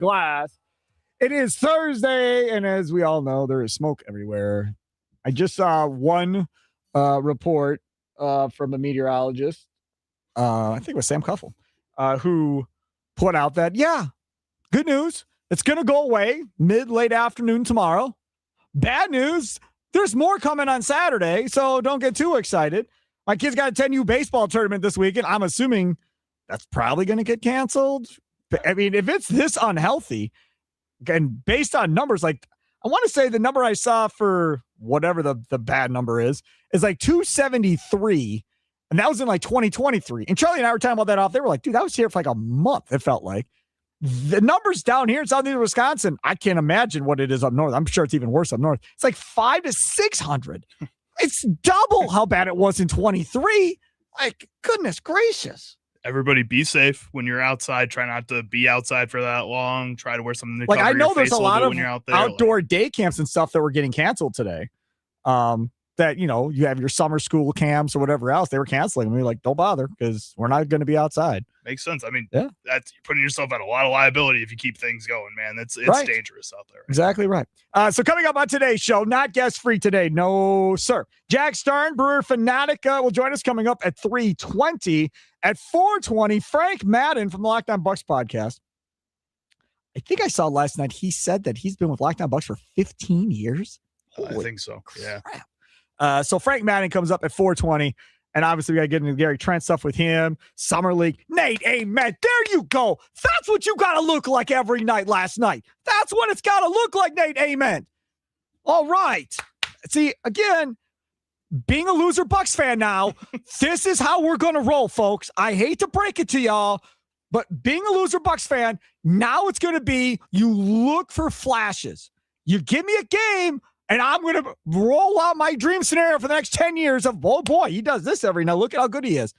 glass. It is Thursday, and as we all know, there is smoke everywhere. I just saw one report from a meteorologist, I think it was Sam Cuffle, who put out that, good news, it's going to go away late afternoon tomorrow. Bad news, there's more coming on Saturday, so don't get too excited. My kid's got a 10U baseball tournament this weekend. I'm assuming that's probably going to get canceled. I mean, if it's this unhealthy, and based on numbers, like I want to say the number I saw for whatever the bad number is like 273. And that was in like 2023. And Charlie and I were talking about that off. They were like, dude, that was here for like a month. It felt like the numbers down here in southeastern Wisconsin. I can't imagine what it is up north. I'm sure it's even worse up north. It's like 500 to 600. It's double how bad it was in 23. Like, goodness gracious. Everybody be safe when you're outside. Try not to be outside for that long. Try to wear something to cover I know your there's face a lot of when you're out there. outdoor day camps and stuff that were getting canceled today. That, you have your summer school camps or whatever else. They were canceling. And we were like, don't bother because we're not going to be outside. Makes sense. I mean, yeah, that's you're putting yourself at a lot of liability if you keep things going, man. It's right. dangerous out there. Exactly right. So coming up on today's show, not guest free today. No, sir. Jack Starn, Brewer Fanatic, will join us coming up at 3:20. At 4:20, Frank Madden from the Locked On Bucks podcast. I think I saw last night he said that he's been with Locked On Bucks for 15 years. I think so. Crap. Yeah. So Frank Madden comes up at 4:20. And obviously, we got to get into the Gary Trent stuff with him. Summer League. Nate, amen. There you go. That's what you got to look like every night last night. That's what it's got to look like, Nate, amen. All right. See, again, being a loser Bucks fan now, this is how we're going to roll, folks. I hate to break it to y'all, but being a loser Bucks fan, now it's going to be you look for flashes. You give me a game, and I'm going to roll out my dream scenario for the next 10 years of, oh boy, he does this every night. Look at how good he is.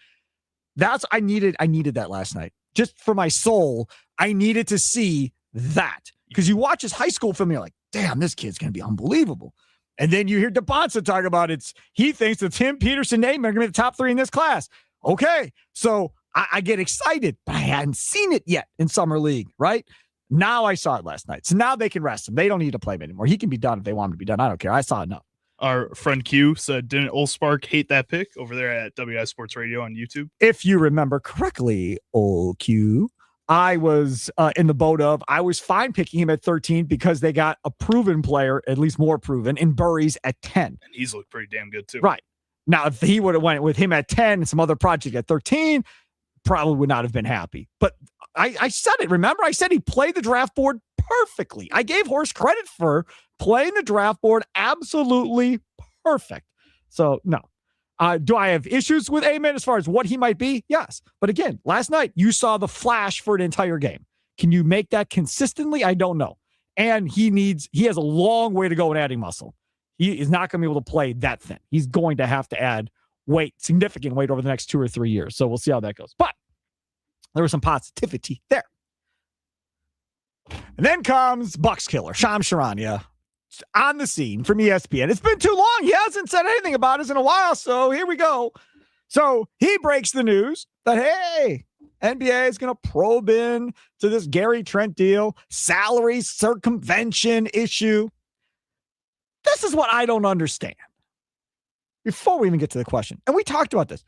I needed that last night. Just for my soul, I needed to see that. Because you watch his high school film, you're like, damn, this kid's going to be unbelievable. And then you hear DeBonsa talk about he thinks that Tim Peterson, Nate are going to be the top 3 in this class. Okay, so I get excited, but I hadn't seen it yet in Summer League, right? Now I saw it last night. So now they can rest him. They don't need to play him anymore. He can be done if they want him to be done. I don't care. I saw enough. Our friend Q said, didn't Olspark hate that pick over there at WI Sports Radio on YouTube? If you remember correctly, old Q, I was in the boat of, I was fine picking him at 13 because they got a proven player, at least more proven, in Burries at 10. And he's looked pretty damn good too. Right. Now, if he would have went with him at 10 and some other project at 13, probably would not have been happy. But I said it. Remember, I said he played the draft board perfectly. I gave Horst credit for playing the draft board absolutely perfect. So, no. Do I have issues with Amen as far as what he might be? Yes. But again, last night, you saw the flash for an entire game. Can you make that consistently? I don't know. And he has a long way to go in adding muscle. He is not going to be able to play that thin. He's going to have to add weight, significant weight over the next 2 or 3 years. So we'll see how that goes. But there was some positivity there. And then comes Bucks killer, Shams Charania, on the scene from ESPN. It's been too long. He hasn't said anything about us in a while, so here we go. So he breaks the news that, hey, NBA is going to probe in to this Gary Trent deal, salary circumvention issue. This is what I don't understand. Before we even get to the question, and we talked about this,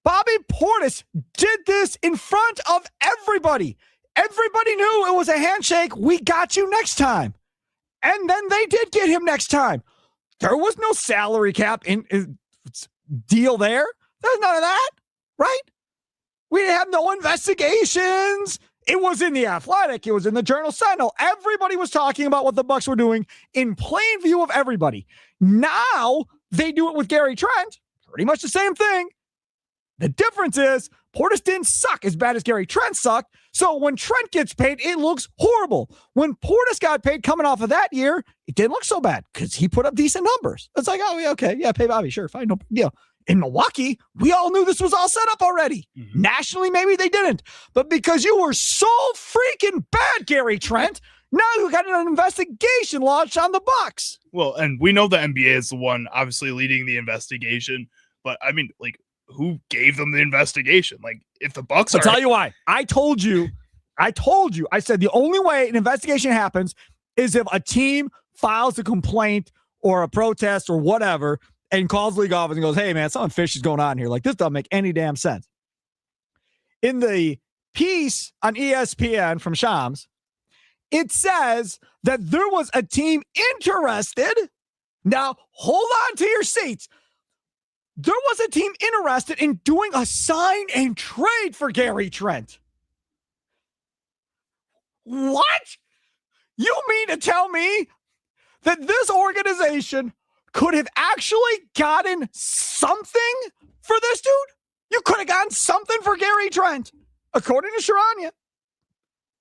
Bobby Portis did this in front of everybody. Everybody knew it was a handshake. We got you next time. And then they did get him next time. There was no salary cap in deal there. There's none of that, right? We didn't have no investigations. It was in the Athletic. It was in the Journal-Sentinel. Everybody was talking about what the Bucks were doing in plain view of everybody. Now they do it with Gary Trent. Pretty much the same thing. The difference is Portis didn't suck as bad as Gary Trent sucked. So when Trent gets paid, it looks horrible. When Portis got paid coming off of that year, it didn't look so bad because he put up decent numbers. It's like, oh, yeah, okay. Yeah, pay Bobby. Sure, fine. No big deal. In Milwaukee, we all knew this was all set up already. Mm-hmm. Nationally, maybe they didn't. But because you were so freaking bad, Gary Trent, now you got an investigation launched on the Bucks. Well, and we know the NBA is the one obviously leading the investigation. But, I mean, like, who gave them the investigation? Like, if the Bucks I'll tell you why. I told you I told you. I said the only way an investigation happens is if a team files a complaint or a protest or whatever and calls the league office and goes, hey, man, something fishy is going on here. Like, this doesn't make any damn sense. In the piece on ESPN from Shams, it says that there was a team interested. Now, hold on to your seats. There was a team interested in doing a sign and trade for Gary Trent. What? You mean to tell me that this organization could have actually gotten something for this dude? You could have gotten something for Gary Trent, according to Sharania.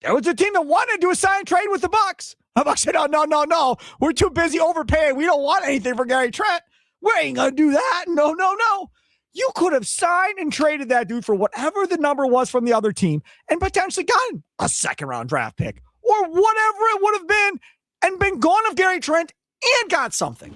There was a team that wanted to do a sign trade with the Bucks. The Bucks said, no. We're too busy overpaying. We don't want anything for Gary Trent. We ain't going to do that. No. You could have signed and traded that dude for whatever the number was from the other team and potentially gotten a second-round draft pick or whatever it would have been and been gone of Gary Trent and got something.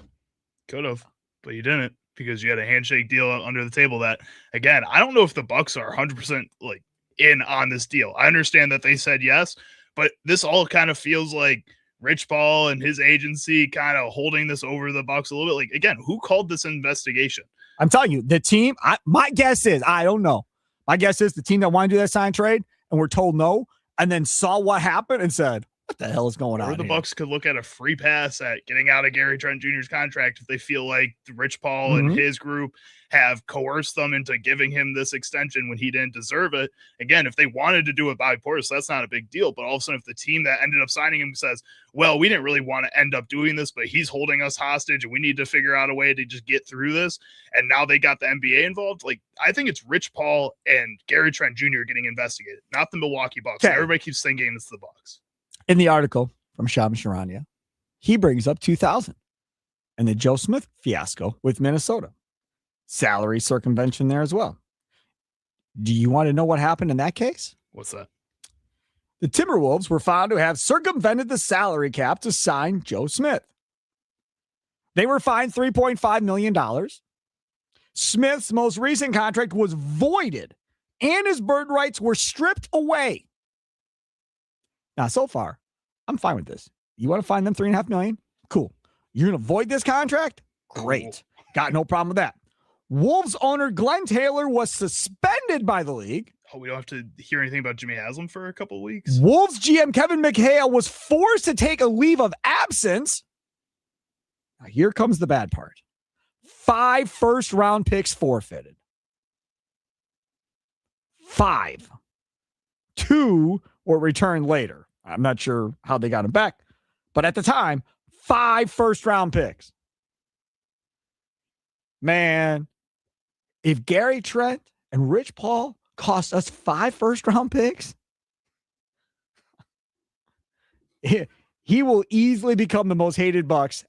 Could have, but you didn't because you had a handshake deal under the table that, again, I don't know if the Bucks are 100% like in on this deal. I understand that they said yes, but this all kind of feels like Rich Paul and his agency kind of holding this over the Bucks a little bit. Like, again, who called this investigation? I'm telling you, the team, my guess is, I don't know. My guess is the team that wanted to do that sign trade and were told no and then saw what happened and said, what the hell is going on? Or the Bucks could look at a free pass at getting out of Gary Trent Jr.'s contract if they feel like Rich Paul and his group have coerced them into giving him this extension when he didn't deserve it. Again, if they wanted to do it by Portis, that's not a big deal. But all of a sudden, if the team that ended up signing him says, well, we didn't really want to end up doing this, but he's holding us hostage and we need to figure out a way to just get through this. And now they got the NBA involved. Like, I think it's Rich Paul and Gary Trent Jr. getting investigated, not the Milwaukee Bucks. Okay. Everybody keeps thinking it's the Bucks. In the article from Sham Sharania, he brings up 2000 and the Joe Smith fiasco with Minnesota. Salary circumvention there as well. Do you want to know what happened in that case? What's that? The Timberwolves were found to have circumvented the salary cap to sign Joe Smith. They were fined $3.5 million. Smith's most recent contract was voided and his bird rights were stripped away. Now, so far, I'm fine with this. You want to fine them $3.5 million? Cool. You're going to void this contract? Great. Got no problem with that. Wolves owner Glenn Taylor was suspended by the league. Oh, we don't have to hear anything about Jimmy Haslam for a couple of weeks. Wolves GM Kevin McHale was forced to take a leave of absence. Now, here comes the bad part. 5 first-round picks forfeited. 5. 2 were returned later. I'm not sure how they got them back, but at the time, 5 first-round picks. Man, if Gary Trent and Rich Paul cost us 5 first-round picks, he will easily become the most hated Bucks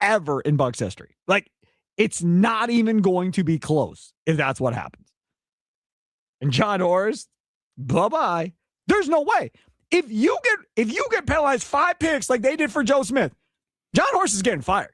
ever in Bucks history. Like, it's not even going to be close if that's what happens. And John Horst, bye-bye. There's no way. If you get penalized 5 picks like they did for Joe Smith, John Horst is getting fired.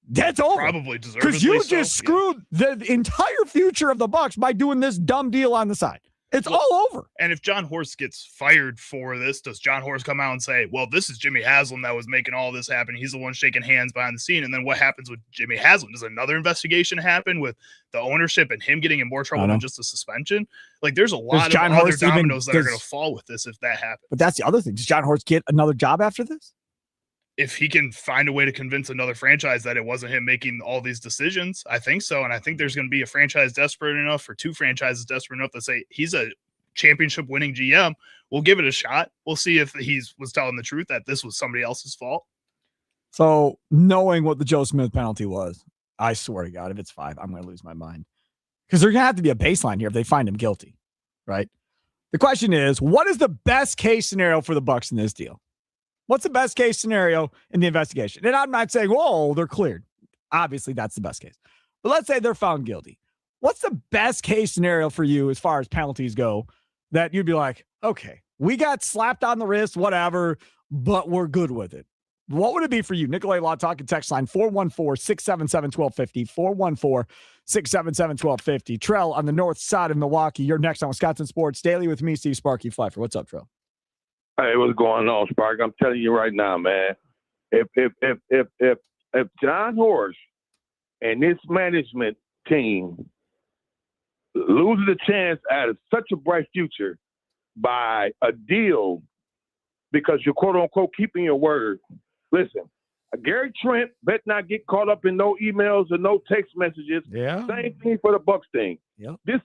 That's over. Probably deservedly because you so, just screwed the entire future of the Bucks by doing this dumb deal on the side. It's all over. And if John Horst gets fired for this, does John Horst come out and say, well, this is Jimmy Haslam that was making all this happen. He's the one shaking hands behind the scene. And then what happens with Jimmy Haslam? Does another investigation happen with the ownership and him getting in more trouble than just a suspension? Like, there's a lot of other dominoes that are going to fall with this if that happens. But that's the other thing. Does John Horst get another job after this? If he can find a way to convince another franchise that it wasn't him making all these decisions, I think so. And I think there's going to be a franchise desperate enough, or 2 franchises desperate enough to say he's a championship winning GM. We'll give it a shot. We'll see if he was telling the truth that this was somebody else's fault. So knowing what the Joe Smith penalty was, I swear to God, if it's 5, I'm going to lose my mind. Because there's going to have to be a baseline here if they find him guilty, right? The question is, what is the best case scenario for the Bucks in this deal? What's the best case scenario in the investigation? And I'm not saying, whoa, they're cleared. Obviously, that's the best case. But let's say they're found guilty. What's the best case scenario for you as far as penalties go that you'd be like, okay, we got slapped on the wrist, whatever, but we're good with it. What would it be for you? Nikolai Law talking text line 414-677-1250. 414-677-1250. Trell on the north side of Milwaukee. You're next on Wisconsin Sports Daily with me, Steve Sparky Pfeiffer. What's up, Trell? Hey, what's going on, Spark? I'm telling you right now, man. If John Horse and this management team loses a chance at such a bright future by a deal because you're quote unquote keeping your word. Listen, Gary Trent better not get caught up in no emails or no text messages. Yeah. Same thing for the Bucks thing. Yep. This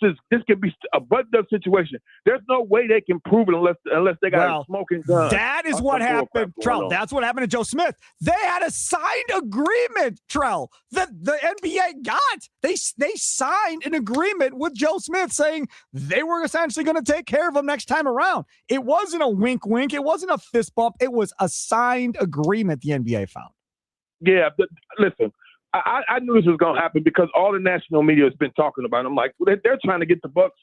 could be a buttoned-up situation. There's no way they can prove it unless they got a smoking gun. That is what happened, Trell. That's what happened to Joe Smith. They had a signed agreement, Trell, that the NBA got. They signed an agreement with Joe Smith saying they were essentially going to take care of him next time around. It wasn't a wink. It wasn't a fist bump. It was a signed agreement the NBA found. Yeah, listen. I knew this was going to happen because all the national media has been talking about it. I'm like, they're trying to get the Bucks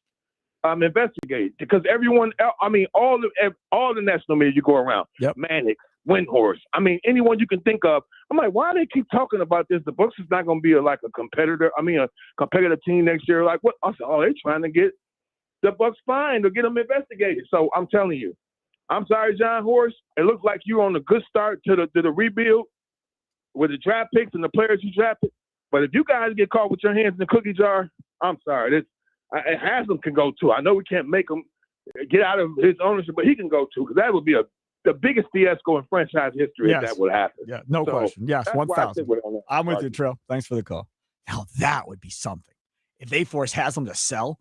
investigated because everyone, all the national media you go around, yep. Mannix, Windhorse, anyone you can think of. I'm like, why do they keep talking about this? The Bucks is not going to be a competitive team next year. Like, what? I said, they're trying to get the Bucks fined or get them investigated. So I'm telling you, I'm sorry, John Horse. It looks like you're on a good start to the rebuild with the draft picks and the players you drafted. But if you guys get caught with your hands in the cookie jar, I'm sorry. Haslam can go too. I know we can't make him get out of his ownership, but he can go too because that would be the biggest fiasco in franchise history if that would happen. Yeah, no question. Yes, 1,000. I'm with you, Trill. Thanks for the call. Now that would be something. If they force Haslam to sell.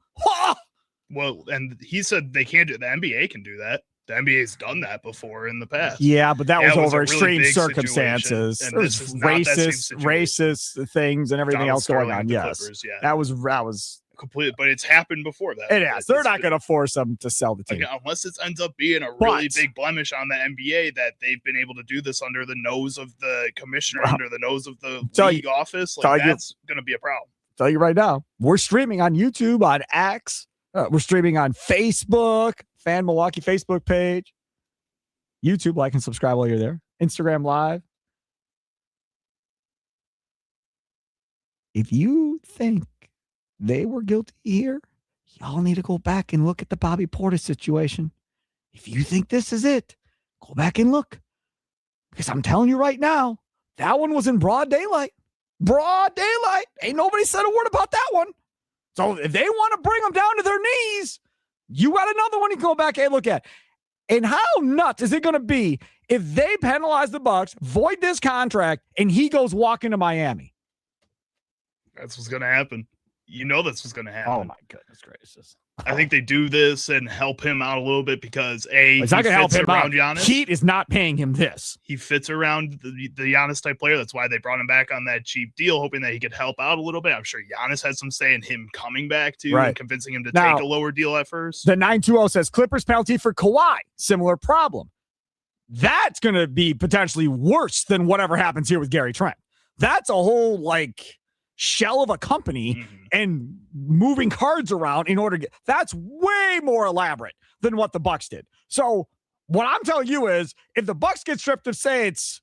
Well, and he said they can't do it. The NBA can do that. The NBA's done that before in the past. Yeah, but that was over extreme really circumstances. There's racist things and everything else going on. Yes, Clippers, yeah. that was complete. But it's happened before that. It has. They're not going to force them to sell the team unless it ends up being a really big blemish on the NBA that they've been able to do this under the nose of the commissioner, under the nose of the league office. That's going to be a problem. Tell you right now, we're streaming on YouTube, on X. We're streaming on Facebook. Fan Milwaukee Facebook page, YouTube, like and subscribe while you're there. Instagram Live. If you think they were guilty here, y'all need to go back and look at the Bobby Portis situation. If you think this is it, go back and look. Because I'm telling you right now, that one was in broad daylight. Broad daylight. Ain't nobody said a word about that one. So if they want to bring them down to their knees, you got another one you can go back and look at. And how nuts is it going to be if they penalize the Bucks, void this contract, and he goes walking to Miami? That's what's going to happen. You know that's what's going to happen. Oh, my goodness gracious. I think they do this and help him out a little bit because, it's not going to help him out. Giannis. Heat is not paying him this. He fits around the Giannis-type player. That's why they brought him back on that cheap deal, hoping that he could help out a little bit. I'm sure Giannis had some say in him coming back, too, and convincing him to take a lower deal at first. The 920 says, Clippers penalty for Kawhi. Similar problem. That's going to be potentially worse than whatever happens here with Gary Trent. That's a whole, shell of a company and moving cards around in order to get that's way more elaborate than what the Bucks did. So what I'm telling you is if the Bucks get stripped of, say it's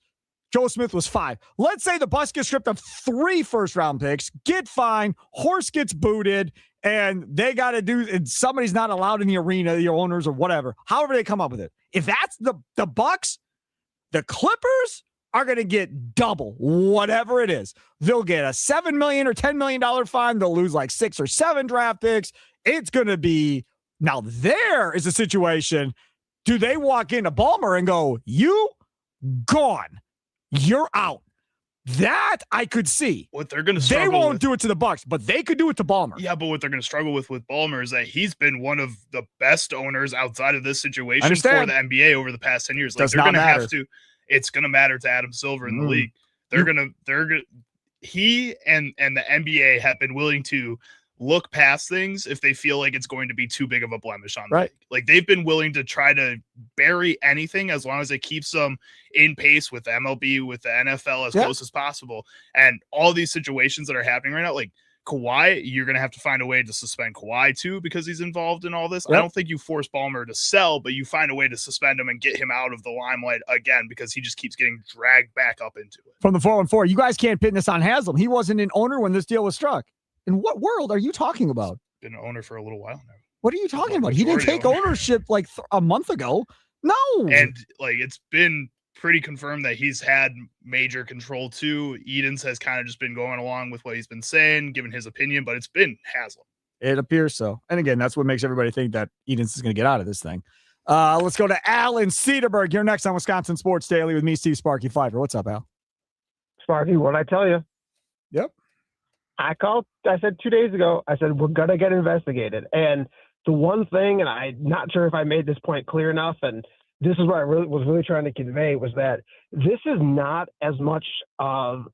Joe Smith was 5, let's say the Bucks get stripped of 3 first-round picks, get fined, Horse gets booted, and they got to do, and somebody's not allowed in the arena, the owners or whatever, however they come up with it. If that's the Bucks, the Clippers are going to get double whatever it is. They'll get a $7 million or $10 million fine. They'll lose 6 or 7 draft picks. It's going to be, now there is a situation. Do they walk into Ballmer and go, you gone, you're out? That I could see. What they're going to They won't do it to the Bucks, but they could do it to Ballmer. Yeah, but what they're going to struggle with Ballmer is that he's been one of the best owners outside of this situation for the NBA over the past 10 years. They're going to have to. It's going to matter to Adam Silver in the league. He and the NBA have been willing to look past things if they feel like it's going to be too big of a blemish on them. Like they've been willing to try to bury anything as long as it keeps them in pace with MLB, with the NFL as close as possible. And all these situations that are happening right now, Kawhi, you're going to have to find a way to suspend Kawhi too because he's involved in all this. Yep. I don't think you force Ballmer to sell, but you find a way to suspend him and get him out of the limelight again because he just keeps getting dragged back up into it. From the 414, you guys can't pin this on Haslam. He wasn't an owner when this deal was struck. In what world are you talking about? Been an owner for a little while now. What are you talking about? He didn't take ownership like a month ago. No. And like it's been pretty confirmed that he's had major control too. Edens has kind of just been going along with what he's been saying, giving his opinion, but it's been Haslam. It appears so. And again, that's what makes everybody think that Edens is going to get out of this thing. Let's go to Alan Cedarburg. You're next on Wisconsin Sports Daily with me, Steve Sparky Pfeiffer. What's up, Al? Sparky, what'd I tell you? Yep. I said 2 days ago, I said, we're going to get investigated. And the one thing, and I'm not sure if I made this point clear enough, and this is what I was really trying to convey, was that this is not as much of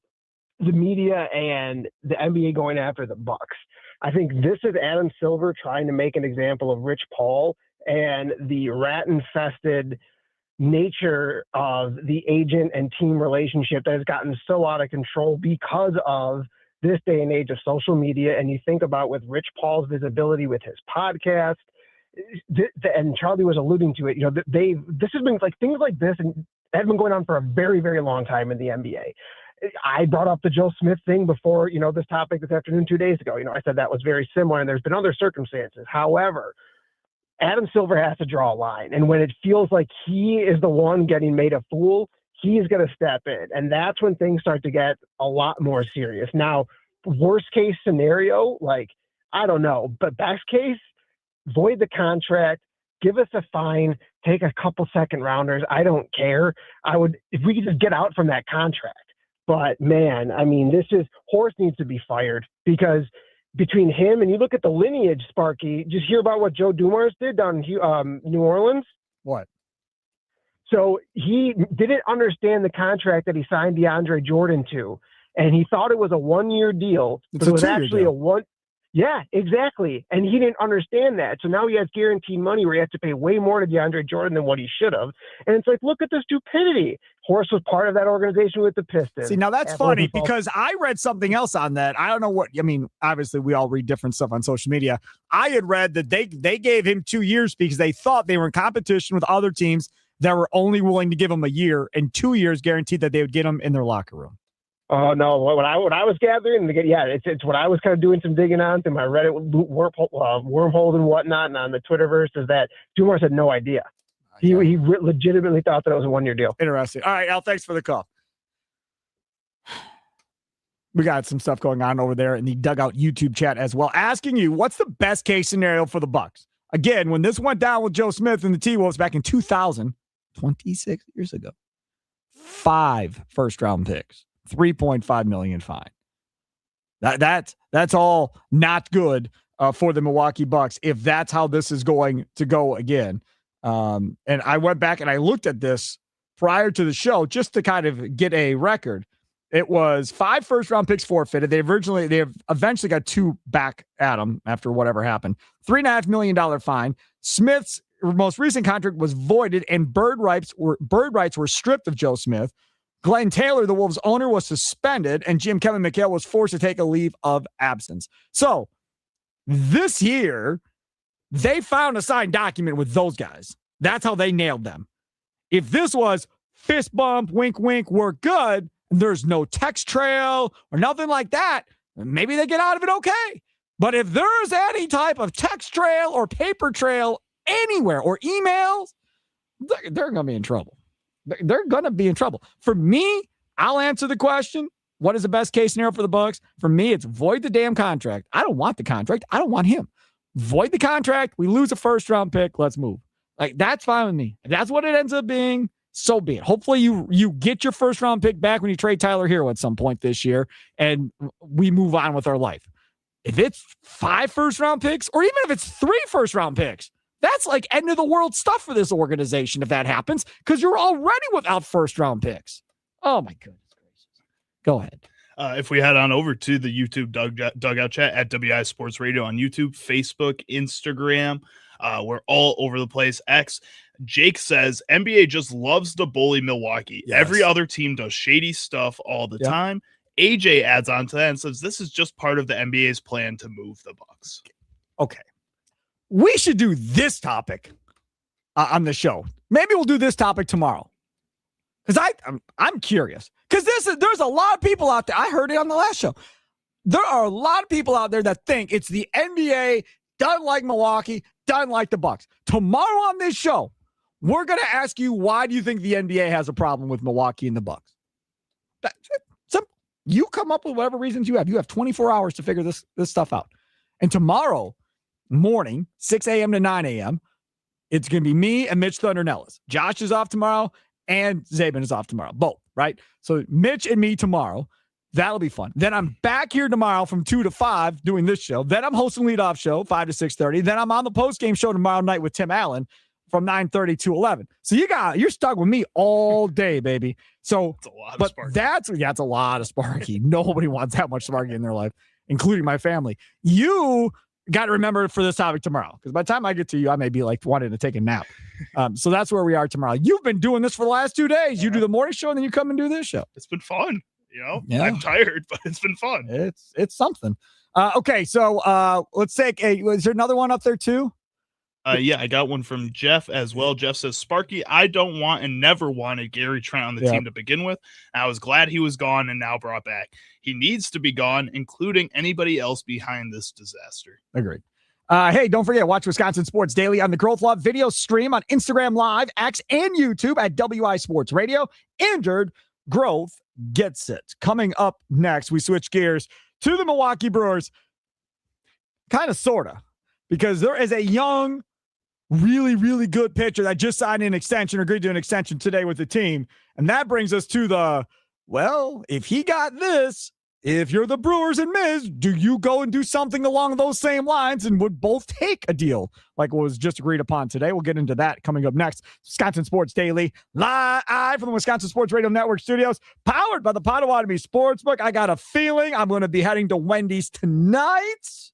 the media and the NBA going after the Bucks. I think this is Adam Silver trying to make an example of Rich Paul and the rat-infested nature of the agent and team relationship that has gotten so out of control because of this day and age of social media. And you think about with Rich Paul's visibility with his podcast, and Charlie was alluding to it, this has been like things like this and had been going on for a very, very long time in the NBA. I brought up the Joe Smith thing before, this topic this afternoon, 2 days ago. I said that was very similar and there's been other circumstances. However, Adam Silver has to draw a line. And when it feels like he is the one getting made a fool, he's going to step in. And that's when things start to get a lot more serious. Now, worst case scenario, I don't know, but best case, void the contract, give us a fine, take a couple second rounders. I don't care. If we could just get out from that contract. But man, Horst needs to be fired because between him and you look at the lineage, Sparky, just hear about what Joe Dumars did down in New Orleans. What? So he didn't understand the contract that he signed DeAndre Jordan to, and he thought it was a 1-year deal, but it was actually a one. Yeah, exactly. And he didn't understand that. So now he has guaranteed money where he has to pay way more to DeAndre Jordan than what he should have. And it's like, look at the stupidity. Horst was part of that organization with the Pistons. See, now that's funny because I read something else on that. I don't know what, obviously we all read different stuff on social media. I had read that they gave him 2 years because they thought they were in competition with other teams that were only willing to give him a year, and 2 years guaranteed that they would get him in their locker room. Oh no! What I was gathering, it's what I was kind of doing some digging on through my Reddit wormholes and whatnot, and on the Twitterverse is that Dumars had no idea. He legitimately thought that it was a 1-year deal. Interesting. All right, Al, thanks for the call. We got some stuff going on over there in the Dugout YouTube chat as well, asking you what's the best case scenario for the Bucks. Again, when this went down with Joe Smith and the T-Wolves back in 2000, 26 years ago, 5 first-round picks. $3.5 million fine. That's all not good for the Milwaukee Bucks if that's how this is going to go again. And I went back and I looked at this prior to the show just to kind of get a record. It was 5 first-round picks forfeited. They eventually got 2 back at them after whatever happened. $3.5 million fine. Smith's most recent contract was voided, and bird rights were stripped of Joe Smith. Glenn Taylor, the Wolves owner, was suspended, and Kevin McHale was forced to take a leave of absence. So this year, they found a signed document with those guys. That's how they nailed them. If this was fist bump, wink, wink, we're good, and there's no text trail or nothing like that, maybe they get out of it okay. But if there's any type of text trail or paper trail anywhere or emails, they're going to be in trouble. They're going to be in trouble. For me, I'll answer the question, what is the best case scenario for the Bucks? For me, it's void the damn contract. I don't want the contract. I don't want him. Void the contract. We lose a first-round pick. Let's move. That's fine with me. If that's what it ends up being, so be it. Hopefully you get your first-round pick back when you trade Tyler Hero at some point this year, and we move on with our life. If it's 5 first-round picks, or even if it's 3 first-round picks, that's like end of the world stuff for this organization if that happens, because you're already without first-round picks. Oh, my goodness gracious. Go ahead. If we head on over to the YouTube dugout chat at WI Sports Radio on YouTube, Facebook, Instagram, we're all over the place. X. Jake says, NBA just loves to bully Milwaukee. Yes. Every other team does shady stuff all the time. AJ adds on to that and says this is just part of the NBA's plan to move the Bucks. Okay. We should do this topic on the show. Maybe we'll do this topic tomorrow. Because I'm curious. Because there's a lot of people out there. I heard it on the last show. There are a lot of people out there that think it's the NBA, doesn't like Milwaukee, doesn't like the Bucks. Tomorrow on this show, we're going to ask you, why do you think the NBA has a problem with Milwaukee and the Bucks? You come up with whatever reasons you have. You have 24 hours to figure this stuff out. And tomorrow morning, 6 a.m. to 9 a.m., it's going to be me and Mitch Thundernellis. Josh is off tomorrow, and Zabin is off tomorrow. Both, right? So Mitch and me tomorrow. That'll be fun. Then I'm back here tomorrow from 2 to 5 doing this show. Then I'm hosting leadoff show 5 to 6:30. Then I'm on the post-game show tomorrow night with Tim Allen from 9:30 to 11. So you're stuck with me all day, baby. So it's a lot of Sparky. That's a lot of Sparky. Nobody wants that much Sparky in their life, including my family. You got to remember for this topic tomorrow, because by the time I get to you, I may be like wanting to take a nap. So that's where we are tomorrow. You've been doing this for the last 2 days. You do the morning show and then you come and do this show. It's been fun. I'm tired, but it's been fun. It's something. Okay, so let's take is there another one up there too? Yeah, I got one from Jeff as well. Jeff says, Sparky, I don't want and never wanted Gary Trent on the team to begin with. I was glad he was gone and now brought back. He needs to be gone, including anybody else behind this disaster. Agreed. Hey, don't forget, watch Wisconsin Sports Daily on the Growth Law video stream on Instagram Live, X, and YouTube at WI Sports Radio. Injured Growth gets it. Coming up next, we switch gears to the Milwaukee Brewers. Kind of, sort of, because there is a young, really, really good pitcher that just signed an extension, or agreed to an extension today with the team. And that brings us to if he got this, if you're the Brewers and Miz, do you go and do something along those same lines and would both take a deal like what was just agreed upon today? We'll get into that coming up next. Wisconsin Sports Daily, live from the Wisconsin Sports Radio Network studios, powered by the Potawatomi Sportsbook. I got a feeling I'm going to be heading to Wendy's tonight.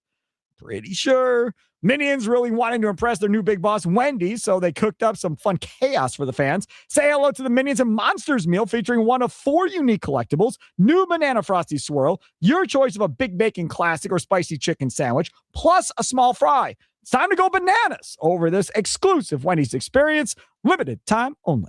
Pretty sure. Minions really wanting to impress their new big boss, Wendy's, so they cooked up some fun chaos for the fans. Say hello to the Minions and Monsters meal featuring one of 4 unique collectibles, new Banana Frosty Swirl, your choice of a Big Bacon Classic or Spicy Chicken Sandwich, plus a small fry. It's time to go bananas over this exclusive Wendy's experience, limited time only.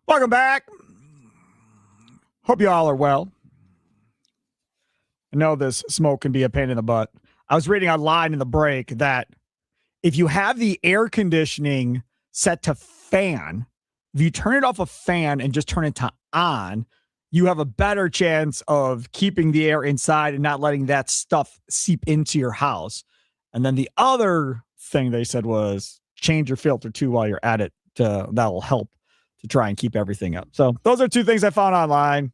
Welcome back. Hope you all are well. I know this smoke can be a pain in the butt. I was reading online in the break that if you have the air conditioning set to fan, if you turn it off a fan and just turn it to on, you have a better chance of keeping the air inside and not letting that stuff seep into your house. And then the other thing they said was change your filter too while you're at it. That'll help to try and keep everything up. So those are two things I found online.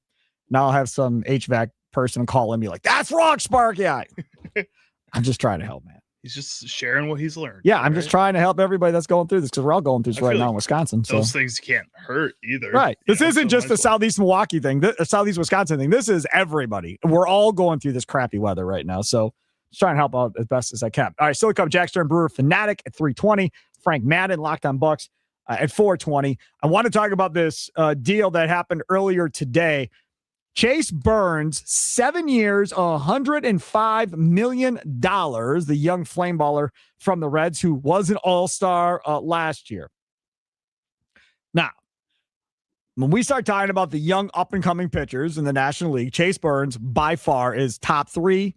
Now I'll have some HVAC person calling me like, that's wrong, Sparky. I'm just trying to help, man. He's just sharing what he's learned. Yeah, I'm just trying to help everybody that's going through this because we're all going through this right now in Wisconsin. So those things can't hurt either. Right. This isn't just the Southeast Milwaukee thing, the Southeast Wisconsin thing. This is everybody. We're all going through this crappy weather right now. So just trying to help out as best as I can. All right, still come Jack Stern Brewer Fanatic at 320. Frank Madden, Locked on Bucks at 420. I want to talk about this deal that happened earlier today. Chase Burns, 7 years, $105 million, the young flame baller from the Reds who was an all-star last year. Now, when we start talking about the young up-and-coming pitchers in the National League, Chase Burns by far is top three,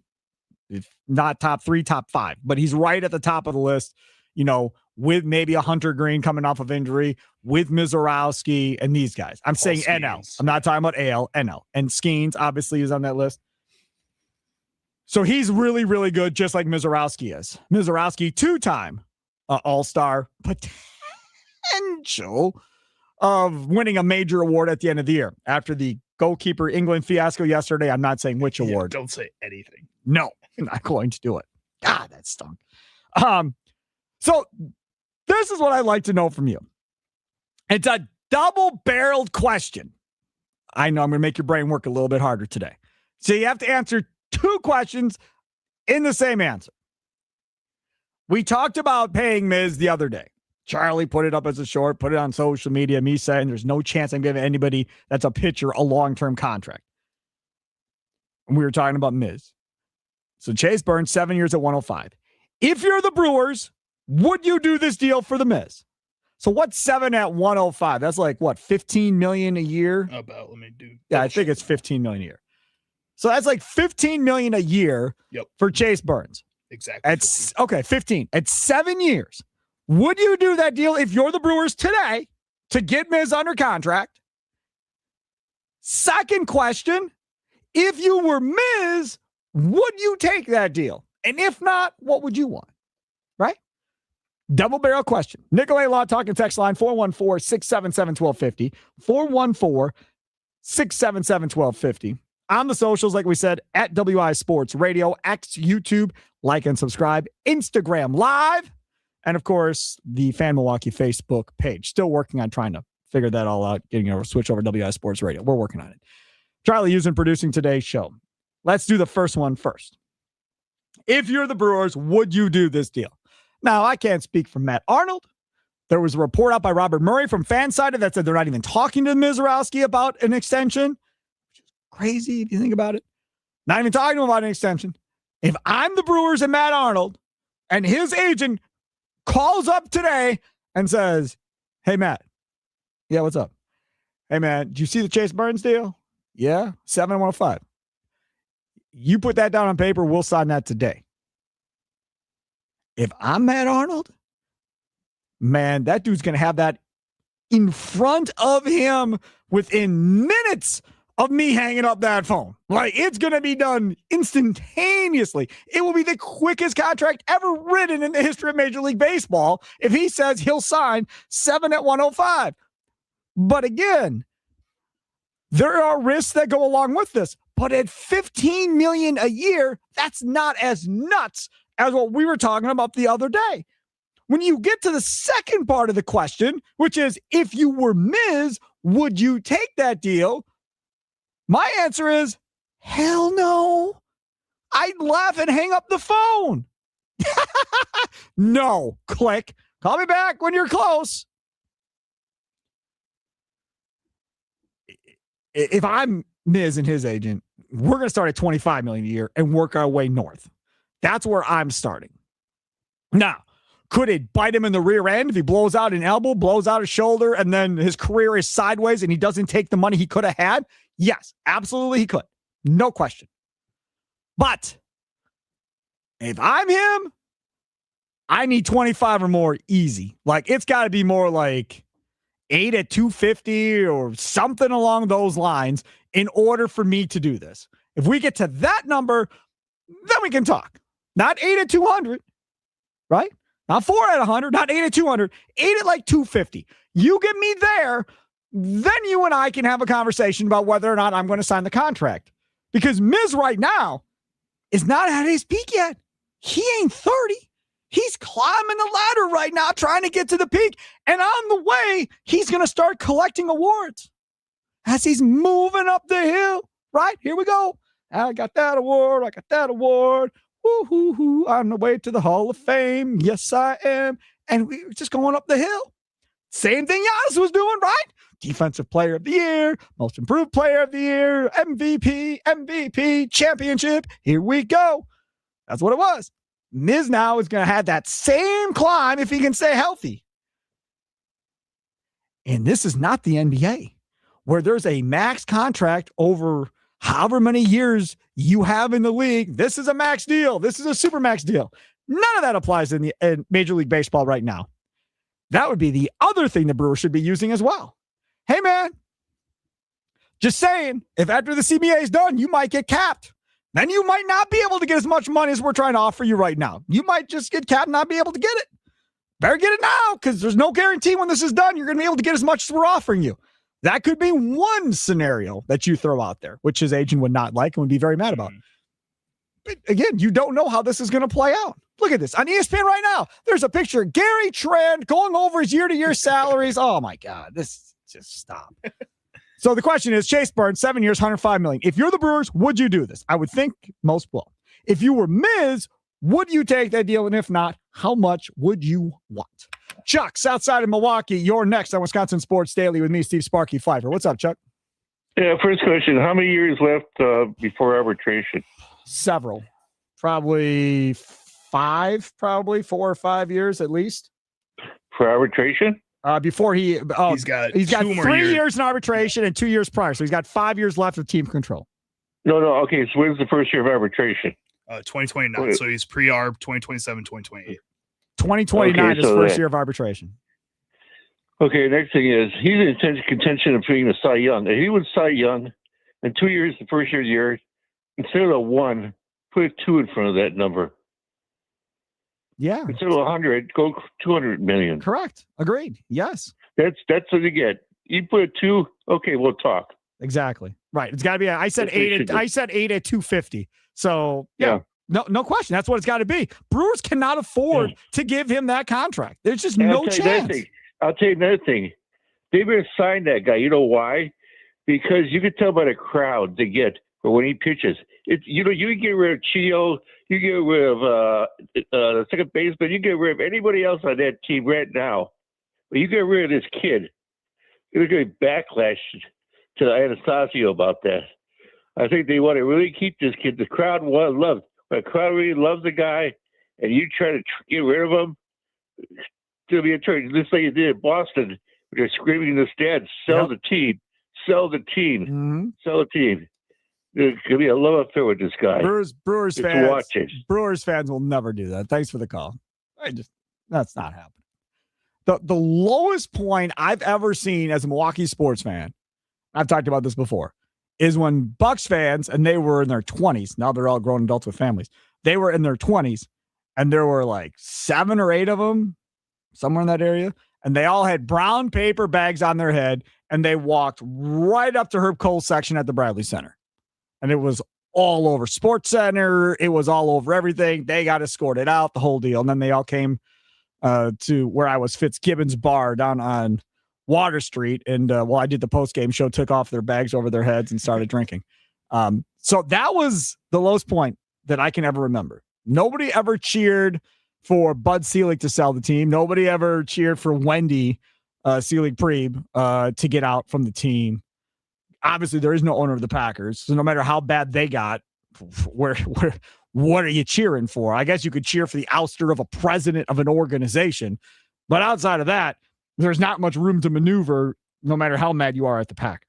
if not top three, top five. But he's right at the top of the list, you know, with maybe a Hunter Green coming off of injury, with Mizorowski and these guys. I'm saying Skeens. NL. I'm not talking about AL, NL. And Skeens obviously is on that list. So he's really, really good, just like Mizorowski is. Mizorowski, two-time all-star, potential of winning a major award at the end of the year. After the goalkeeper England fiasco yesterday, I'm not saying which award. Don't say anything. No, I'm not going to do it. God, that stunk. So this is what I'd like to know from you. It's a double-barreled question. I know I'm going to make your brain work a little bit harder today. So you have to answer two questions in the same answer. We talked about paying Miz the other day. Charlie put it up as a short, put it on social media, me saying there's no chance I'm giving anybody that's a pitcher a long-term contract. And we were talking about Miz. So Chase Burns, 7 years at 105. If you're the Brewers, would you do this deal for the Miz? So what's 7 at 105? That's like what, 15 million a year? About, let me do. Yeah, I think it's 15 million a year. So that's like 15 million a year for Chase Burns. Exactly. Okay, 15. At 7 years. Would you do that deal if you're the Brewers today to get Miz under contract? Second question, if you were Miz, would you take that deal? And if not, what would you want? Right? Double barrel question. Nicolay Law Talking text line 414-677-1250. 414-677-1250. On the socials, like we said, at WI Sports Radio, X, YouTube, like and subscribe, Instagram Live, and of course, the Fan Milwaukee Facebook page. Still working on trying to figure that all out, getting a switch over to WI Sports Radio. We're working on it. Charlie Hughes producing today's show. Let's do the first one first. If you're the Brewers, would you do this deal? Now, I can't speak for Matt Arnold. There was a report out by Robert Murray from Fansided that said they're not even talking to Mizorowski about an extension, which is crazy if you think about it. Not even talking to him about an extension. If I'm the Brewers and Matt Arnold, and his agent calls up today and says, hey, Matt. Yeah, what's up? Hey, man, did you see the Chase Burns deal? Yeah, 7-105. You put that down on paper, we'll sign that today. If I'm Matt Arnold, man, that dude's going to have that in front of him within minutes of me hanging up that phone. Like, it's going to be done instantaneously. It will be the quickest contract ever written in the history of Major League Baseball if he says he'll sign 7 at 105. But again, there are risks that go along with this. But at $15 million a year, that's not as nuts as what we were talking about the other day. When you get to the second part of the question, which is, if you were Miz, would you take that deal? My answer is, hell no. I'd laugh and hang up the phone. No, click. Call me back when you're close. If I'm Miz and his agent, we're going to start at $25 million a year and work our way north. That's where I'm starting. Now, Could it bite him in the rear end if he blows out an elbow, blows out a shoulder, and then his career is sideways and he doesn't take the money he could have had? Yes, absolutely he could. No question. But if I'm him, I need 25 or more easy. Like, it's got to be more like 8 at 250 or something along those lines in order for me to do this. If we get to that number, then we can talk. Not 8 at 200, right? Not 4 at 100, not 8 at 200, 8 at like 250. You get me there, then you and I can have a conversation about whether or not I'm going to sign the contract. Because Miz right now is not at his peak yet. He ain't 30. He's climbing the ladder right now, trying to get to the peak. And on the way, he's going to start collecting awards as he's moving up the hill. Right? Here we go. I got that award. I got that award. Woo-hoo-hoo. On the way to the Hall of Fame. Yes, I am. And we're just going up the hill. Same thing Giannis was doing, right? Defensive Player of the Year, Most Improved Player of the Year, MVP, championship. Here we go. That's what it was. Miz now is going to have that same climb if he can stay healthy. And this is not the NBA, where there's a max contract over however many years you have in the league. This is a max deal. This is a super max deal. None of that applies in Major League Baseball right now. That would be the other thing the Brewers should be using as well. Hey, man, just saying, if after the CBA is done, you might get capped. Then you might not be able to get as much money as we're trying to offer you right now. You might just get capped and not be able to get it. Better get it now, because there's no guarantee when this is done you're going to be able to get as much as we're offering you. That could be one scenario that you throw out there, which his agent would not like and would be very mad about. But again, you don't know how this is going to play out. Look at this. On ESPN right now, there's a picture of Gary Trent going over his year-to-year salaries. Oh, my God. This just stop. So the question is, Chase Burns, 7 years, $105 million. If you're the Brewers, would you do this? I would think most will. If you were Miz, would you take that deal? And if not, how much would you want? Chuck, south side of Milwaukee, you're next on Wisconsin Sports Daily with me, Steve Sparky Pfeiffer. What's up, Chuck? Yeah, first question. How many years left before arbitration? Several. Probably 4 or 5 years at least. For arbitration? Before he's got 3 years in arbitration and 2 years prior. So he's got 5 years left of team control. No. Okay, so when's the first year of arbitration? 2029. So he's pre-arb 2027, 2028. 2029 is first year of arbitration. Okay, next thing is he's in contention of being a Cy Young. If he was Cy Young in 2 years, the first year, instead of 1, put a 2 in front of that number. Yeah. Instead of 100, go 200 million. Correct. Agreed. Yes. That's what you get. You put a 2, okay, we'll talk. Exactly. Right. It's got to be. I said 8 at 250. So yeah. No question. That's what it's got to be. Brewers cannot afford to give him that contract. There's just no chance. I'll tell you another thing. They better sign that guy. You know why? Because you can tell by the crowd they get for when he pitches. You can get rid of Chio, you get rid of the second baseman, you get rid of anybody else on that team right now. But you get rid of this kid. There's going to be backlash to Anastasio about that. I think they want to really keep this kid. The crowd loves. The crowd really loves the guy, and you try to get rid of him. To be a turn, just like you did in Boston, they're screaming in the stands, sell the team, sell the team, sell the team. There's going to be a love affair with this guy. Brewers fans will never do that. Thanks for the call. That's not happening. The lowest point I've ever seen as a Milwaukee sports fan, I've talked about this before, is when Bucks fans, and they were in their 20s, now they're all grown adults with families, they were in their 20s, and there were like 7 or 8 of them, somewhere in that area, and they all had brown paper bags on their head, and they walked right up to Herb Cole's section at the Bradley Center. And it was all over Sports Center. It was all over everything. They got escorted out, the whole deal. And then they all came to where I was, Fitzgibbon's Bar down on Water Street. And while I did the post-game show, took off their bags over their heads and started drinking. So that was the lowest point that I can ever remember. Nobody ever cheered for Bud Selig to sell the team. Nobody ever cheered for Wendy Selig-Prieb to get out from the team. Obviously, there is no owner of the Packers, so no matter how bad they got, what are you cheering for? I guess you could cheer for the ouster of a president of an organization, but outside of that, there's not much room to maneuver no matter how mad you are at the Packers.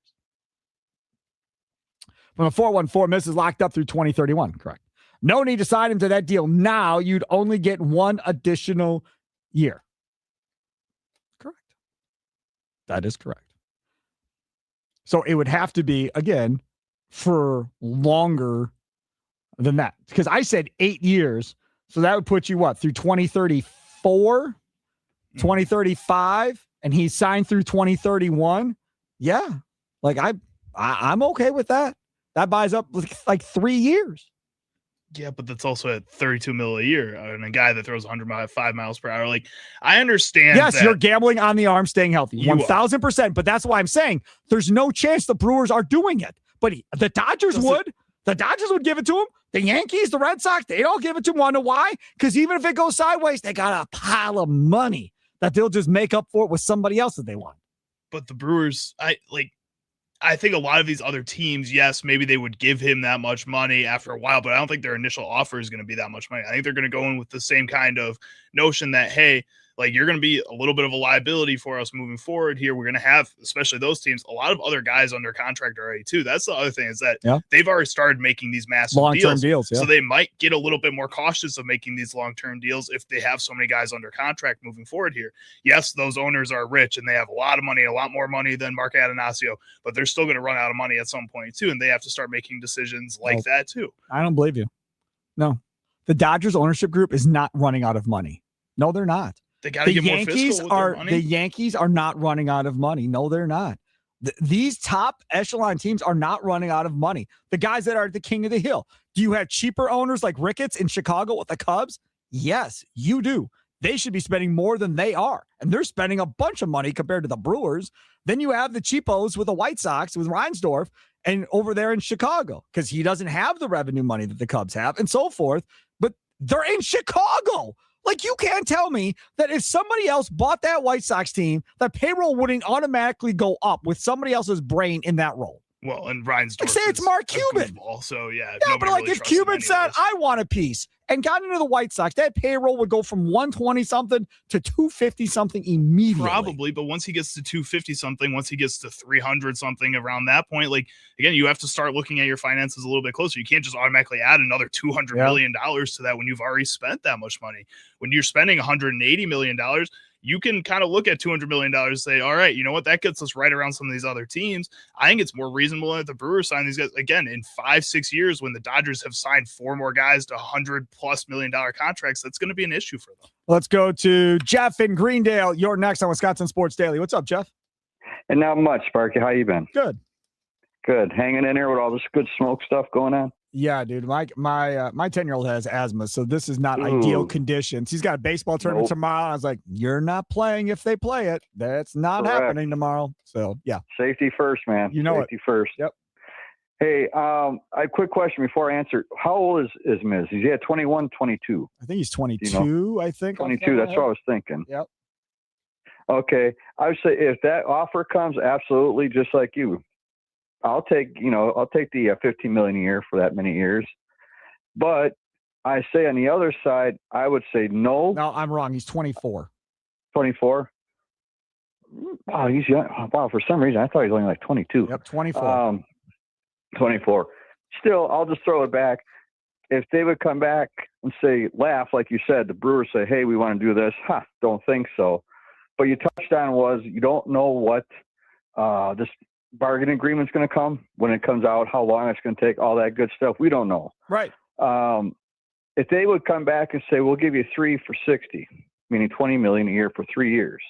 From a 414, Miss is locked up through 2031, correct? No need to sign him to that deal now. You'd only get one additional year. Correct. That is correct. So it would have to be, again, for longer than that. Because I said 8 years. So that would put you what? Through 2034, 2035, and he's signed through 2031. Yeah. Like I'm okay with that. That buys up like 3 years. Yeah, but that's also at $32 million a year, and a guy that throws 5 miles per hour. Like, I understand. Yes, you're gambling on the arm staying healthy, 1,000%. But that's why I'm saying there's no chance the Brewers are doing it. But the Dodgers would. The Dodgers would give it to him. The Yankees, the Red Sox, they don't give it to him. Want to know why? Because even if it goes sideways, they got a pile of money that they'll just make up for it with somebody else that they want. But the Brewers, I think a lot of these other teams, yes, maybe they would give him that much money after a while, but I don't think their initial offer is going to be that much money. I think they're going to go in with the same kind of notion that, hey, like, you're going to be a little bit of a liability for us moving forward here. We're going to have, especially those teams, a lot of other guys under contract already too. That's the other thing, is that they've already started making these massive long-term deals. So they might get a little bit more cautious of making these long-term deals if they have so many guys under contract moving forward here. Yes, those owners are rich and they have a lot of money, a lot more money than Mark Atanasio, but they're still going to run out of money at some point too. And they have to start making decisions like that too. I don't believe you. No, the Dodgers ownership group is not running out of money. No, they're not. They got to get more fiscal with their money. The Yankees are not running out of money. No, they're not. These top echelon teams are not running out of money. The guys that are the king of the hill. Do you have cheaper owners like Ricketts in Chicago with the Cubs? Yes, you do. They should be spending more than they are. And they're spending a bunch of money compared to the Brewers. Then you have the cheapos with the White Sox, with Reinsdorf, and over there in Chicago, because he doesn't have the revenue money that the Cubs have and so forth. But they're in Chicago. Like, you can't tell me that if somebody else bought that White Sox team, that payroll wouldn't automatically go up with somebody else's brain in that role. Well, and Reinsdorf, like, say it's Mark Cuban. Also, yeah. Yeah, but like, if Cuban said, I want a piece, and got into the White Sox, that payroll would go from 120-something to 250-something immediately. Probably, but once he gets to 250-something, once he gets to 300-something around that point, like, again, you have to start looking at your finances a little bit closer. You can't just automatically add another $200 million to that when you've already spent that much money. When you're spending $180 million, you can kind of look at $200 million and say, all right, you know what? That gets us right around some of these other teams. I think it's more reasonable that the Brewers sign these guys again in 5-6 years, when the Dodgers have signed 4 more guys to $100+ million contracts. That's going to be an issue for them. Let's go to Jeff in Greendale. You're next on Wisconsin Sports Daily. What's up, Jeff? And not much, Sparky. How you been? Good. Good. Hanging in there with all this good smoke stuff going on? Yeah, dude. My 10-year-old has asthma, so this is not ideal conditions. He's got a baseball tournament tomorrow. I was like, you're not playing if they play it. That's not happening tomorrow. So, yeah. Safety first, man. You know Safety first. Yep. Hey, I have a quick question before I answer. How old is Miz? Is he at 21, 22? I think he's 22, I think. 22, that's what I was thinking. Yep. Okay. I would say if that offer comes, absolutely, just like you. I'll take the $15 million a year for that many years. But I say on the other side, I would say no. No, I'm wrong. He's 24. 24? Wow, he's young. Wow, for some reason, I thought he was only like 22. Yep, 24. 24. Still, I'll just throw it back. If they would come back and say, laugh, like you said, the Brewers say, hey, we want to do this. Don't think so. But you touched on was you don't know what this bargaining agreement's going to come, when it comes out, how long it's going to take, all that good stuff. We don't know. Right. If they would come back and say, we'll give you 3 for 60, meaning $20 million a year for 3 years,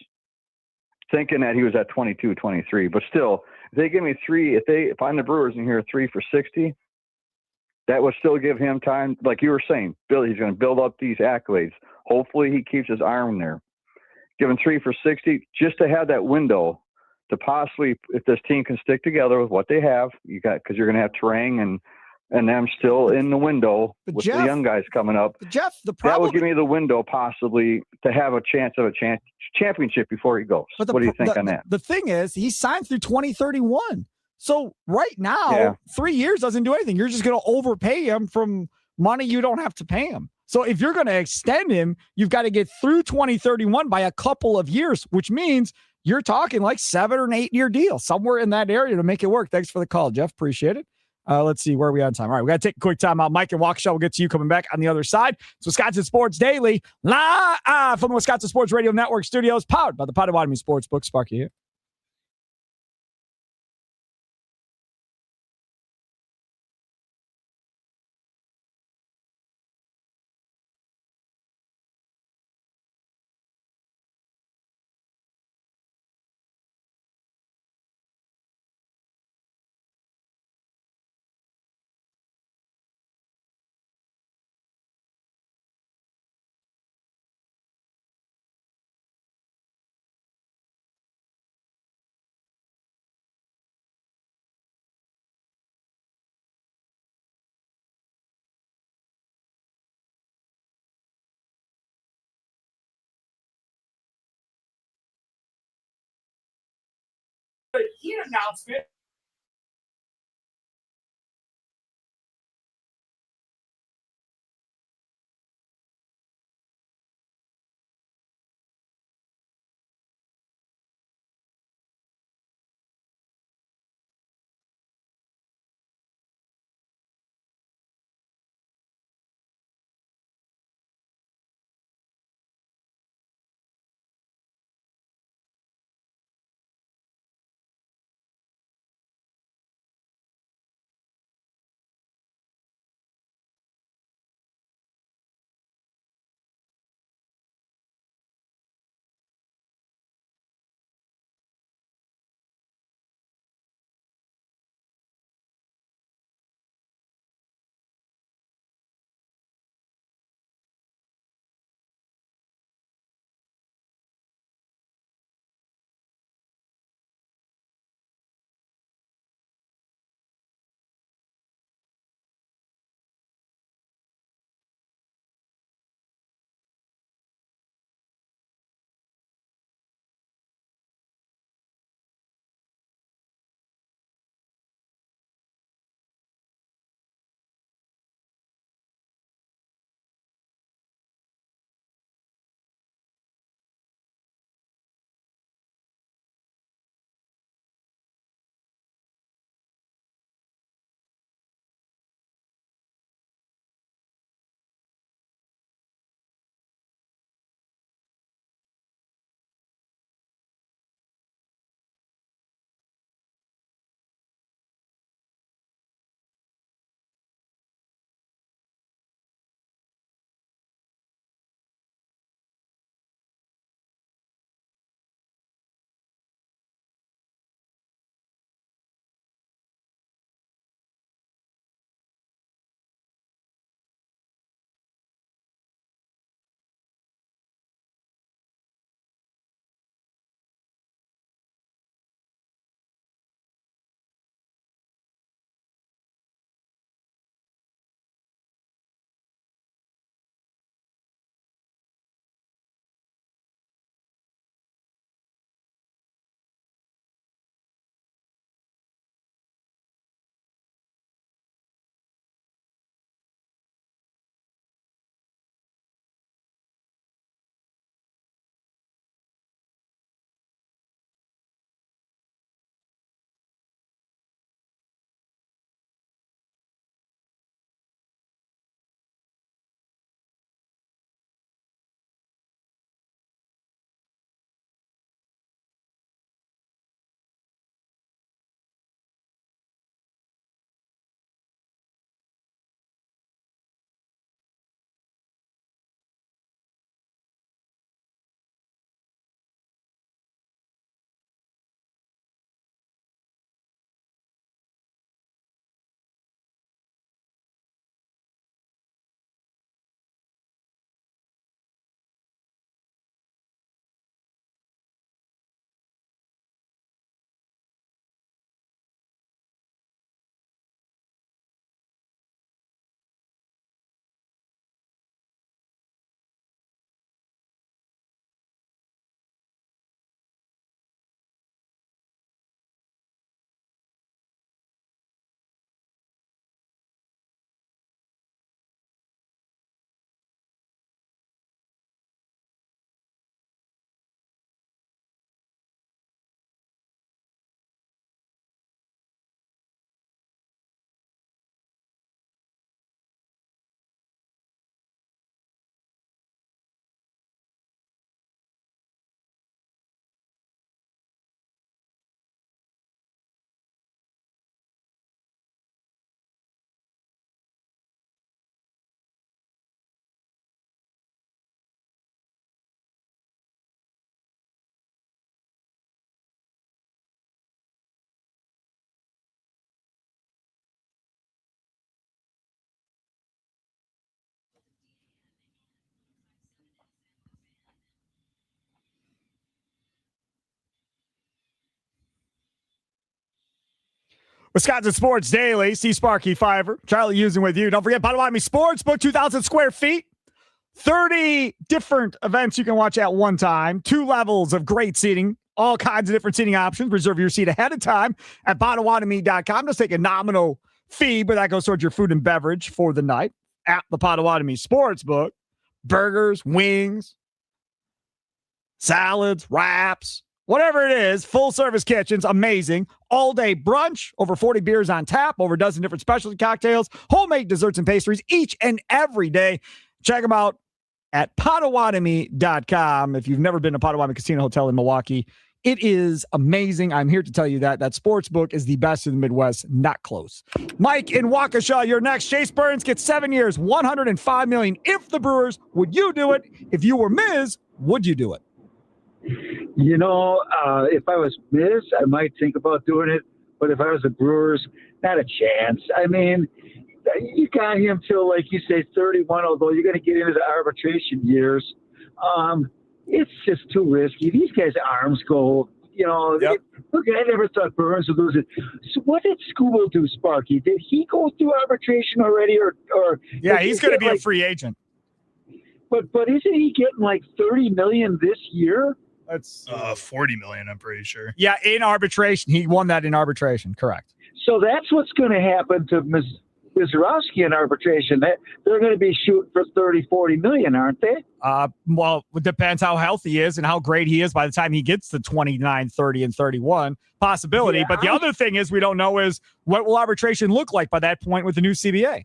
thinking that he was at 22, 23, but still, if they give me 3, if I'm the Brewers and hear 3 for 60, that would still give him time. Like you were saying, he's going to build up these accolades. Hopefully he keeps his arm there. Give him 3 for 60, just to have that window to possibly, if this team can stick together with what they have, because you're going to have Terang and them still in the window with the young guys coming up. Jeff, the problem, that will give me the window possibly to have a chance of a championship before he goes. What do you think on that? The thing is, he signed through 2031. So right now, Yeah. 3 years doesn't do anything. You're just going to overpay him from money you don't have to pay him. So if you're going to extend him, you've got to get through 2031 by a couple of years, which means you're talking like 7 or 8 year deal somewhere in that area to make it work. Thanks for the call, Jeff. Appreciate it. Let's see, where are we on time? All right, we got to take a quick time out. Mike and Waukesha will get to you coming back on the other side. It's Wisconsin Sports Daily, live from the Wisconsin Sports Radio Network studios, powered by the Potawatomi Sportsbook. Sparky here. He announced it. Wisconsin Sports Daily. See Sparky Fiver. Charlie using with you. Don't forget Potawatomi Sportsbook, 2,000 square feet. 30 different events you can watch at one time. 2 levels of great seating. All kinds of different seating options. Reserve your seat ahead of time at Potawatomi.com. Just take a nominal fee, but that goes towards your food and beverage for the night at the Potawatomi Sportsbook. Burgers, wings, salads, wraps, whatever it is, full service kitchens, amazing. All day brunch, over 40 beers on tap, over a dozen different specialty cocktails, homemade desserts and pastries each and every day. Check them out at Potawatomi.com. If you've never been to Potawatomi Casino Hotel in Milwaukee, it is amazing. I'm here to tell you that sports book is the best in the Midwest, not close. Mike in Waukesha, you're next. Chase Burns gets 7 years, $105 million. If the Brewers, would you do it? If you were Miz, would you do it? You know, if I was Miz, I might think about doing it. But if I was the Brewers, not a chance. I mean, you got him till, like you say, 31, although you're going to get into the arbitration years. It's just too risky. These guys' arms go, you know. Yep. Look, I never thought Burns would lose it. So what did Skubal do, Sparky? Did he go through arbitration already? Or Yeah, he's going to be a free agent. But isn't he getting like $30 million this year? That's $40 million, I'm pretty sure. Yeah, in arbitration. He won that in arbitration. Correct. So that's what's going to happen to Mizorowski in arbitration. They're going to be shooting for 30, 40 million, aren't they? Well, it depends how healthy he is and how great he is by the time he gets to 29, 30, and 31 possibility. Yeah, but the other thing is we don't know is what will arbitration look like by that point with the new CBA?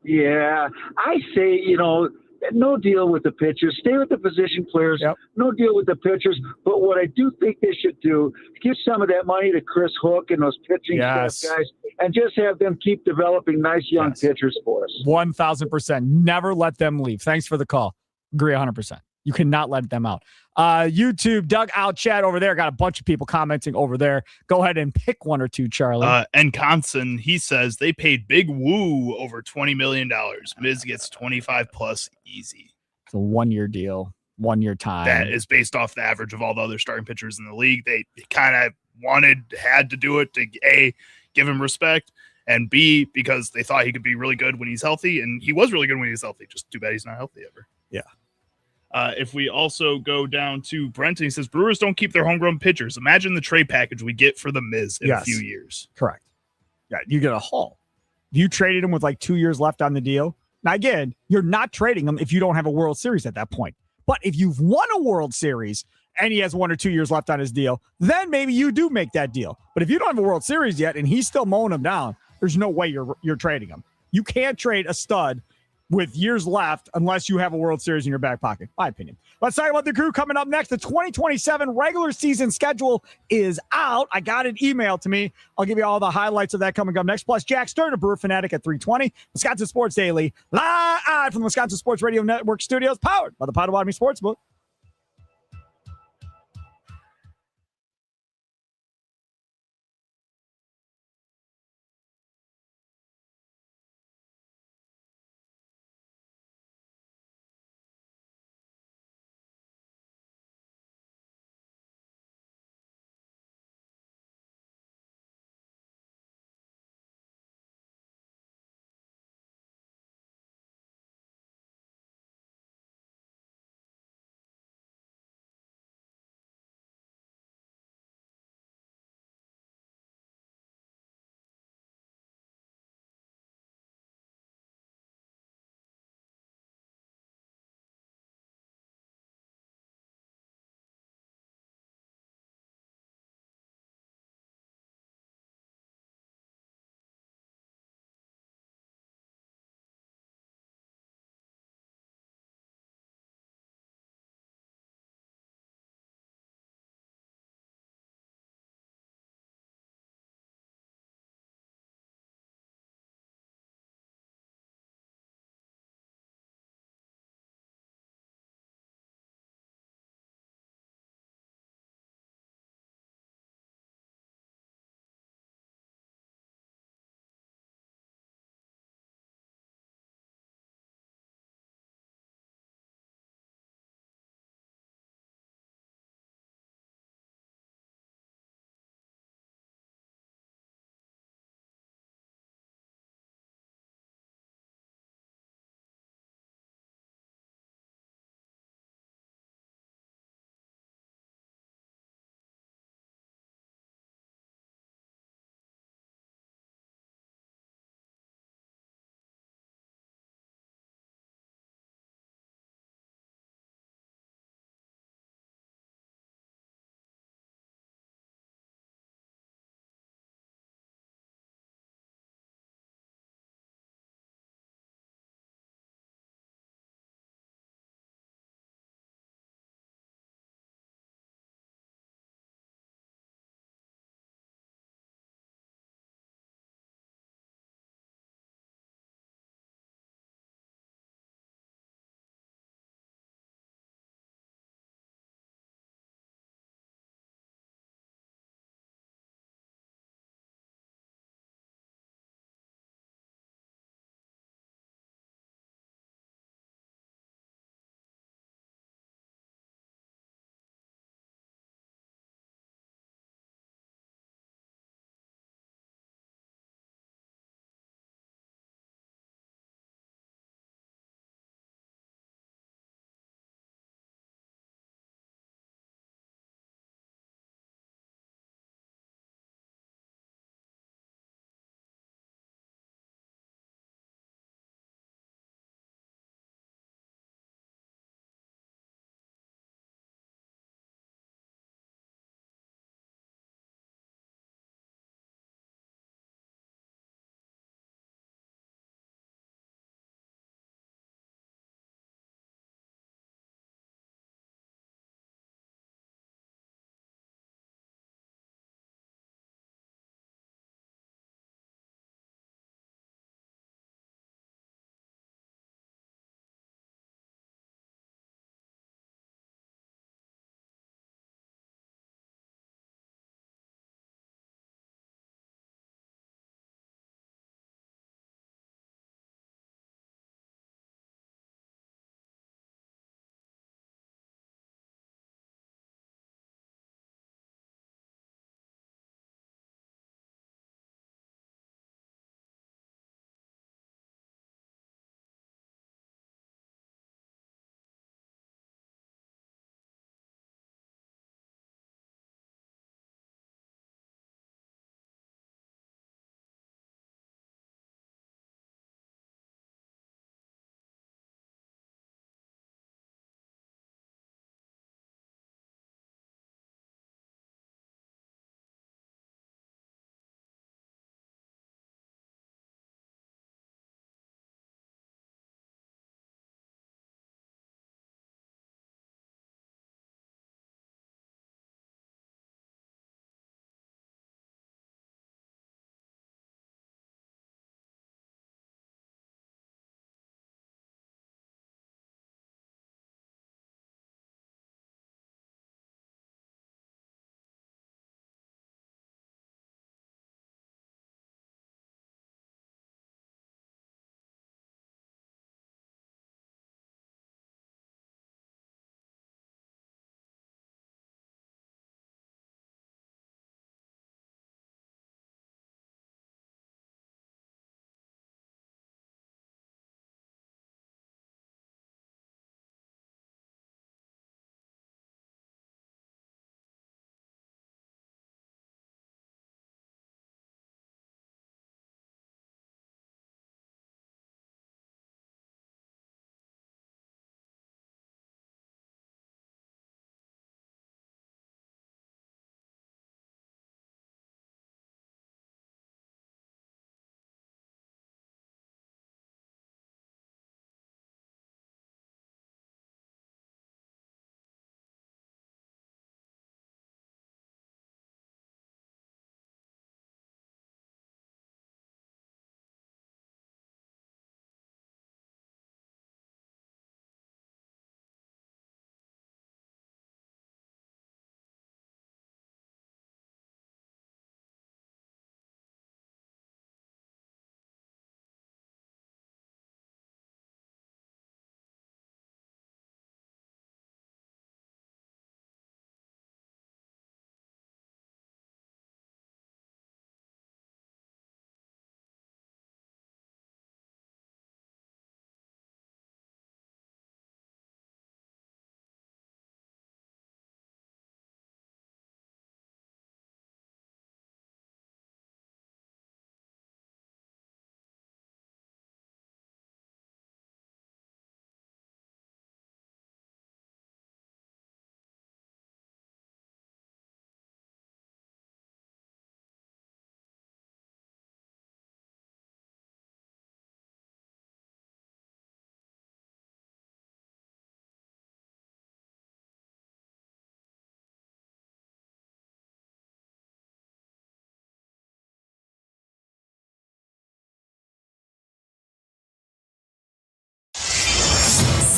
Yeah, I say, you know, no deal with the pitchers. Stay with the position players. Yep. No deal with the pitchers. But what I do think they should do, give some of that money to Chris Hook and those pitching staff guys, and just have them keep developing nice young pitchers for us. 1,000%. Never let them leave. Thanks for the call. Agree 100%. You cannot let them out. YouTube, Doug Out Chat over there. Got a bunch of people commenting over there. Go ahead and pick one or two, Charlie. And Conson, he says they paid Big Woo over $20 million. Miz gets 25 plus easy. It's a 1-year deal, 1-year time. That is based off the average of all the other starting pitchers in the league. They kind of had to do it to A, give him respect, and B, because they thought he could be really good when he's healthy. And he was really good when he was healthy. Just too bad he's not healthy ever. Yeah. If we also go down to Brent, and he says, Brewers don't keep their homegrown pitchers. Imagine the trade package we get for the Miz in a few years. Correct. Yeah, you get a haul. You traded him with like 2 years left on the deal. Now, again, you're not trading him if you don't have a World Series at that point. But if you've won a World Series and he has 1 or 2 years left on his deal, then maybe you do make that deal. But if you don't have a World Series yet and he's still mowing him down, there's no way you're trading him. You can't trade a stud with years left unless you have a World Series in your back pocket, my opinion. Let's talk about the Crew coming up next. The 2027 regular season schedule is out. I got it emailed to me. I'll give you all the highlights of that coming up next. Plus, Jack Stern, a Brewer Fanatic at 3:20. Wisconsin Sports Daily, live from the Wisconsin Sports Radio Network studios, powered by the Potawatomi Sportsbook.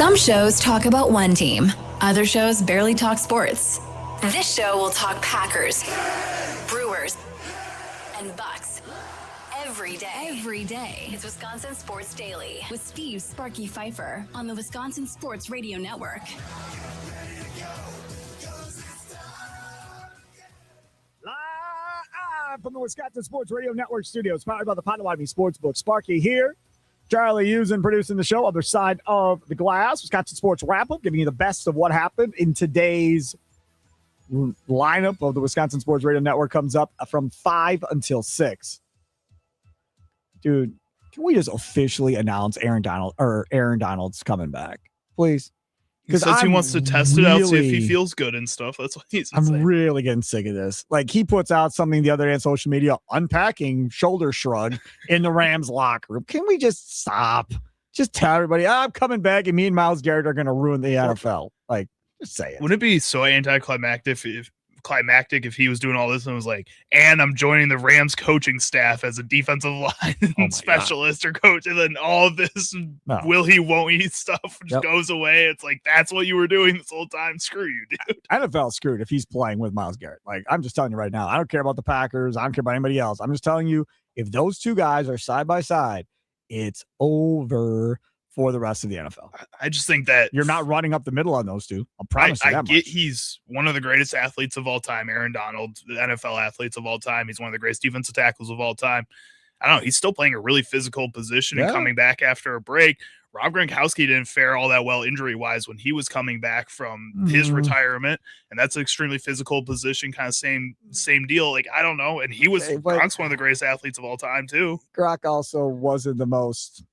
Some shows talk about one team. Other shows barely talk sports. This show will talk Packers, Brewers, and Bucks. Every day. It's Wisconsin Sports Daily with Steve Sparky Pfeiffer on the Wisconsin Sports Radio Network. Live from the Wisconsin Sports Radio Network studios, powered by the Potawatomi Sportsbook. Sparky here. Charlie Usen producing the show, other side of the glass. Wisconsin Sports Wrap-Up, giving you the best of what happened in today's lineup of the Wisconsin Sports Radio Network. Comes up from 5 until 6. Dude, can we just officially announce Aaron Donald's coming back, please? He says he wants to test it out, see if he feels good and stuff. That's what he's saying. I'm really getting sick of this. Like, he puts out something the other day on social media, unpacking shoulder shrug in the Rams locker room. Can we just stop? Just tell everybody, I'm coming back, and me and Myles Garrett are going to ruin the NFL. Like, just say it. Wouldn't it be so anticlimactic if he was doing all this and was like, and I'm joining the Rams coaching staff as a defensive line specialist or coach, and then all of this will he, won't he stuff just goes away. It's like, that's what you were doing this whole time. Screw you, dude. NFL screwed if he's playing with Myles Garrett. Like, I'm just telling you right now, I don't care about the Packers. I don't care about anybody else. I'm just telling you, if those two guys are side by side, it's over for the rest of the NFL. I just think that you're not running up the middle on those two. I'll promise you that much. He's one of the greatest athletes of all time, Aaron Donald, the NFL athletes of all time. He's one of the greatest defensive tackles of all time. I don't know. He's still playing a really physical position and coming back after a break. Rob Gronkowski didn't fare all that well injury-wise when he was coming back from his retirement, and that's an extremely physical position, kind of same deal. Like, I don't know. And Gronk's one of the greatest athletes of all time, too. Gronk also wasn't the most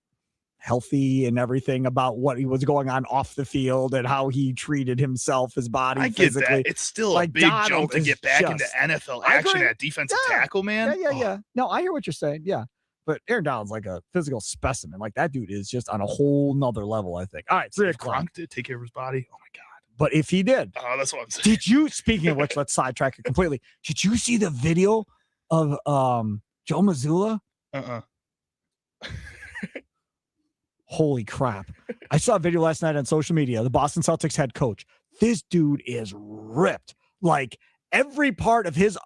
healthy and everything about what he was going on off the field and how he treated himself, his body. I get that. It's still like a big jump to get back into NFL action at defensive tackle, man. Yeah. No, I hear what you're saying. Yeah. But Aaron Donald's like a physical specimen. Like, that dude is just on a whole nother level, I think. All right, 3 o'clock. Gronk did take care of his body. Oh, my God. But if he did. Oh, that's what I'm saying. Did you, speaking of which, let's sidetrack it completely. Did you see the video of Joe Mazzulla? Holy crap. I saw a video last night on social media. The Boston Celtics head coach. This dude is ripped. Like, every part of his,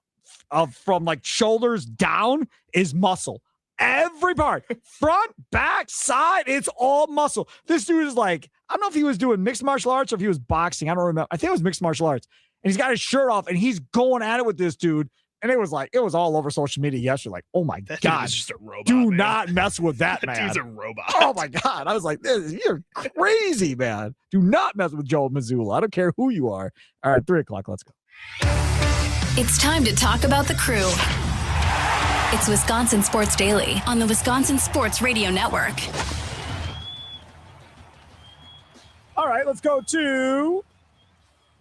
from like shoulders down is muscle. Every part, front, back, side, it's all muscle. This dude is like, I don't know if he was doing mixed martial arts or if he was boxing. I don't remember. I think it was mixed martial arts. And he's got his shirt off and he's going at it with this dude. And it was all over social media yesterday. Like, oh my God. Dude is just a robot. Do not mess with that, man. Dude's a robot. Oh my God. I was like, you're crazy, man. Do not mess with Joe Mazzulla. I don't care who you are. All right, 3 o'clock. Let's go. It's time to talk about the crew. It's Wisconsin Sports Daily on the Wisconsin Sports Radio Network. All right, let's go to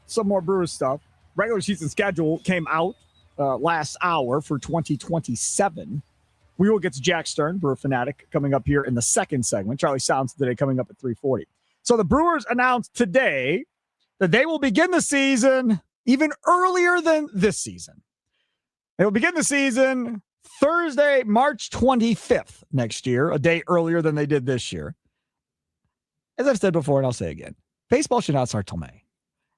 some more Brewers stuff. Regular season schedule came out last hour for 2027. We will get to Jack Stern, Brewer Fanatic, coming up here in the second segment. Charlie Sounds today coming up at 3:40. So the Brewers announced today that they will begin the season even earlier than this season. They will begin the season Thursday, March 25th next year, a day earlier than they did this year. As I've said before, and I'll say again, baseball should not start till May.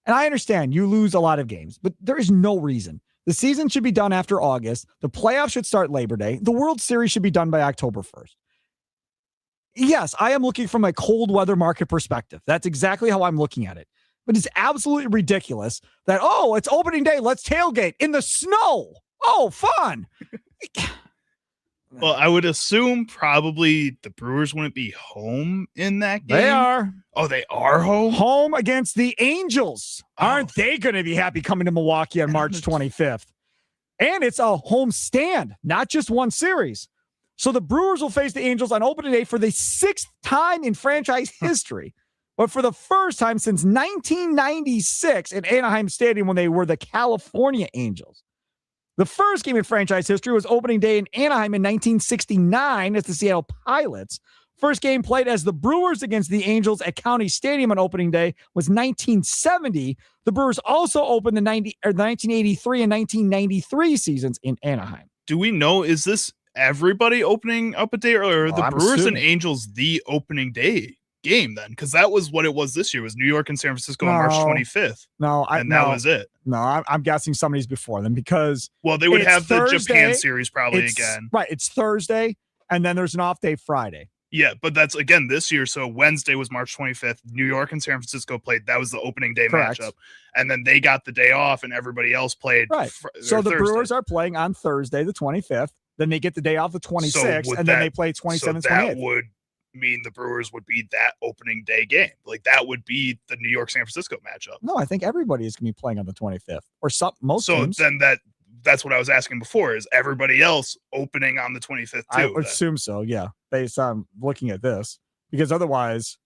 And I understand you lose a lot of games, but there is no reason. The season should be done after August. The playoffs should start Labor Day. The World Series should be done by October 1st. Yes, I am looking from a cold weather market perspective. That's exactly how I'm looking at it. But it's absolutely ridiculous that, it's opening day. Let's tailgate in the snow. Oh, fun. Well, I would assume probably the Brewers wouldn't be home in that game. They are. Oh, they are home? Home against the Angels. Aren't they going to be happy coming to Milwaukee on March 25th? And it's a home stand, not just one series. So the Brewers will face the Angels on opening day for the 6th time in franchise history, but for the first time since 1996 in Anaheim Stadium when they were the California Angels. The first game in franchise history was opening day in Anaheim in 1969 as the Seattle Pilots. First game played as the Brewers against the Angels at County Stadium on opening day was 1970. The Brewers also opened the 1983 and 1993 seasons in Anaheim. Do we know, is this everybody opening up a day earlier? Or the Brewers and Angels the opening day game then, because that was what it was this year. Was New York and San Francisco on March 25th. That was it. No, I'm guessing somebody's before them because they would have the Thursday, Japan series probably again. Right, it's Thursday, and then there's an off day Friday. Yeah, but that's again this year. So Wednesday was March 25th. New York and San Francisco played. That was the opening day matchup. And then they got the day off and everybody else played. Right. So the Brewers are playing on Thursday, the 25th. Then they get the day off the 26th, and then they play 27th, so 28th. That would mean the Brewers would be that opening day game. Like that would be the New York San Francisco matchup. No, I think everybody is going to be playing on the 25th or most teams. So then that's what I was asking before, is everybody else opening on the 25th too? I would assume so, yeah, based on looking at this. Because otherwise,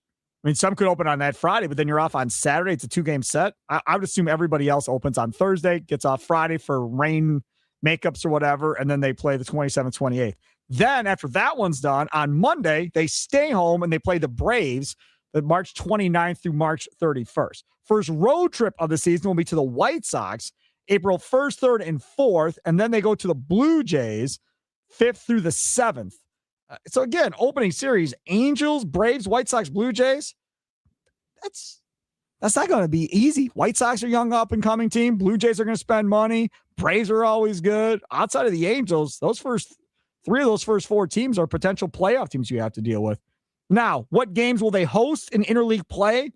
I mean, some could open on that Friday, but then you're off on Saturday. It's a 2-game set. I would assume everybody else opens on Thursday, gets off Friday for rain makeups or whatever, and then they play the 27th, 28th. Then after that one's done, on Monday, they stay home and they play the Braves the March 29th through March 31st. First road trip of the season will be to the White Sox, April 1st, 3rd, and 4th, and then they go to the Blue Jays 5th through the 7th. So again, opening series, Angels, Braves, White Sox, Blue Jays. That's not going to be easy. White Sox are a young up-and-coming team. Blue Jays are going to spend money. Braves are always good. Outside of the Angels, three of those first 4 teams are potential playoff teams you have to deal with. Now, what games will they host in interleague play?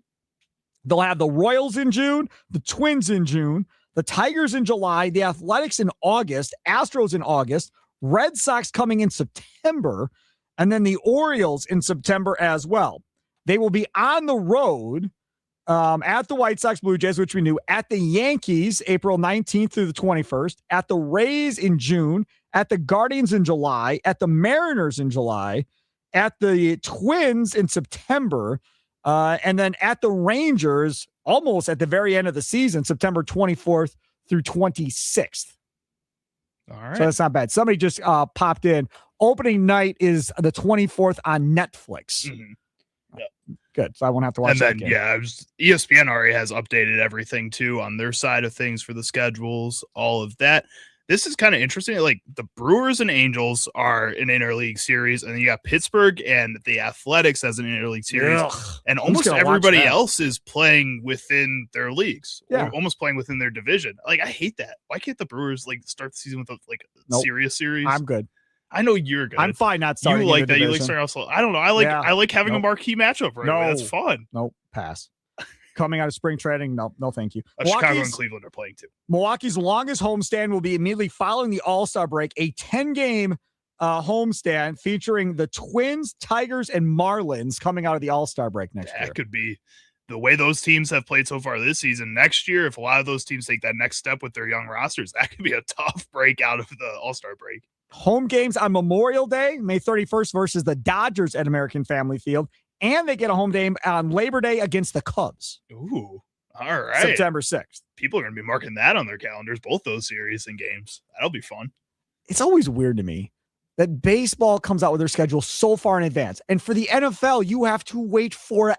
They'll have the Royals in June, the Twins in June, the Tigers in July, the Athletics in August, Astros in August, Red Sox coming in September, and then the Orioles in September as well. They will be on the road at the White Sox, Blue Jays, which we knew, at the Yankees, April 19th through the 21st, at the Rays in June, at the Guardians in July, at the Mariners in July, at the Twins in September, and then at the Rangers almost at the very end of the season, September 24th through 26th. All right. So that's not bad. Somebody just popped in. Opening night is the 24th on Netflix. Mm-hmm. Yep. Good. So I won't have to watch that again. ESPN already has updated everything too on their side of things for the schedules, all of that. This is kind of interesting. Like the Brewers and Angels are an interleague series, and then you got Pittsburgh and the Athletics as an interleague series. Ugh, and almost everybody else is playing within their leagues, yeah, or almost playing within their division. Like I hate that. Why can't the Brewers like start the season with a serious series? I'm good. I know you're good. I'm fine not starting. You like that? You like starting off. I don't know. I like having a marquee matchup right away. That's fun. Nope. Pass. Coming out of spring training, no, thank you. Chicago and Cleveland are playing too. Milwaukee's longest homestand will be immediately following the All-Star break, a 10-game homestand featuring the Twins, Tigers, and Marlins coming out of the All-Star break next year. That could be the way those teams have played so far this season. Next year, if a lot of those teams take that next step with their young rosters, that could be a tough break out of the All-Star break. Home games on Memorial Day, May 31st versus the Dodgers at American Family Field. And they get a home game on Labor Day against the Cubs. Ooh, all right. September 6th. People are going to be marking that on their calendars, both those series and games. That'll be fun. It's always weird to me that baseball comes out with their schedule so far in advance. And for the NFL, you have to wait forever.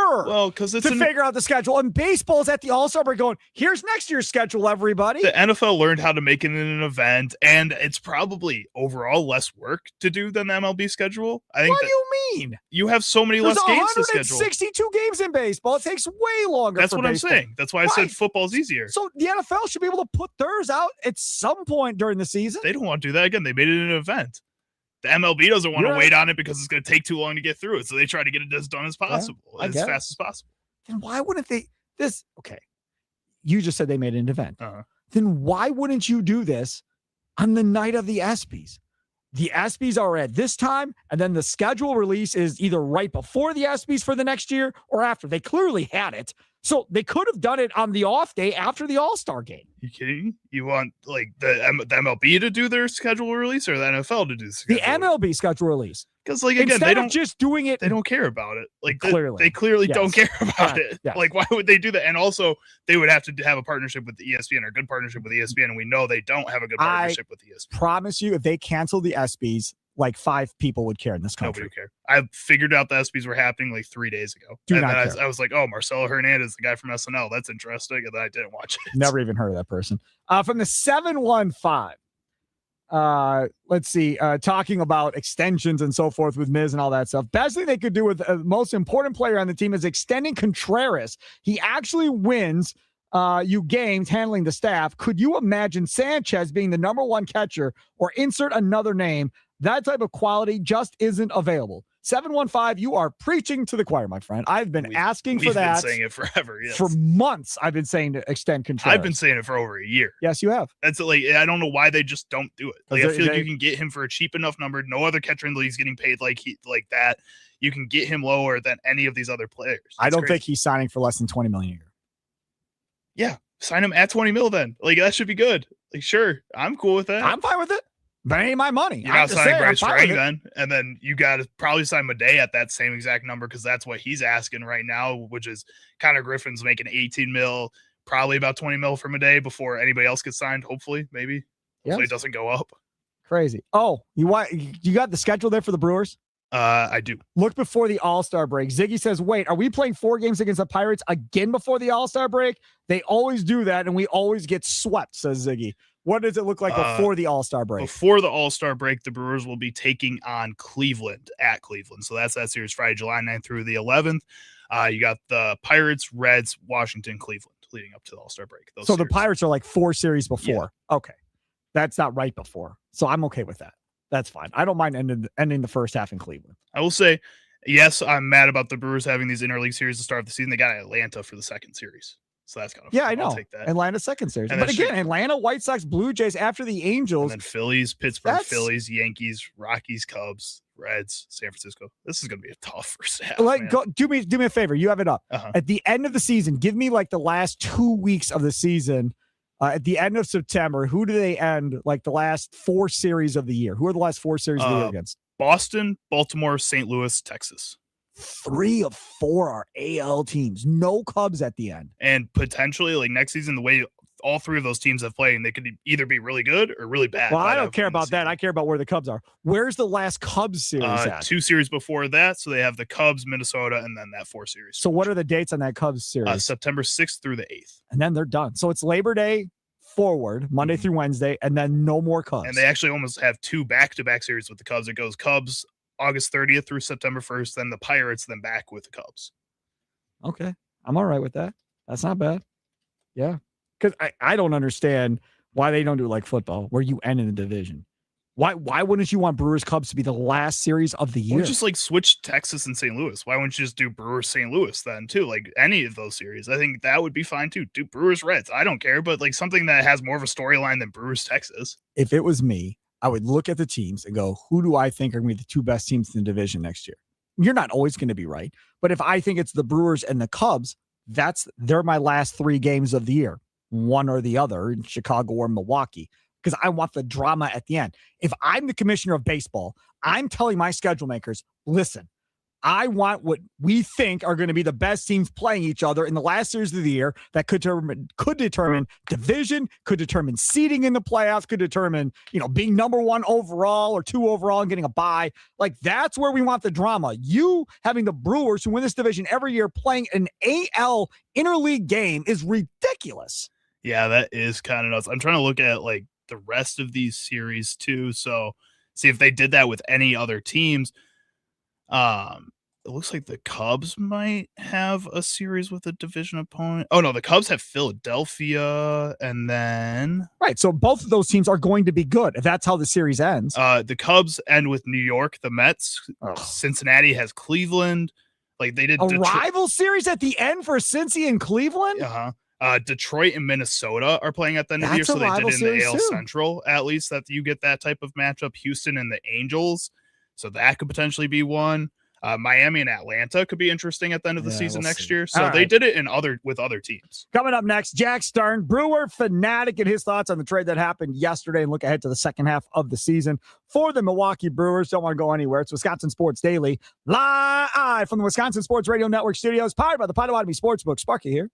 Well, because it's to figure out the schedule. And baseball's at the All-Star break going, here's next year's schedule, everybody. The NFL learned how to make it an event, and it's probably overall less work to do than the MLB schedule. I think. What do you mean? You have so many less games to schedule. There's 162 games in baseball. It takes way longer. That's for what baseball. I'm saying. That's why I said football's easier. So the NFL should be able to put theirs out at some point during the season. They don't want to do that again. They made it an event. The MLB doesn't want to wait on it because it's going to take too long to get through it. So they try to get it as done as possible, as fast as possible. Then why wouldn't they? Okay. You just said they made an event. Then why wouldn't you do this on the night of the ESPYs? The ESPYs are at this time, and then the schedule release is either right before the ESPYs for the next year or after. They clearly had it. So they could have done it on the off day after the All-Star game. You kidding? You want like the MLB to do their schedule release or the NFL to do the schedule? The MLB schedule release. Because like again, instead they don't of just doing it. They don't care about it. Like clearly, they don't care about it. Yes. Like why would they do that? And also, they would have to have a partnership with the ESPN or a good partnership with ESPN, and we know they don't have a good partnership with ESPN. Promise you, if they cancel the ESPYs, like 5 people would care in this country. Nobody would care. I figured out the ESPYs were happening like 3 days ago. I was like, oh, Marcelo Hernandez, the guy from SNL. That's interesting. And then I didn't watch it. Never even heard of that person. From the 715, Let's see, talking about extensions and so forth with Miz and all that stuff. Best thing they could do with the most important player on the team is extending Contreras. He actually wins you games handling the staff. Could you imagine Sanchez being the number one catcher, or insert another name? That type of quality just isn't available. 715, you are preaching to the choir, my friend. I've been asking for that. We've been saying it forever. Yes. For months, I've been saying to extend Contreras. I've been saying it for over a year. Yes, you have. That's like, I don't know why they just don't do it. Like, I feel like you can get him for a cheap enough number. No other catcher in the league is getting paid like that. You can get him lower than any of these other players. I don't think he's signing for less than $20 million a year. Yeah, sign him at $20 million then. Like, that should be good. Like, sure, I'm cool with that. I'm fine with it. But it ain't my money. You're not signing Bryce Strang then, and then you got to probably sign Madej at that same exact number, because that's what he's asking right now, which is Connor Griffin's making 18 mil, probably about 20 mil for Madej before anybody else gets signed. Hopefully, maybe. Hopefully it doesn't go up. Crazy. Oh, you got the schedule there for the Brewers? I do. Look before the All-Star break. Ziggy says, wait, are we playing 4 games against the Pirates again before the All-Star break? They always do that, and we always get swept, says Ziggy. What does it look like before the All-Star break? Before the All-Star break, the Brewers will be taking on Cleveland at Cleveland. So that's that series Friday, July 9th through the 11th. You got the Pirates, Reds, Washington, Cleveland leading up to the All-Star break. So the Pirates are like 4 series before. Yeah. Okay. That's not right before. So I'm okay with that. That's fine. I don't mind ending the first half in Cleveland. I will say, yes, I'm mad about the Brewers having these interleague series to start the season. They got Atlanta for the second series. So that's kind of I know. I'll take that. Atlanta second series. And but again, Atlanta, White Sox, Blue Jays after the Angels. And then Phillies, Pittsburgh, Phillies, Yankees, Rockies, Cubs, Reds, San Francisco. This is going to be a tough first half. Do me a favor. You have it up. At the end of the season, give me like the last 2 weeks of the season. At the end of September, who do they end like the last 4 series of the year? Who are the last 4 series of the year against? Boston, Baltimore, St. Louis, Texas. 3 of 4 are AL teams. No Cubs at the end. And potentially, like next season, the way all 3 of those teams have played, they could either be really good or really bad. Well, I don't care about that. I care about where the Cubs are. Where's the last Cubs series at? 2 series before that. So they have the Cubs, Minnesota, and then that 4 series. So what are the dates on that Cubs series? September 6th through the 8th. And then they're done. So it's Labor Day forward, Monday through Wednesday, and then no more Cubs. And they actually almost have 2 back-to-back series with the Cubs. It goes Cubs August 30th through September 1st, then the Pirates, then back with the Cubs. Okay. I'm all right with that. That's not bad. Yeah. Because I don't understand why they don't do like football, where you end in the division. Why wouldn't you want Brewers Cubs to be the last series of the year? Or just like switch Texas and St. Louis. Why wouldn't you just do Brewers St. Louis then too? Like any of those series. I think that would be fine too. Do Brewers Reds. I don't care, but like something that has more of a storyline than Brewers Texas. If it was me, I would look at the teams and go, who do I think are going to be the 2 best teams in the division next year? You're not always going to be right. But if I think it's the Brewers and the Cubs, they're my last 3 games of the year, one or the other in Chicago or Milwaukee, because I want the drama at the end. If I'm the commissioner of baseball, I'm telling my schedule makers, listen, I want what we think are going to be the best teams playing each other in the last series of the year that could determine division, could determine seeding in the playoffs, could determine, being number 1 overall or 2 overall and getting a bye. Like, that's where we want the drama. You having the Brewers, who win this division every year, playing an AL interleague game is ridiculous. Yeah, that is kind of nuts. I'm trying to look at like the rest of these series too. So see if they did that with any other teams. It looks like the Cubs might have a series with a division opponent. Oh no, the Cubs have Philadelphia, and then right. So both of those teams are going to be good if that's how the series ends. The Cubs end with New York, the Mets. Cincinnati has Cleveland. Like they did a rival series at the end for Cincy and Cleveland. Detroit and Minnesota are playing at the end of the year, so they did in the AL Central. At least that you get that type of matchup. Houston and the Angels, so that could potentially be one. Miami and Atlanta could be interesting at the end of the season next year. So they did it with other teams. Coming up next, Jack Stern, Brewer fanatic, and his thoughts on the trade that happened yesterday and look ahead to the second half of the season for the Milwaukee Brewers. Don't want to go anywhere. It's Wisconsin Sports Daily, live from the Wisconsin Sports Radio Network studios, powered by the Potawatomi Sportsbook. Sparky here.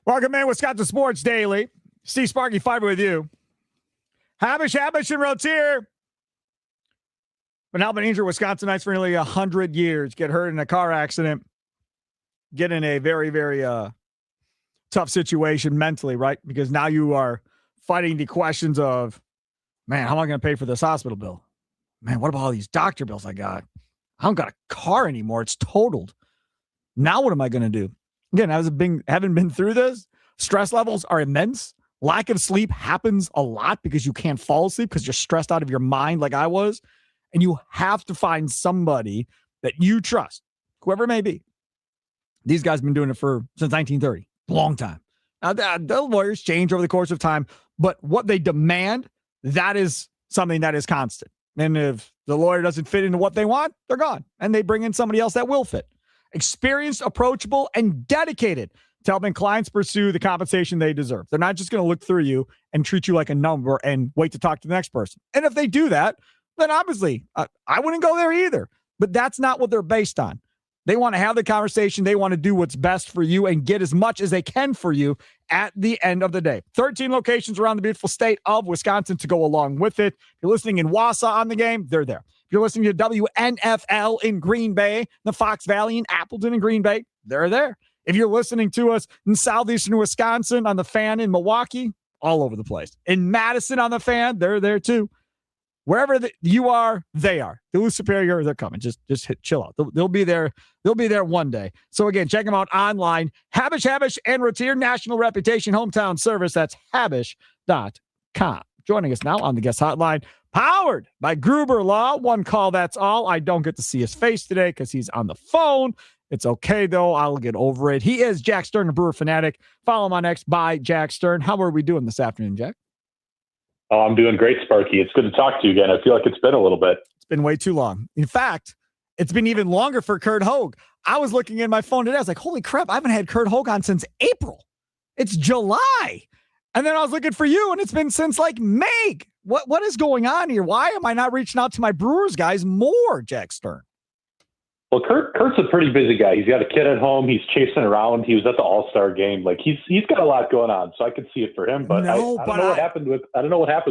Welcome in, Wisconsin Sports Daily. Steve Sparky Fiber with you. Habish, and Rotier. But now been injured Wisconsinites for nearly 100 years. Get hurt in a car accident. Get in a very, very tough situation mentally, right? Because now you are fighting the questions of, man, how am I going to pay for this hospital bill? Man, what about all these doctor bills I got? I don't got a car anymore. It's totaled. Now what am I going to do? Again, haven't been through this. Stress levels are immense. Lack of sleep happens a lot because you can't fall asleep because you're stressed out of your mind like I was. And you have to find somebody that you trust, whoever it may be. These guys have been doing it since 1930, a long time. Now, the lawyers change over the course of time, but what they demand, that is something that is constant. And if the lawyer doesn't fit into what they want, they're gone. And they bring in somebody else that will fit. Experienced, approachable, and dedicated to helping clients pursue the compensation they deserve. They're not just going to look through you and treat you like a number and wait to talk to the next person. And if they do that, then obviously I wouldn't go there either. But that's not what they're based on. They want to have the conversation. They want to do what's best for you and get as much as they can for you at the end of the day. 13 locations around the beautiful state of Wisconsin to go along with it. If you're listening in Wausau on the game, they're there. If you're listening to WNFL in Green Bay, the Fox Valley in Appleton in Green Bay, they're there. If you're listening to us in southeastern Wisconsin on the Fan in Milwaukee, all over the place. In Madison on the Fan, they're there too. Wherever you are, they are. Duluth Superior, they're coming. Just chill out. They'll be there. They'll be there one day. So again, check them out online. Habish, and Rotier, national reputation, hometown service. That's habish.com. Joining us now on the guest hotline, powered by Gruber Law. One call, that's all. I don't get to see his face today because he's on the phone. It's okay, though. I'll get over it. He is Jack Stern, a Brewer fanatic. Follow him on X by Jack Stern. How are we doing this afternoon, Jack? Oh, I'm doing great, Sparky. It's good to talk to you again. I feel like it's been a little bit. It's been way too long. In fact, it's been even longer for Kurt Hogue. I was looking at my phone today. I was like, holy crap, I haven't had Kurt Hogue on since April. It's July. And then I was looking for you, and it's been since like May. What is going on here? Why am I not reaching out to my Brewers guys more, Jack Stern? Well, Kurt's a pretty busy guy. He's got a kid at home. He's chasing around. He was at the All-Star game. Like he's got a lot going on, so I could see it for him. But I don't know what happened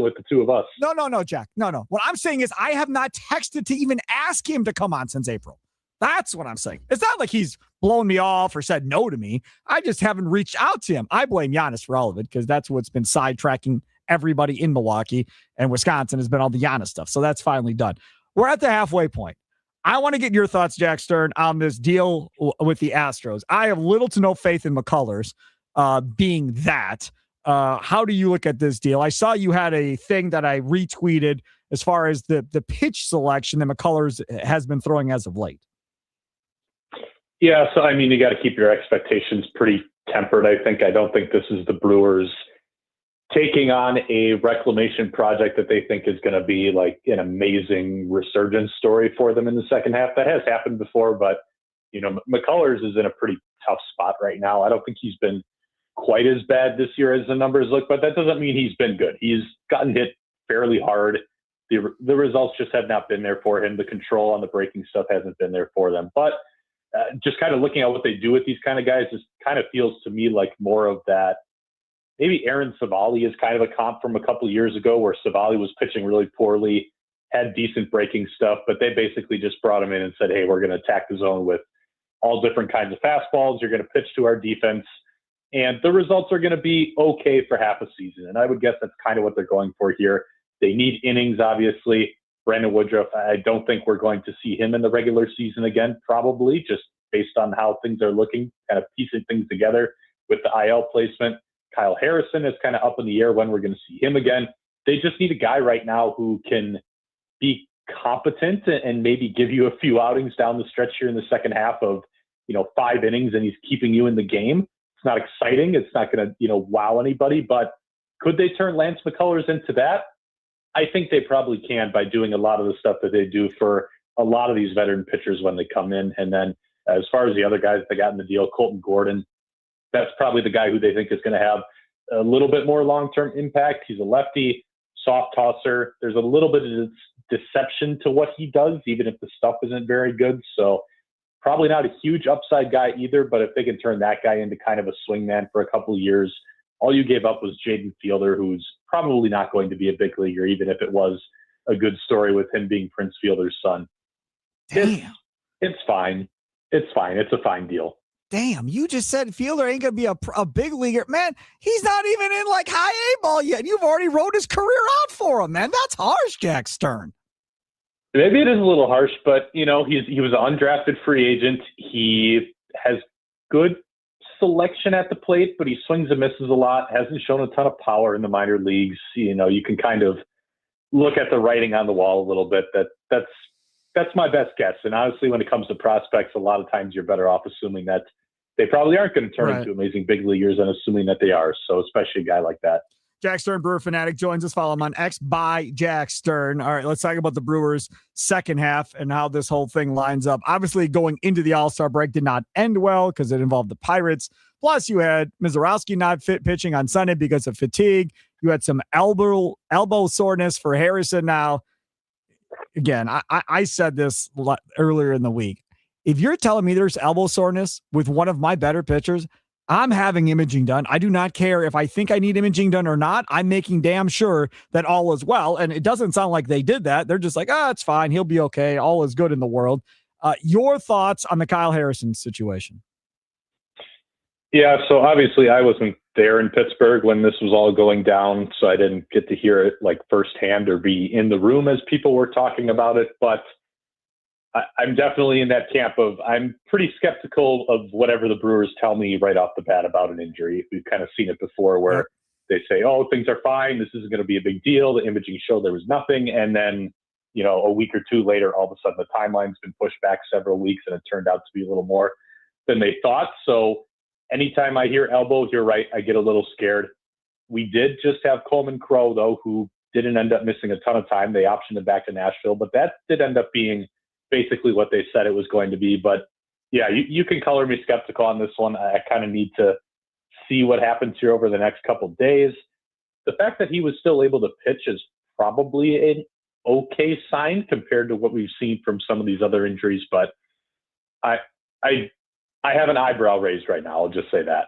with the two of us. No, Jack. No. What I'm saying is I have not texted to even ask him to come on since April. That's what I'm saying. It's not like he's blown me off or said no to me. I just haven't reached out to him. I blame Giannis for all of it because that's what's been sidetracking everybody in Milwaukee, and Wisconsin has been all the Giannis stuff. So that's finally done. We're at the halfway point. I want to get your thoughts, Jack Stern, on this deal with the Astros. I have little to no faith in McCullers being that. How do you look at this deal? I saw you had a thing that I retweeted as far as the pitch selection that McCullers has been throwing as of late. Yeah, so I mean, you got to keep your expectations pretty tempered, I think. I don't think this is the Brewers taking on a reclamation project that they think is going to be like an amazing resurgence story for them in the second half. That has happened before, but you know, McCullers is in a pretty tough spot right now. I don't think he's been quite as bad this year as the numbers look, but that doesn't mean he's been good. He's gotten hit fairly hard. The results just have not been there for him. The control on the breaking stuff hasn't been there for them, but just kind of looking at what they do with these kind of guys, this kind of feels to me like more of that. Maybe Aaron Savali is kind of a comp from a couple of years ago where Savali was pitching really poorly, had decent breaking stuff, but they basically just brought him in and said, hey, we're going to attack the zone with all different kinds of fastballs. You're going to pitch to our defense, and the results are going to be okay for half a season. And I would guess that's kind of what they're going for here. They need innings, obviously. Brandon Woodruff, I don't think we're going to see him in the regular season again, probably, just based on how things are looking, kind of piecing things together with the IL placement. Kyle Harrison is kind of up in the air when we're going to see him again. They just need a guy right now who can be competent and maybe give you a few outings down the stretch here in the second half of, 5 innings, and he's keeping you in the game. It's not exciting. It's not going to, wow anybody, but could they turn Lance McCullers into that? I think they probably can by doing a lot of the stuff that they do for a lot of these veteran pitchers when they come in. And then as far as the other guys that got in the deal, Colton Gordon, that's probably the guy who they think is going to have a little bit more long-term impact. He's a lefty, soft tosser. There's a little bit of deception to what he does, even if the stuff isn't very good. So Probably not a huge upside guy either, but if they can turn that guy into kind of a swingman for a couple of years, all you gave up was Jaden Fielder, who's probably not going to be a big leaguer, even if it was a good story with him being Prince Fielder's son. Damn. It's fine. It's fine. It's a fine deal. Damn, you just said Fielder ain't going to be a big leaguer. Man, he's not even in like high A ball yet. You've already wrote his career out for him, man. That's harsh, Jack Stern. Maybe it is a little harsh, but he was an undrafted free agent. He has good selection at the plate, but he swings and misses a lot. Hasn't shown a ton of power in the minor leagues. You can kind of look at the writing on the wall a little bit. That's my best guess. And honestly, when it comes to prospects, a lot of times you're better off assuming that they probably aren't going to turn into amazing big leaguers and assuming that they are. So especially a guy like that. Jack Stern, Brewer Fanatic, joins us. Follow him on X by Jack Stern. All right, let's talk about the Brewers' second half and how this whole thing lines up. Obviously, going into the All-Star break did not end well because it involved the Pirates. Plus, you had Mizorowski not fit pitching on Sunday because of fatigue. You had some elbow soreness for Harrison now. Again, I said this earlier in the week. If you're telling me there's elbow soreness with one of my better pitchers, I'm having imaging done. I do not care if I think I need imaging done or not. I'm making damn sure that all is well. And it doesn't sound like they did that. They're just like, it's fine. He'll be okay. All is good in the world. Your thoughts on the Kyle Harrison situation? Yeah, so obviously I wasn't there in Pittsburgh when this was all going down, so I didn't get to hear it like firsthand or be in the room as people were talking about it. But I'm definitely in that camp of I'm pretty skeptical of whatever the Brewers tell me right off the bat about an injury. We've kind of seen it before where they say, things are fine. This isn't going to be a big deal. The imaging showed there was nothing. And then, a week or two later, all of a sudden the timeline's been pushed back several weeks and it turned out to be a little more than they thought. So anytime I hear elbow, you're right, I get a little scared. We did just have Coleman Crow, though, who didn't end up missing a ton of time. They optioned him back to Nashville, but that did end up being basically what they said it was going to be. But yeah, you can color me skeptical on this one. I kind of need to see what happens here over the next couple of days. The fact that he was still able to pitch is probably an okay sign compared to what we've seen from some of these other injuries. But I have an eyebrow raised right now. I'll just say that.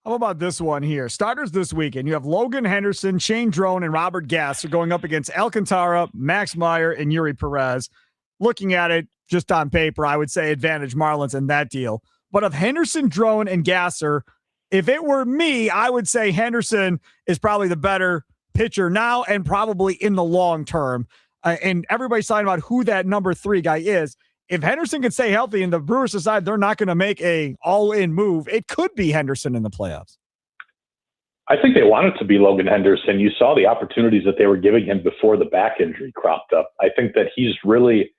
How about this one here? Starters this weekend. You have Logan Henderson, Shane Drone, and Robert Gass are going up against Alcantara, Max Meyer, and Yuri Perez. Looking at it just on paper, I would say advantage Marlins in that deal. But of Henderson, Drone, and Gasser, if it were me, I would say Henderson is probably the better pitcher now and probably in the long term. And everybody's talking about who that number 3 guy is. If Henderson can stay healthy and the Brewers decide they're not going to make a all-in move, it could be Henderson in the playoffs. I think they want it to be Logan Henderson. You saw the opportunities that they were giving him before the back injury cropped up. I think that he's really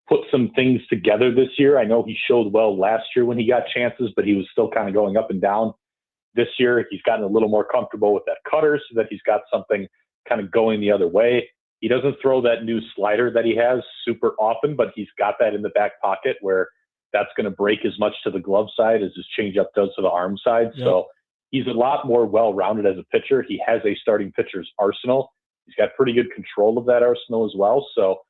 put some things together this year. I know he showed well last year when he got chances, but he was still kind of going up and down. This year, he's gotten a little more comfortable with that cutter so that he's got something kind of going the other way. He doesn't throw that new slider that he has super often, but he's got that in the back pocket where that's going to break as much to the glove side as his changeup does to the arm side. Yep. So he's a lot more well-rounded as a pitcher. He has a starting pitcher's arsenal. He's got pretty good control of that arsenal as well. So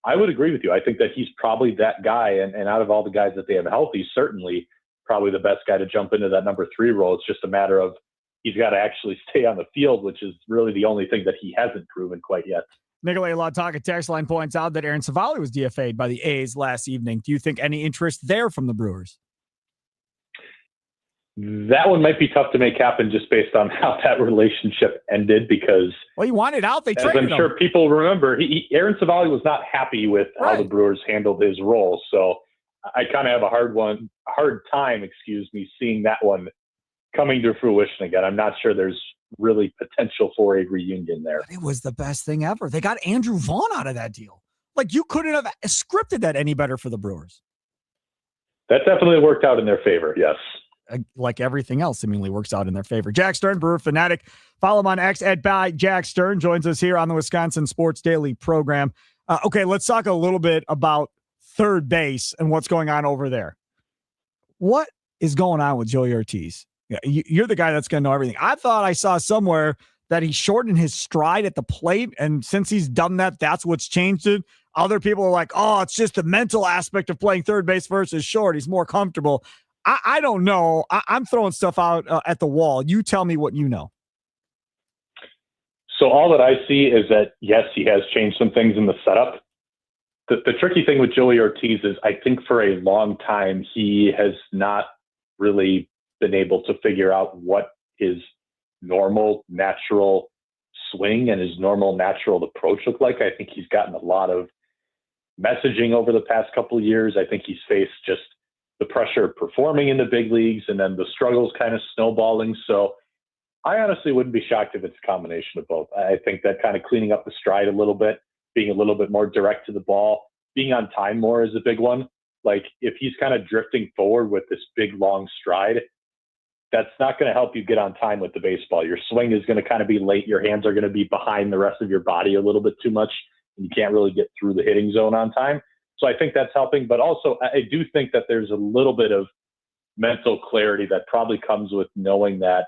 I would agree with you. I think that he's probably that guy. And out of all the guys that they have healthy, certainly probably the best guy to jump into that number 3 role. It's just a matter of he's got to actually stay on the field, which is really the only thing that he hasn't proven quite yet. Nikolai Lautaka text line points out that Aaron Savali was DFA'd by the A's last evening. Do you think any interest there from the Brewers? That one might be tough to make happen just based on how that relationship ended because... Well, he wanted out. They traded him. I'm sure people remember, Aaron Savali was not happy with how the Brewers handled his role. So I kind of have a hard time, seeing that one coming to fruition again. I'm not sure there's really potential for a reunion there. But it was the best thing ever. They got Andrew Vaughn out of that deal. Like, you couldn't have scripted that any better for the Brewers. That definitely worked out in their favor, yes. Like everything else seemingly works out in their favor. Jack Stern, Brewer Fanatic. Follow him on X @by Jack Stern. Joins us here on the Wisconsin Sports Daily program. Okay, let's talk a little bit about third base and what's going on over there. What is going on with Joey Ortiz? You're the guy that's going to know everything. I thought I saw somewhere that he shortened his stride at the plate. And since he's done that, that's what's changed it. Other people are like, oh, it's just the mental aspect of playing third base versus short. He's more comfortable. I don't know. I'm throwing stuff out at the wall. You tell me what you know. So all that I see is that, yes, he has changed some things in the setup. The tricky thing with Joey Ortiz is I think for a long time he has not really been able to figure out what his normal, natural swing and his normal, natural approach look like. I think he's gotten a lot of messaging over the past couple of years. I think he's faced just the pressure of performing in the big leagues and then the struggles kind of snowballing. So I honestly wouldn't be shocked if it's a combination of both. I think that kind of cleaning up the stride a little bit, being a little bit more direct to the ball, being on time more is a big one. Like if he's kind of drifting forward with this big, long stride, that's not going to help you get on time with the baseball. Your swing is going to kind of be late. Your hands are going to be behind the rest of your body a little bit too much, and you can't really get through the hitting zone on time. So I think that's helping. But also, I do think that there's a little bit of mental clarity that probably comes with knowing that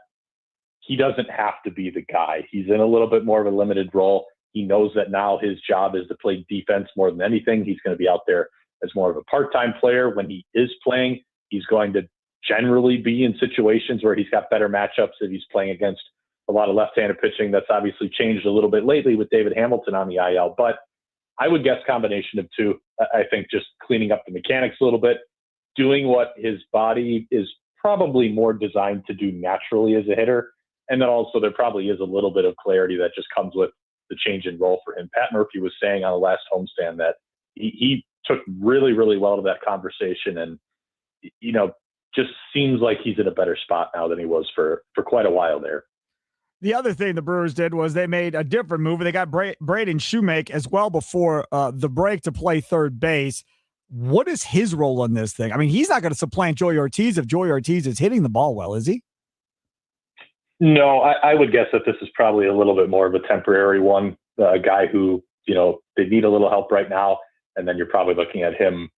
he doesn't have to be the guy. He's in a little bit more of a limited role. He knows that now his job is to play defense more than anything. He's going to be out there as more of a part-time player. When he is playing, he's going to generally be in situations where he's got better matchups if he's playing against a lot of left-handed pitching. That's obviously changed a little bit lately with David Hamilton on the IL, but I would guess combination of two. I think just cleaning up the mechanics a little bit, doing what his body is probably more designed to do naturally as a hitter. And then also there probably is a little bit of clarity that just comes with the change in role for him. Pat Murphy was saying on the last homestand that he took really, really well to that conversation, and, you know, just seems like he's in a better spot now than he was for quite a while there. The other thing the Brewers did was they made a different move. They got Braden Shoemake as well before the break to play third base. What is his role in this thing? I mean, he's not going to supplant Joey Ortiz if Joey Ortiz is hitting the ball well, is he? No, I would guess that this is probably a little bit more of a temporary one. A guy who, you know, they need a little help right now, and then you're probably looking at him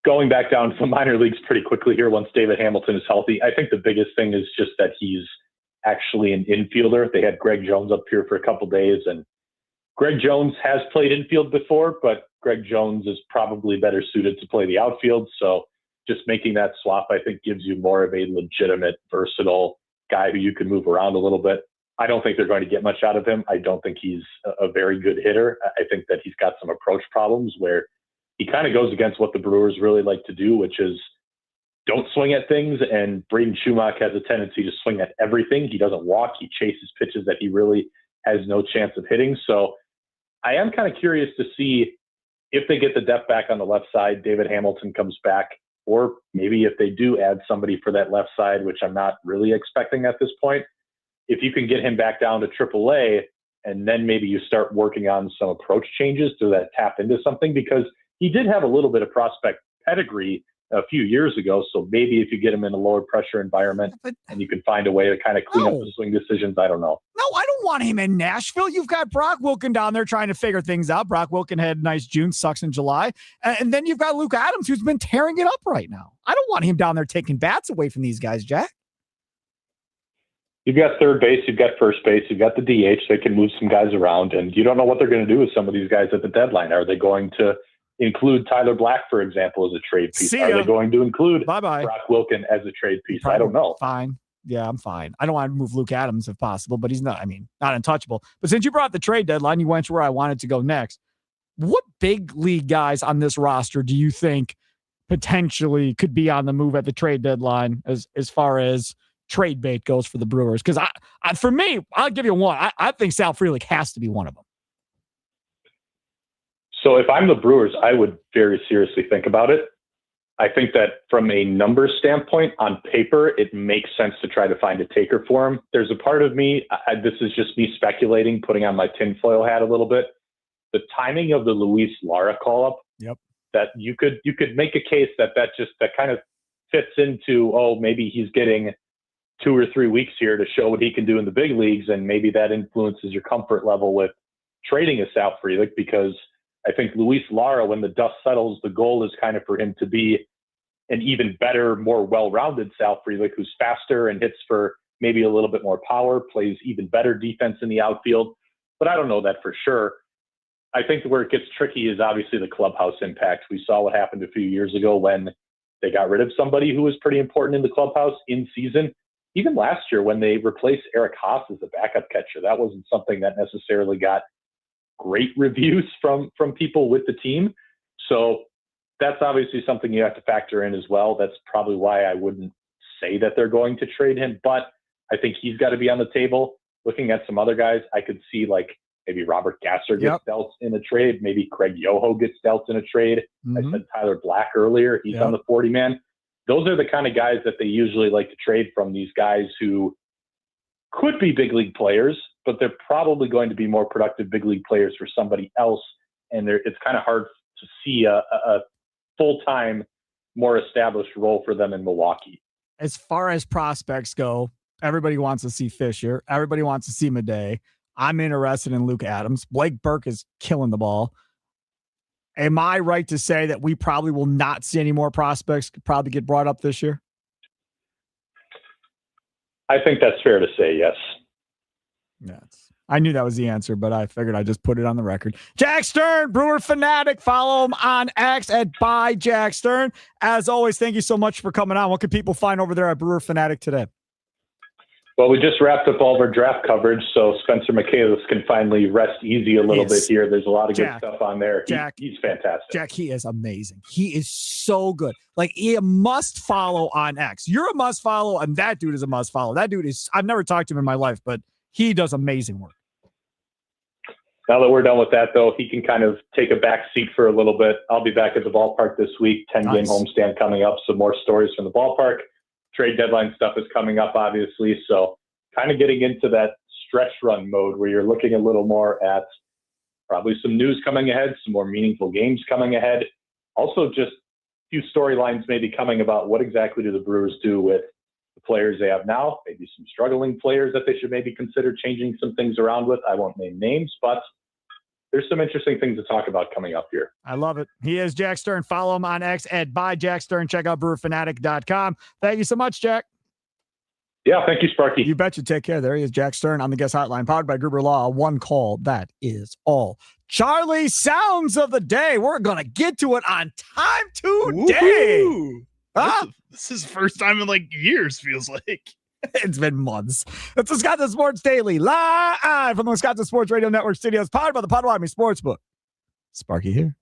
going back down to the minor leagues pretty quickly here once David Hamilton is healthy. I think the biggest thing is just that he's actually an infielder. They had Greg Jones up here for a couple days, and Greg Jones has played infield before, but Greg Jones is probably better suited to play the outfield. So just making that swap, I think, gives you more of a legitimate, versatile guy who you can move around a little bit. I don't think they're going to get much out of him. I don't think he's a very good hitter. I think that he's got some approach problems where he kind of goes against what the Brewers really like to do, which is don't swing at things. And Braden Shoemake has a tendency to swing at everything. He doesn't walk. He chases pitches that he really has no chance of hitting. So I am kind of curious to see if they get the depth back on the left side, David Hamilton comes back, or maybe if they do add somebody for that left side, which I'm not really expecting at this point, if you can get him back down to AAA, and then maybe you start working on some approach changes to that tap into something, because he did have a little bit of prospect pedigree a few years ago. So maybe if you get him in a lower pressure environment and you can find a way to kind of clean up the swing decisions, I don't know. No, I don't want him in Nashville. You've got Brock Wilken down there trying to figure things out. Brock Wilken had a nice June, sucks in July. And then you've got Luke Adams, who's been tearing it up right now. I don't want him down there taking bats away from these guys, Jack. You've got third base, you've got first base, you've got the DH. They can move some guys around, and you don't know what they're going to do with some of these guys at the deadline. Are they going to include Tyler Black, for example, as a trade piece? Are they going to include Brock Wilken as a trade piece? I don't know. Fine. Yeah, I'm fine. I don't want to move Luke Adams if possible, but he's not, not untouchable. But since you brought up the trade deadline, you went to where I wanted to go next. What big league guys on this roster do you think potentially could be on the move at the trade deadline as far as trade bait goes for the Brewers? Because for me, I'll give you one. I think Sal Frelick has to be one of them. So if I'm the Brewers, I would very seriously think about it. I think that from a numbers standpoint, on paper, it makes sense to try to find a taker for him. There's a part of me, this is just me speculating, putting on my tinfoil hat a little bit. The timing of the Luis Lara call-up, that you could make a case that kind of fits into, maybe he's getting 2 or 3 weeks here to show what he can do in the big leagues, and maybe that influences your comfort level with trading a Sal Frelick, because I think Luis Lara, when the dust settles, the goal is kind of for him to be an even better, more well-rounded Sal Frelick who's faster and hits for maybe a little bit more power, plays even better defense in the outfield. But I don't know that for sure. I think where it gets tricky is obviously the clubhouse impact. We saw what happened a few years ago when they got rid of somebody who was pretty important in the clubhouse in season. Even last year when they replaced Eric Haas as the backup catcher, that wasn't something that necessarily got great reviews from people with the team. So that's obviously something you have to factor in as well. That's probably why I wouldn't say that they're going to trade him, but I think he's got to be on the table. Looking at some other guys, I could see like maybe Robert Gasser gets dealt in a trade. Maybe Craig Yoho gets dealt in a trade. I said Tyler Black earlier. He's on the 40-man. Those are the kind of guys that they usually like to trade from, these guys who could be big league players, but they're probably going to be more productive big league players for somebody else. And it's kind of hard to see a full-time, more established role for them in Milwaukee. As far as prospects go, everybody wants to see Fisher. Everybody wants to see Madej. I'm interested in Luke Adams. Blake Burke is killing the ball. Am I right to say that we probably will not see any more prospects probably get brought up this year? I think that's fair to say, yes. I knew that was the answer, but I figured I'd just put it on the record. Jack Stern, Brewer Fanatic. Follow him on X at @ByJackStern. As always, thank you so much for coming on. What can people find over there at Brewer Fanatic today? Well, we just wrapped up all of our draft coverage, so Spencer Michaelis can finally rest easy a little bit here. There's a lot of good stuff on there. He's fantastic. Jack, he is amazing. He is so good. Like, he a must follow on X. You're a must follow, and that dude is a must follow. That dude is, I've never talked to him in my life, but he does amazing work. Now that we're done with that, though, he can kind of take a back seat for a little bit. I'll be back at the ballpark this week, 10-game homestand coming up, some more stories from the ballpark. Trade deadline stuff is coming up, obviously. So kind of getting into that stretch run mode where you're looking a little more at probably some news coming ahead, some more meaningful games coming ahead. Also, just a few storylines maybe coming about what exactly do the Brewers do with the players they have now, maybe some struggling players that they should maybe consider changing some things around with. I won't name names, but there's some interesting things to talk about coming up here. I love it. He is Jack Stern. Follow him on X at @ByJackStern. Check out BrewerFanatic.com. Thank you so much, Jack. Yeah, thank you, Sparky. You bet you. Take care. There he is, Jack Stern on the guest hotline, powered by Gruber Law. One call. That is all. Charlie, sounds of the day. We're going to get to it on time today. This is the first time in like years, feels like. It's been months. It's Wisconsin Sports Daily, live from the Wisconsin Sports Radio Network studios, powered by the Potawatomi Sportsbook. Sparky here.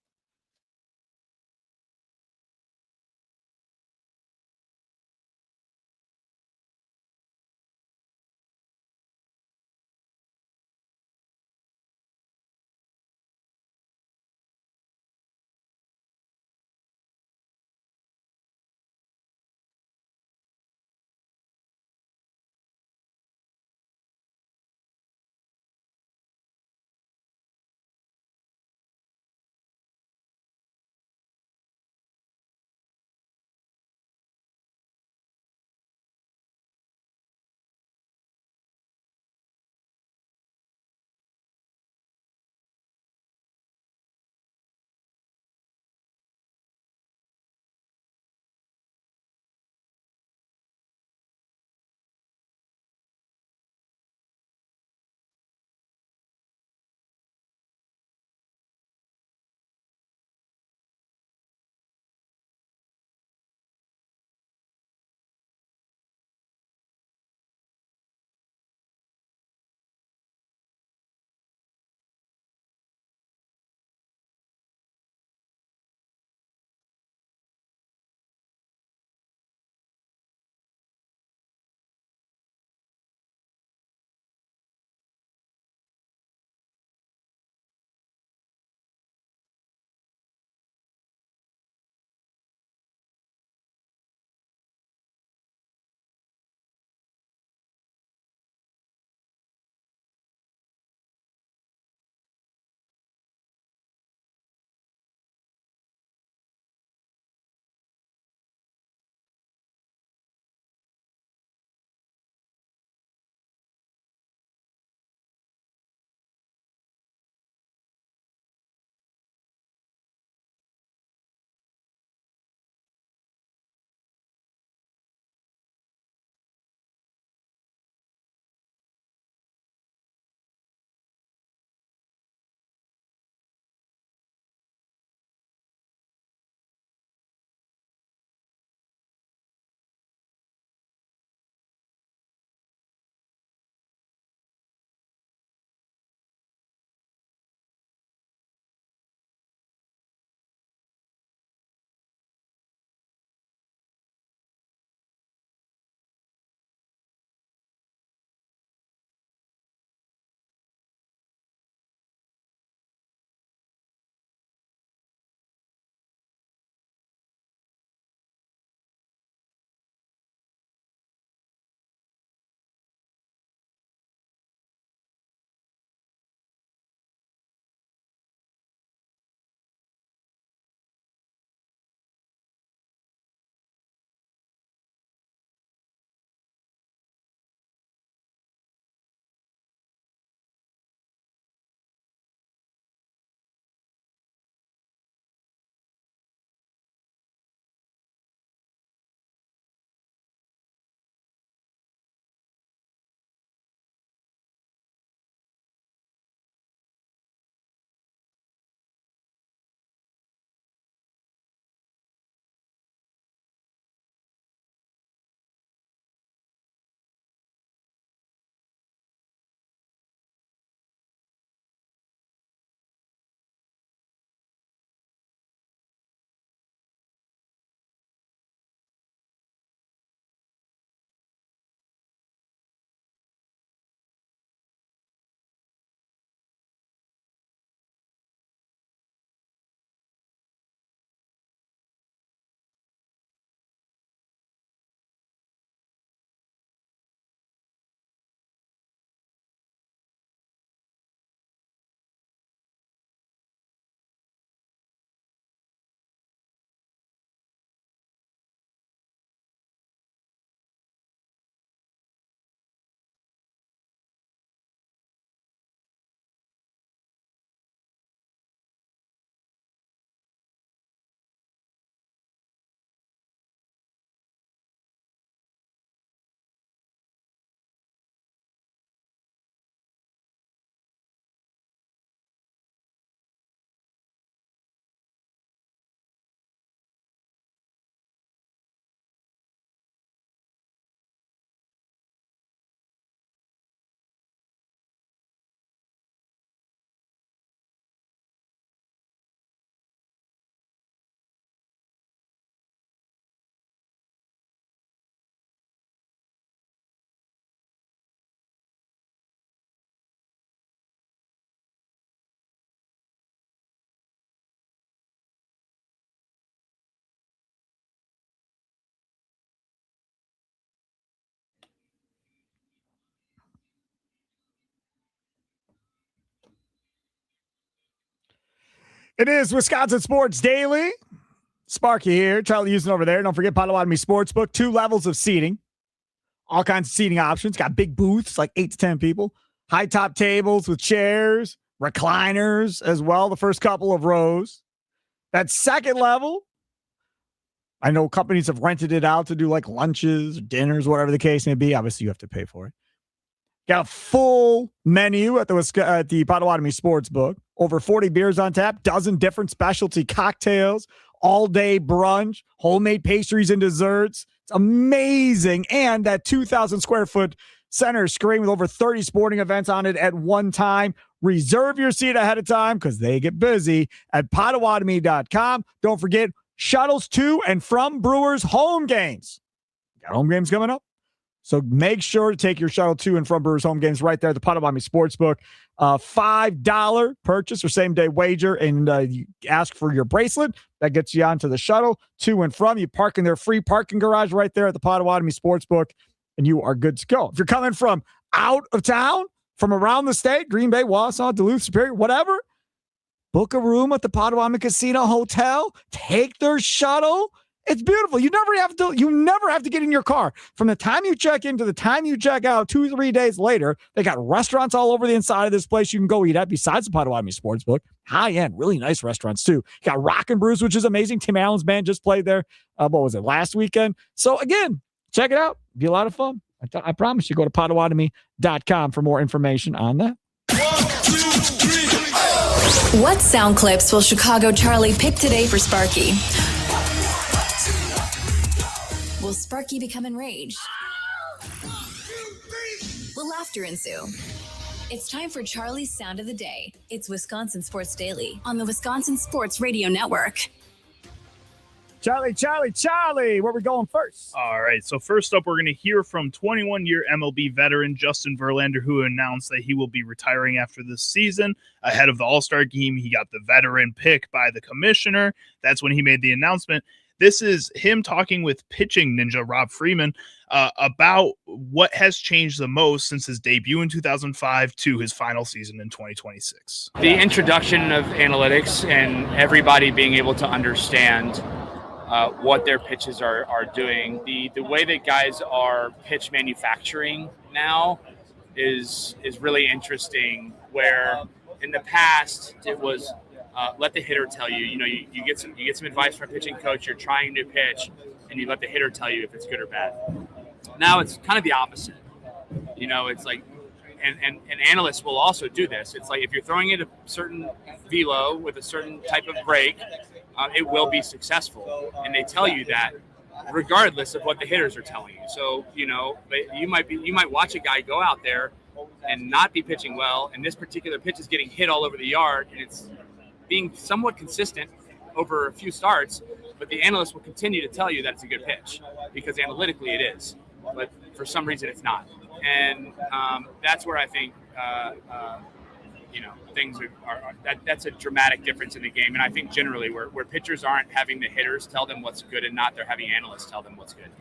It is Wisconsin Sports Daily. Sparky here. Charlie Houston over there. Don't forget Potawatomi Sportsbook. 2 levels of seating. All kinds of seating options. Got big booths, like 8 to 10 people. High top tables with chairs. Recliners as well, the first couple of rows. That second level, I know companies have rented it out to do like lunches, dinners, whatever the case may be. Obviously, you have to pay for it. Got a full menu at the Potawatomi Sportsbook. Over 40 beers on tap, dozen different specialty cocktails, all-day brunch, homemade pastries and desserts. It's amazing. And that 2,000 square foot center screen with over 30 sporting events on it at one time. Reserve your seat ahead of time because they get busy at Potawatomi.com. Don't forget shuttles to and from Brewers home games. Got home games coming up. So make sure to take your shuttle to and from Brewers home games right there at the Potawatomi Sportsbook. $5 purchase or same-day wager, and you ask for your bracelet. That gets you onto the shuttle to and from. You park in their free parking garage right there at the Potawatomi Sportsbook, and you are good to go. If you're coming from out of town, from around the state, Green Bay, Wausau, Duluth, Superior, whatever, book a room at the Potawatomi Casino Hotel. Take their shuttle. It's beautiful. You never have to get in your car. From the time you check in to the time you check out, 2-3 days later, they got restaurants all over the inside of this place you can go eat at besides the Potawatomi Sportsbook. High-end, really nice restaurants, too. You got Rock and Brews, which is amazing. Tim Allen's band just played there. What was it, last weekend? So, again, check it out. Be a lot of fun. I promise you. Go to Potawatomi.com for more information on that. 1, 2, 3. What sound clips will Chicago Charlie pick today for Sparky? Will Sparky become enraged? Will laughter ensue? It's time for Charlie's Sound of the Day. It's Wisconsin Sports Daily on the Wisconsin Sports Radio Network. Charlie, where we going first? All right, so first up, we're going to hear from 21-year MLB veteran Justin Verlander, who announced that he will be retiring after this season. Ahead of the All-Star game, he got the veteran pick by the commissioner. That's when he made the announcement. This is him talking with pitching ninja Rob Freeman about what has changed the most since his debut in 2005 to his final season in 2026. The introduction of analytics and everybody being able to understand what their pitches are doing. The way that guys are pitch manufacturing now is really interesting, where in the past it was let the hitter tell you. You get some advice from a pitching coach. You're trying to pitch, and you let the hitter tell you if it's good or bad. Now it's kind of the opposite. It's like, and analysts will also do this. It's like if you're throwing it a certain velo with a certain type of break, it will be successful, and they tell you that regardless of what the hitters are telling you. So you might watch a guy go out there and not be pitching well, and this particular pitch is getting hit all over the yard, and it's being somewhat consistent over a few starts, but the analyst will continue to tell you that it's a good pitch because analytically it is, but for some reason it's not. And that's where I think things are that's a dramatic difference in the game. And I think generally where pitchers aren't having the hitters tell them what's good and not, they're having analysts tell them what's good.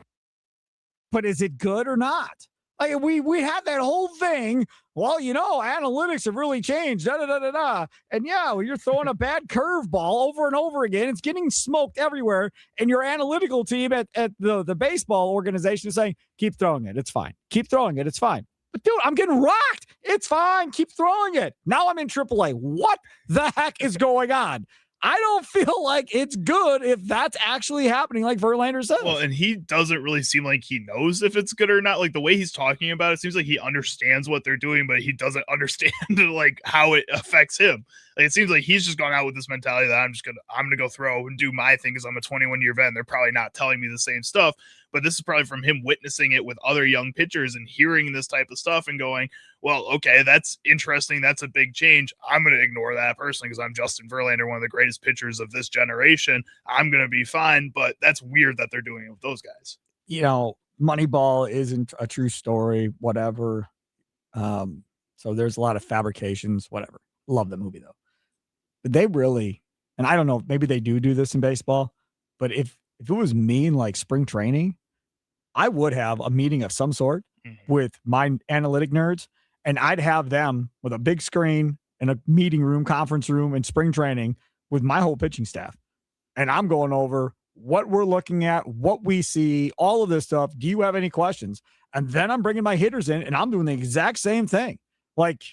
But is it good or not? Like we had that whole thing. Well, analytics have really changed. And yeah, when you're throwing a bad curveball over and over again, it's getting smoked everywhere. And your analytical team at the baseball organization is saying, keep throwing it. It's fine. Keep throwing it. It's fine. But dude, I'm getting rocked. It's fine. Keep throwing it. Now I'm in AAA. What the heck is going on? I don't feel like it's good if that's actually happening, like Verlander says. Well, and he doesn't really seem like he knows if it's good or not. Like the way he's talking about it seems like he understands what they're doing, but he doesn't understand like how it affects him. Like it seems like he's just gone out with this mentality that I'm gonna go throw and do my thing because I'm a 21-year vet and they're probably not telling me the same stuff. But this is probably from him witnessing it with other young pitchers and hearing this type of stuff and going, well, okay, that's interesting. That's a big change. I'm going to ignore that personally because I'm Justin Verlander, one of the greatest pitchers of this generation. I'm going to be fine. But that's weird that they're doing it with those guys. Moneyball isn't a true story, whatever. So there's a lot of fabrications, whatever. Love the movie, though. But they really, and I don't know, maybe they do this in baseball, but if it was me in like spring training, I would have a meeting of some sort with my analytic nerds, and I'd have them with a big screen in a meeting room, conference room, and spring training with my whole pitching staff, and I'm going over what we're looking at, what we see, all of this stuff. Do you have any questions? And then I'm bringing my hitters in, and I'm doing the exact same thing. Like,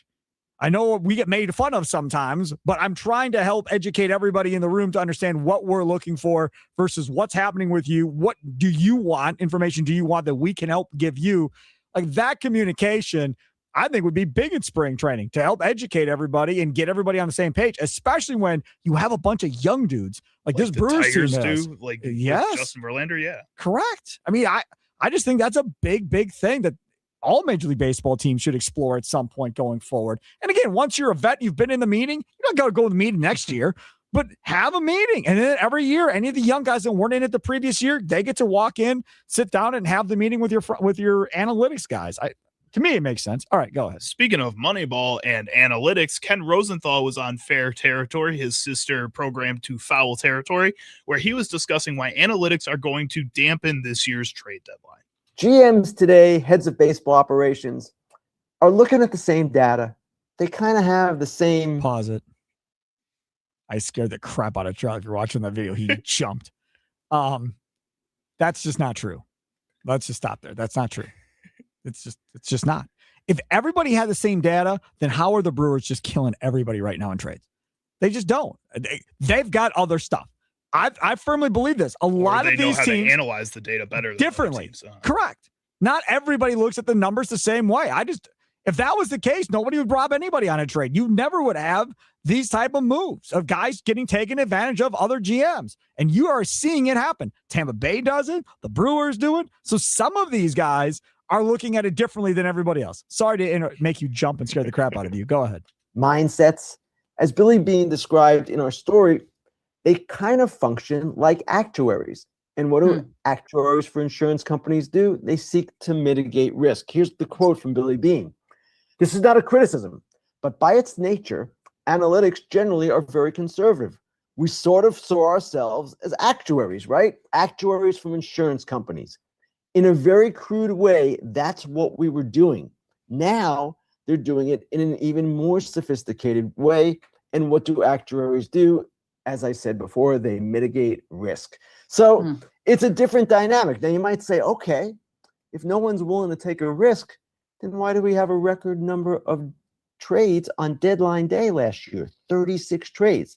I know we get made fun of sometimes, but I'm trying to help educate everybody in the room to understand what we're looking for versus what's happening with you. What do you want? Information do you want that we can help give you? Like, that communication, I think, would be big in spring training to help educate everybody and get everybody on the same page, especially when you have a bunch of young dudes like this the Brewers team Tigers is. do, like Yes. with Justin Verlander, yeah. Correct. I mean, I just think that's a big, big thing that all Major League Baseball teams should explore at some point going forward. And again, once you're a vet, you've been in the meeting, you're not going to go to the meeting next year, but have a meeting. And then every year, any of the young guys that weren't in it the previous year, they get to walk in, sit down, and have the meeting with your analytics guys. To me, it makes sense. All right, go ahead. Speaking of Moneyball and analytics, Ken Rosenthal was on Fair Territory, his sister program to Foul Territory, where he was discussing why analytics are going to dampen this year's trade deadline. GMs today, heads of baseball operations, are looking at the same data. They kind of have the same. Pause it. I scared the crap out of Charlie. If you're watching that video, he jumped. That's just not true. Let's just stop there. That's not true. It's just not. If everybody had the same data, then how are the Brewers just killing everybody right now in trades? They just don't. They've got other stuff. I firmly believe this. A lot of these teams to analyze the data better than differently. Teams, Correct. Not everybody looks at the numbers the same way. If that was the case, nobody would rob anybody on a trade. You never would have these type of moves of guys getting taken advantage of other GMs. And you are seeing it happen. Tampa Bay does it. The Brewers do it. So some of these guys are looking at it differently than everybody else. Sorry to make you jump and scare the crap out of you. Go ahead. Mindsets, as Billy Bean described in our story, they kind of function like actuaries. And what do actuaries for insurance companies do? They seek to mitigate risk. Here's the quote from Billy Bean. This is not a criticism, but by its nature, analytics generally are very conservative. We sort of saw ourselves as actuaries, right? Actuaries from insurance companies. In a very crude way, that's what we were doing. Now they're doing it in an even more sophisticated way. And what do actuaries do? As I said before, they mitigate risk. So it's a different dynamic. Now you might say, okay, if no one's willing to take a risk, then why do we have a record number of trades on deadline day last year? 36 trades.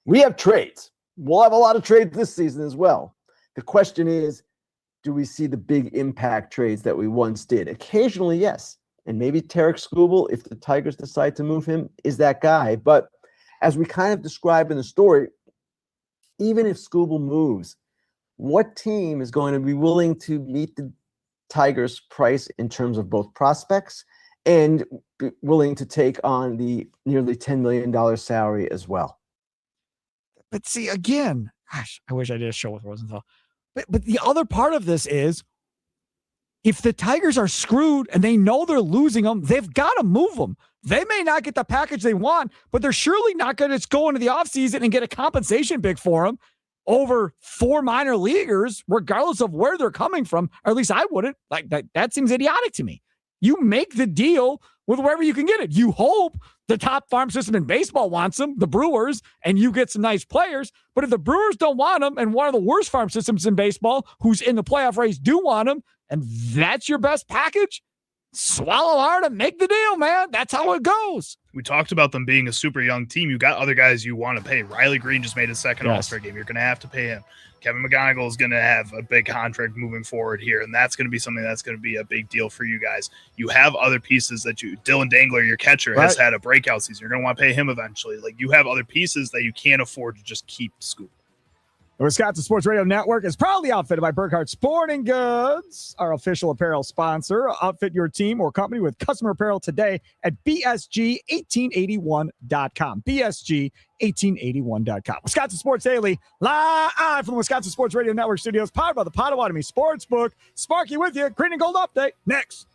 We have trades. We'll have a lot of trades this season as well. The question is, do we see the big impact trades that we once did? Occasionally, yes. And maybe Tarek Skubal, if the Tigers decide to move him, is that guy. But as we kind of described in the story, even if Skubal moves, what team is going to be willing to meet the Tigers' price in terms of both prospects and be willing to take on the nearly $10 million salary as well? But see, again, gosh, I wish I did a show with Rosenthal. But the other part of this is, if the Tigers are screwed and they know they're losing them, they've got to move them. They may not get the package they want, but they're surely not going to go into the offseason and get a compensation big for them over 4 minor leaguers, regardless of where they're coming from. Or at least I wouldn't. Like that seems idiotic to me. You make the deal with wherever you can get it. You hope the top farm system in baseball wants them, the Brewers, and you get some nice players. But if the Brewers don't want them, and one of the worst farm systems in baseball, who's in the playoff race, do want them, and that's your best package, swallow hard and make the deal, man. That's how it goes. We talked about them being a super young team. You got other guys you want to pay. Riley Green just made his second All-Star game. You're going to have to pay him. Kevin McGonigal is going to have a big contract moving forward here, and that's going to be something that's going to be a big deal for you guys. You have other pieces that Dylan Dangler, your catcher, has had a breakout season. You're going to want to pay him eventually. Like, you have other pieces that you can't afford to just keep scooping. The Wisconsin Sports Radio Network is proudly outfitted by Burkhardt Sporting Goods, our official apparel sponsor. Outfit your team or company with customer apparel today at BSG1881.com. BSG1881.com. Wisconsin Sports Daily, live from the Wisconsin Sports Radio Network studios, powered by the Potawatomi Sportsbook. Sparky with you. Green and Gold update next.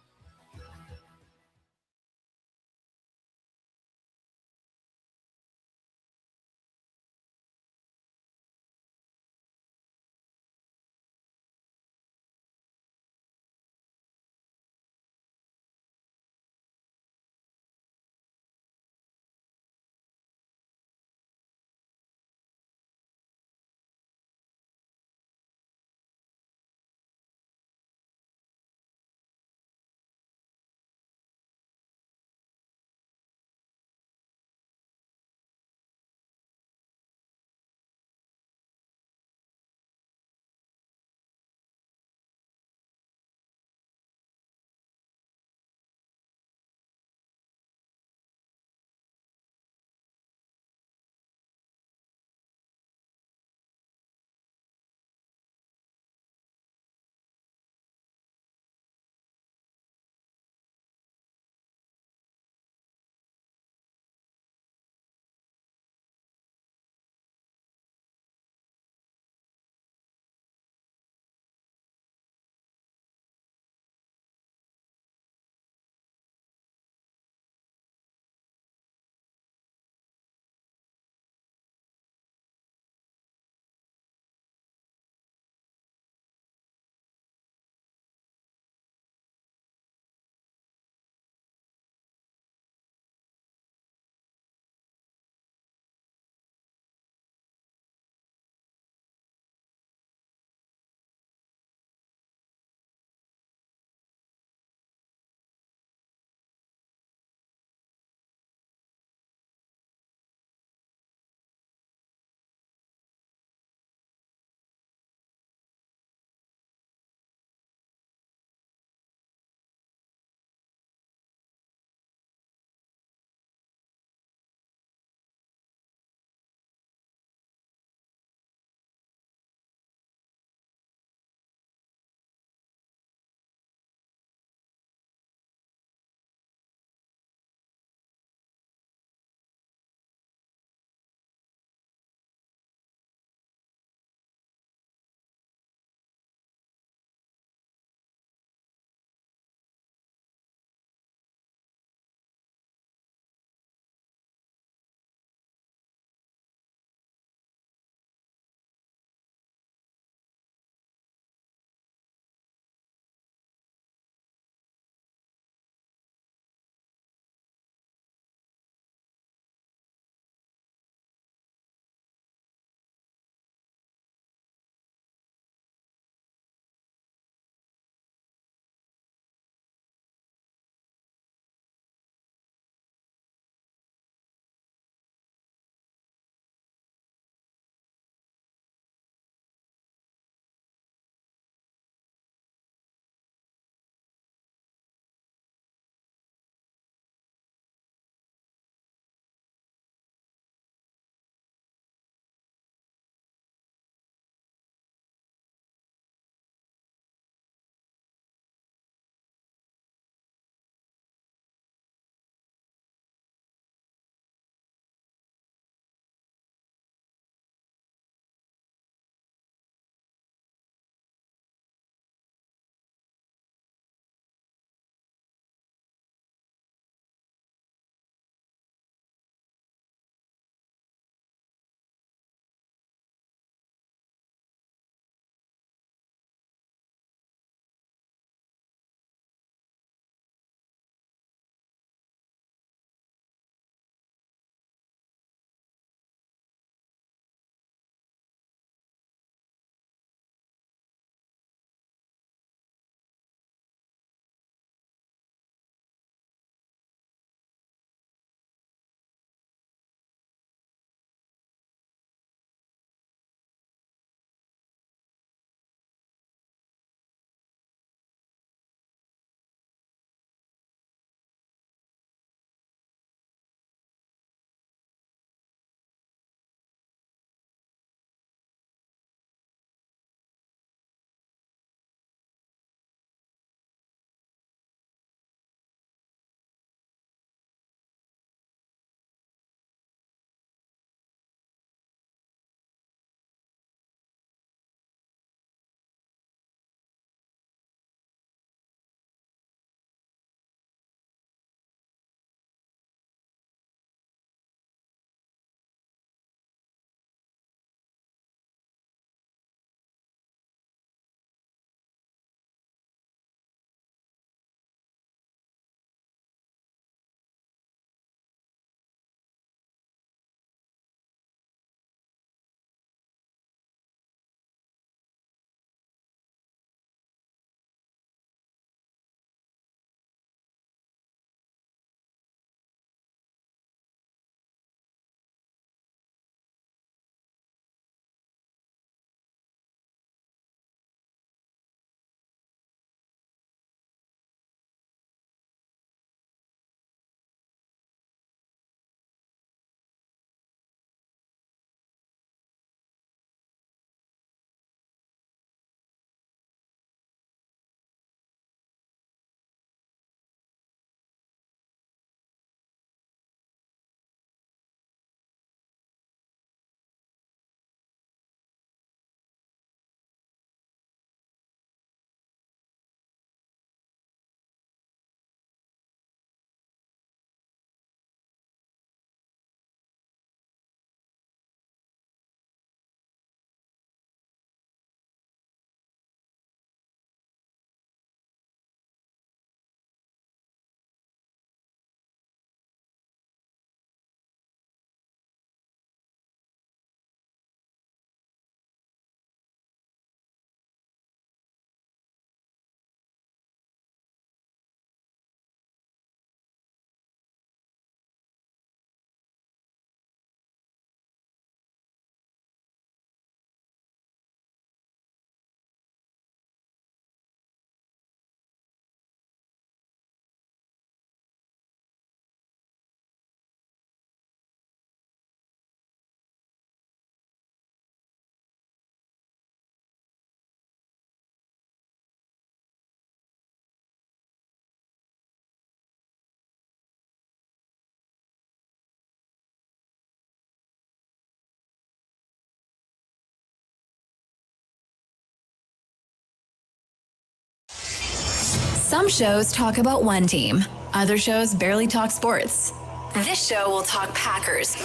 Some shows talk about one team. Other shows barely talk sports. This show will talk Packers,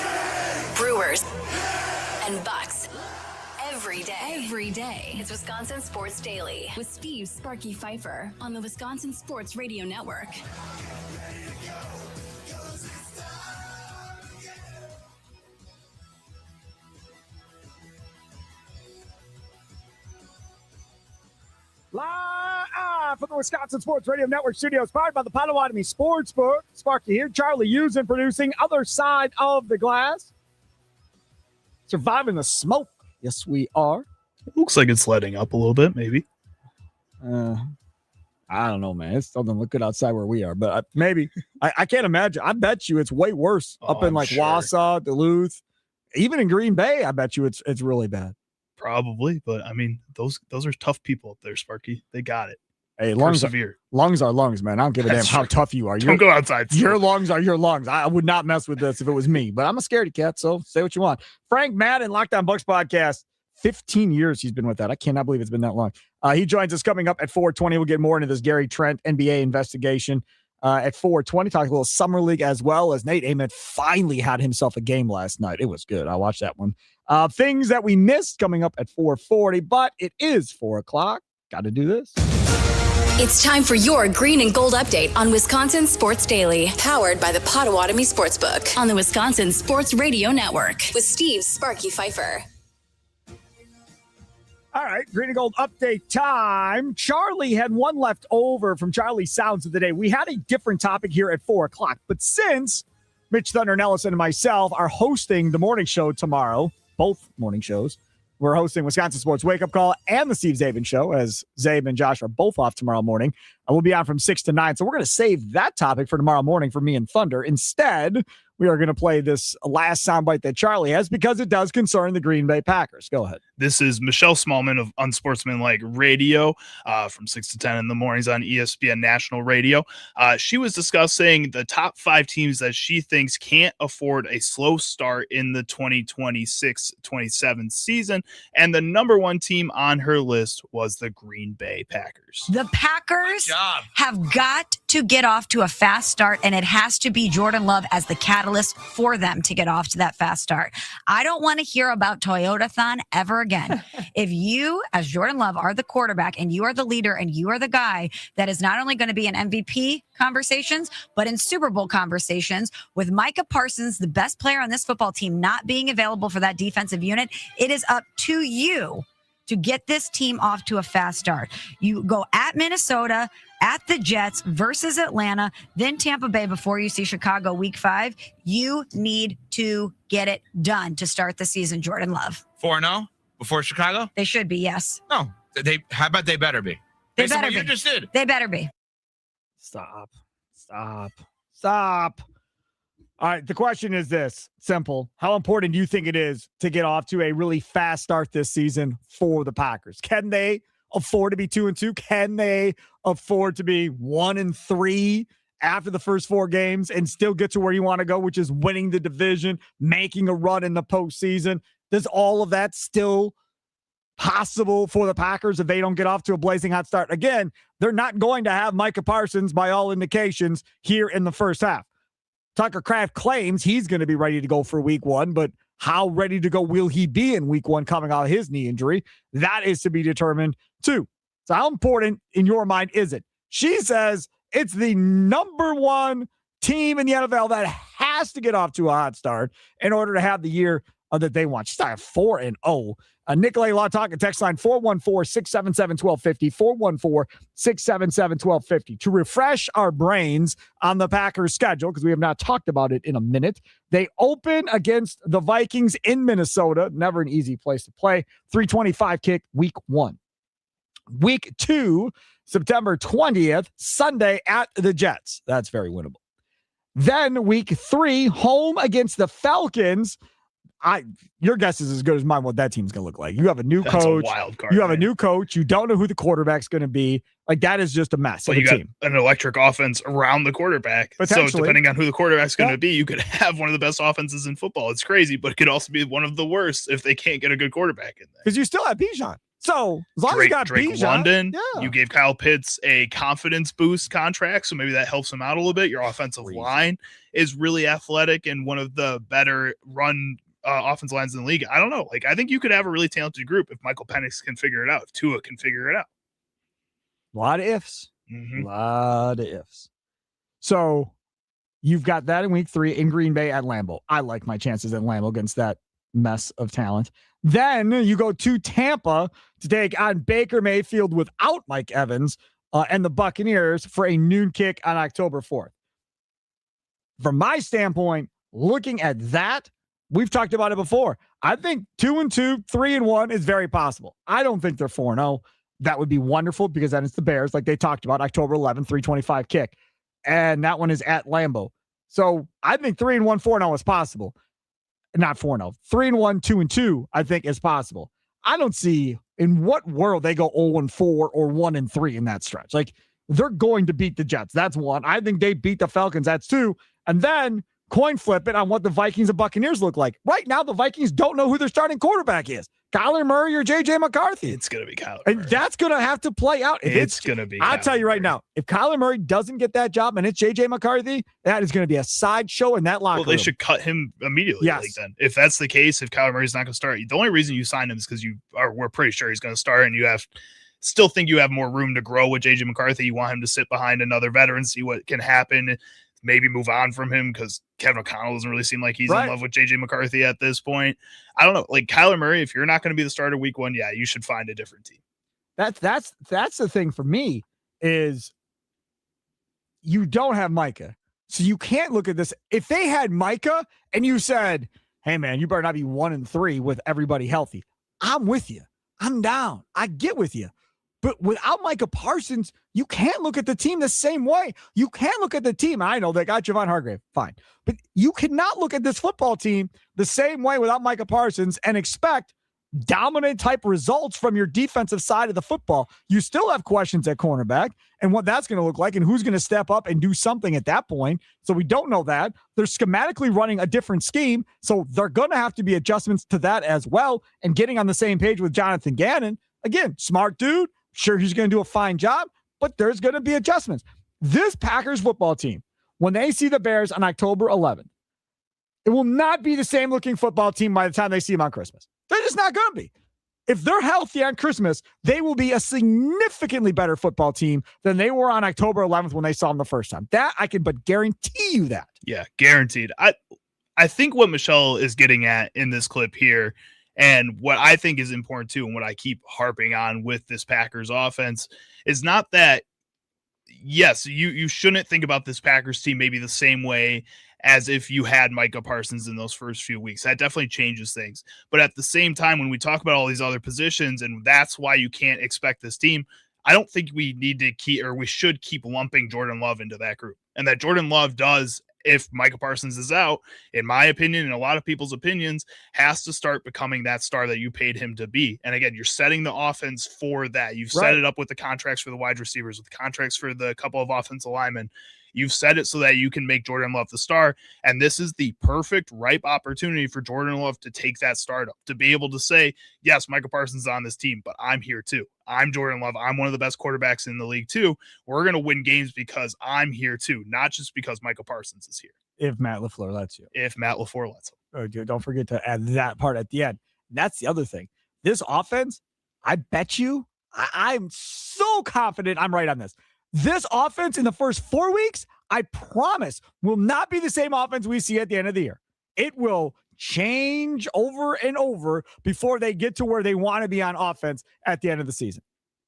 Brewers, and Bucks. Every day. It's Wisconsin Sports Daily with Steve Sparky Pfeiffer on the Wisconsin Sports Radio Network. Live from the Wisconsin Sports Radio Network studios, powered by the Potawatomi Sportsbook. Sparky here, Charlie Usen producing, other side of the glass. Surviving the smoke. Yes, we are. It looks like it's letting up a little bit, maybe. I don't know, man. It still doesn't look good outside where we are, but maybe. I can't imagine. I bet you it's way worse up in like Wausau, Duluth, even in Green Bay. I bet you it's really bad. Probably, but I mean, those are tough people up there, Sparky. They got it. Hey, lungs are lungs, man. I don't give a damn how tough you are. Don't go outside. Your lungs are your lungs. I would not mess with this if it was me, but I'm a scaredy cat, so say what you want. Frank Madden, Lockdown Bucks podcast. 15 years he's been with that. I cannot believe it's been that long. He joins us coming up at 4:20. We'll get more into this Gary Trent NBA investigation at 4:20. Talk a little summer league as well, as Nate Ament finally had himself a game last night. It was good. I watched that one. Things that we missed coming up at 4:40, but it is 4 o'clock. Got to do this. It's time for your green and gold update on Wisconsin Sports Daily, powered by the Potawatomi Sportsbook on the Wisconsin Sports Radio Network with Steve Sparky Pfeiffer. All right, green and gold update time. Charlie had one left over from Charlie's Sounds of the Day. We had a different topic here at 4 o'clock, but since Mitch Thunder Nelson and myself are hosting the morning show tomorrow, both morning shows, we're hosting Wisconsin Sports Wake Up Call and the Steve Zabin Show, as Zabe and Josh are both off tomorrow morning. We'll be on from 6 to 9. So we're going to save that topic for tomorrow morning for me and Thunder. Instead, we are going to play this last soundbite that Charlie has because it does concern the Green Bay Packers. Go ahead. This is Michelle Smallman of Unsportsmanlike Radio from 6 to 10 in the mornings on ESPN National Radio. She was discussing the top 5 teams that she thinks can't afford a slow start in the 2026-27 season. And the number 1 team on her list was the Green Bay Packers. The Packers have got to get off to a fast start, and it has to be Jordan Love as the catalyst for them to get off to that fast start. I don't want to hear about Toyota-thon ever again. If you, as Jordan Love, are the quarterback and you are the leader and you are the guy that is not only going to be in MVP conversations, but in Super Bowl conversations with Micah Parsons, the best player on this football team, not being available for that defensive unit, it is up to you to get this team off to a fast start. You go at Minnesota, at the Jets versus Atlanta, then Tampa Bay before you see Chicago week 5. You need to get it done to start the season, Jordan Love. 4-0 before Chicago? They should be, yes. No, how about they better be? They Based on better what be. you just did. They better be. Stop. All right, the question is this, simple. How important do you think it is to get off to a really fast start this season for the Packers? Can they afford to be 2-2? Can they afford to be 1-3 after the first 4 games and still get to where you want to go, which is winning the division, making a run in the postseason? Does all of that still possible for the Packers if they don't get off to a blazing hot start? Again, they're not going to have Micah Parsons, by all indications, here in the first half. Tucker Kraft claims he's going to be ready to go for week 1, but how ready to go will he be in week 1 coming out of his knee injury? That is to be determined too. So how important in your mind is it? She says it's the number 1 team in the NFL that has to get off to a hot start in order to have the year that they want. She's at 4-0. Nikolay Law Talk, text line 414-677-1250, 414-677-1250. To refresh our brains on the Packers schedule, because we have not talked about it in a minute, they open against the Vikings in Minnesota. Never an easy place to play. 3:25 kick, week 1. Week 2, September 20th, Sunday at the Jets. That's very winnable. Then week 3, home against the Falcons. Your guess is as good as mine what that team's going to look like. You have a new coach. A wild card, you have a new coach. You don't know who the quarterback's going to be. Like, that is just a mess. Well, you got an electric offense around the quarterback. So depending on who the quarterback's going to be, you could have one of the best offenses in football. It's crazy, but it could also be one of the worst if they can't get a good quarterback in there. Because you still have Bijan. So as long as you got Drake Bijan, London, yeah. you gave Kyle Pitts a confidence boost contract, so maybe that helps him out a little bit. Your offensive line is really athletic and one of the better run offensive lines in the league. I don't know. Like, I think you could have a really talented group if Michael Penix can figure it out, if Tua can figure it out. A lot of ifs. Mm-hmm. A lot of ifs. So you've got that in week 3 in Green Bay at Lambeau. I like my chances at Lambeau against that mess of talent. Then you go to Tampa to take on Baker Mayfield without Mike Evans and the Buccaneers for a noon kick on October 4th. From my standpoint, looking at that, we've talked about it before. I think 2-2, 3-1 is very possible. I don't think they're 4-0. That would be wonderful because then it's the Bears, like they talked about, October 11th, 3:25 kick. And that one is at Lambeau. So I think 3-1, 4-0 is possible. Not 4-0. 3-1, 2-2, I think is possible. I don't see in what world they go 0-4 or 1-3 in that stretch. Like, they're going to beat the Jets. That's one. I think they beat the Falcons. That's two. And then coin flip it on what the Vikings and Buccaneers look like. Right now, the Vikings don't know who their starting quarterback is. Kyler Murray or J.J. McCarthy. It's going to be Kyler And Murray. that's going to have to play out. If It's going to be I'll Kyler tell you right Murray. now, if Kyler Murray doesn't get that job and it's J.J. McCarthy, that is going to be a sideshow in that locker Well, they room. should cut him immediately. Yes. Like, then, if that's the case, if Kyler Murray's not going to start, the only reason you signed him is because we're pretty sure he's going to start, and you still think you have more room to grow with J.J. McCarthy. You want him to sit behind another veteran, see what can happen, maybe move on from him because Kevin O'Connell doesn't really seem like he's in love with J.J. McCarthy at this point. I don't know. Like, Kyler Murray, if you're not going to be the starter week 1, yeah, you should find a different team. That's the thing for me is you don't have Micah. So you can't look at this. If they had Micah and you said, hey, man, you better not be 1-3 with everybody healthy, I'm with you. I'm down. I get with you. But without Micah Parsons, you can't look at the team the same way. You can't look at the team. I know they got Javon Hargrave. Fine. But you cannot look at this football team the same way without Micah Parsons and expect dominant type results from your defensive side of the football. You still have questions at cornerback and what that's going to look like and who's going to step up and do something at that point. So we don't know that. They're schematically running a different scheme. So they're going to have to be adjustments to that as well. And getting on the same page with Jonathan Gannon, again, smart dude. Sure, he's going to do a fine job, but there's going to be adjustments. This Packers football team, when they see the Bears on October 11th, it will not be the same looking football team by the time they see them on Christmas. They're just not going to be. If they're healthy on Christmas, they will be a significantly better football team than they were on October 11th when they saw them the first time. That I can but guarantee you that. Yeah, guaranteed. I think what Michelle is getting at in this clip here, and what I think is important too, and what I keep harping on with this Packers offense, is not that, yes, you shouldn't think about this Packers team maybe the same way as if you had Micah Parsons in those first few weeks. That definitely changes things. But at the same time, when we talk about all these other positions, and that's why you can't expect this team, I don't think we need to we should keep lumping Jordan Love into that group. And that Jordan Love does, if Micah Parsons is out, in my opinion, and a lot of people's opinions, has to start becoming that star that you paid him to be. And again, you're setting the offense for that. You've set it up with the contracts for the wide receivers, with the contracts for the couple of offensive linemen. You've set it so that you can make Jordan Love the star. And this is the perfect, ripe opportunity for Jordan Love to take that start up, to be able to say, yes, Micah Parsons is on this team, but I'm here too. I'm Jordan Love. I'm one of the best quarterbacks in the league too. We're going to win games because I'm here too, not just because Micah Parsons is here. If Matt LaFleur lets you. If Matt LaFleur lets him. Oh, dude, don't forget to add that part at the end. That's the other thing. This offense, I bet you, I'm so confident I'm right on this. This offense in the first 4 weeks, I promise, will not be the same offense we see at the end of the year. It will change over and over before they get to where they want to be on offense at the end of the season.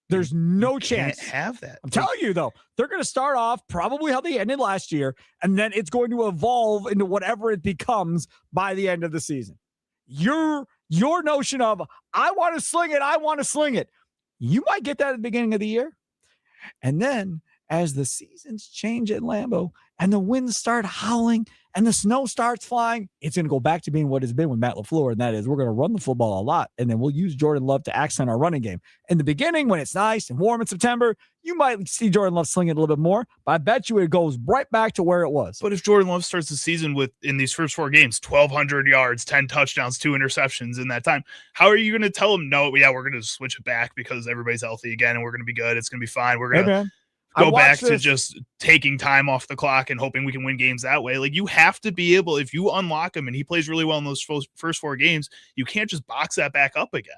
There's no chance. Can't have that. I'm telling you, though, they're going to start off probably how they ended last year, and then it's going to evolve into whatever it becomes by the end of the season. Your notion of, I want to sling it, you might get that at the beginning of the year. And then as the seasons change at Lambeau and the winds start howling and the snow starts flying, it's going to go back to being what it's been with Matt LaFleur, and that is we're going to run the football a lot, and then we'll use Jordan Love to accent our running game. In the beginning, when it's nice and warm in September, you might see Jordan Love slinging it a little bit more, but I bet you it goes right back to where it was. But if Jordan Love starts the season with, in these first 4 games, 1,200 yards, 10 touchdowns, 2 interceptions in that time, how are you going to tell him, no, yeah, we're going to switch it back because everybody's healthy again and we're going to be good. It's going to be fine. We're going to go back to just taking time off the clock and hoping we can win games that way. Like, you have to be able, if you unlock him and he plays really well in those first 4 games, you can't just box that back up again.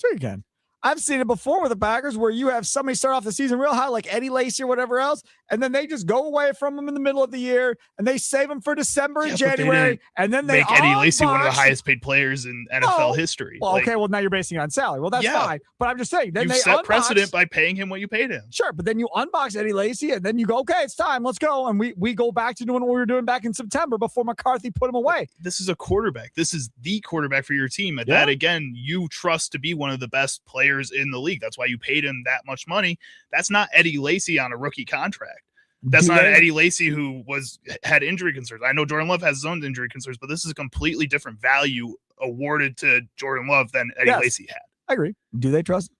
Sure you can. I've seen it before with the Packers where you have somebody start off the season real high, like Eddie Lacy or whatever else, and then they just go away from them in the middle of the year, and they save them for December and January, and then they make Eddie Lacy one of the highest paid players in NFL history. Well, okay, well, now you're basing it on salary. Well, that's fine, but I'm just saying. Then you they set precedent by paying him what you paid him. Sure, but then you unbox Eddie Lacy, and then you go, okay, it's time, let's go, and we go back to doing what we were doing back in September before McCarthy put him away. This is a quarterback. This is the quarterback for your team. That, again, you trust to be one of the best players in the league. That's why you paid him that much money. That's not Eddie Lacy on a rookie contract. That's not Eddie Lacy who had injury concerns. I know Jordan Love has his own injury concerns, but this is a completely different value awarded to Jordan Love than Eddie Lacy had. I agree. Do they trust him?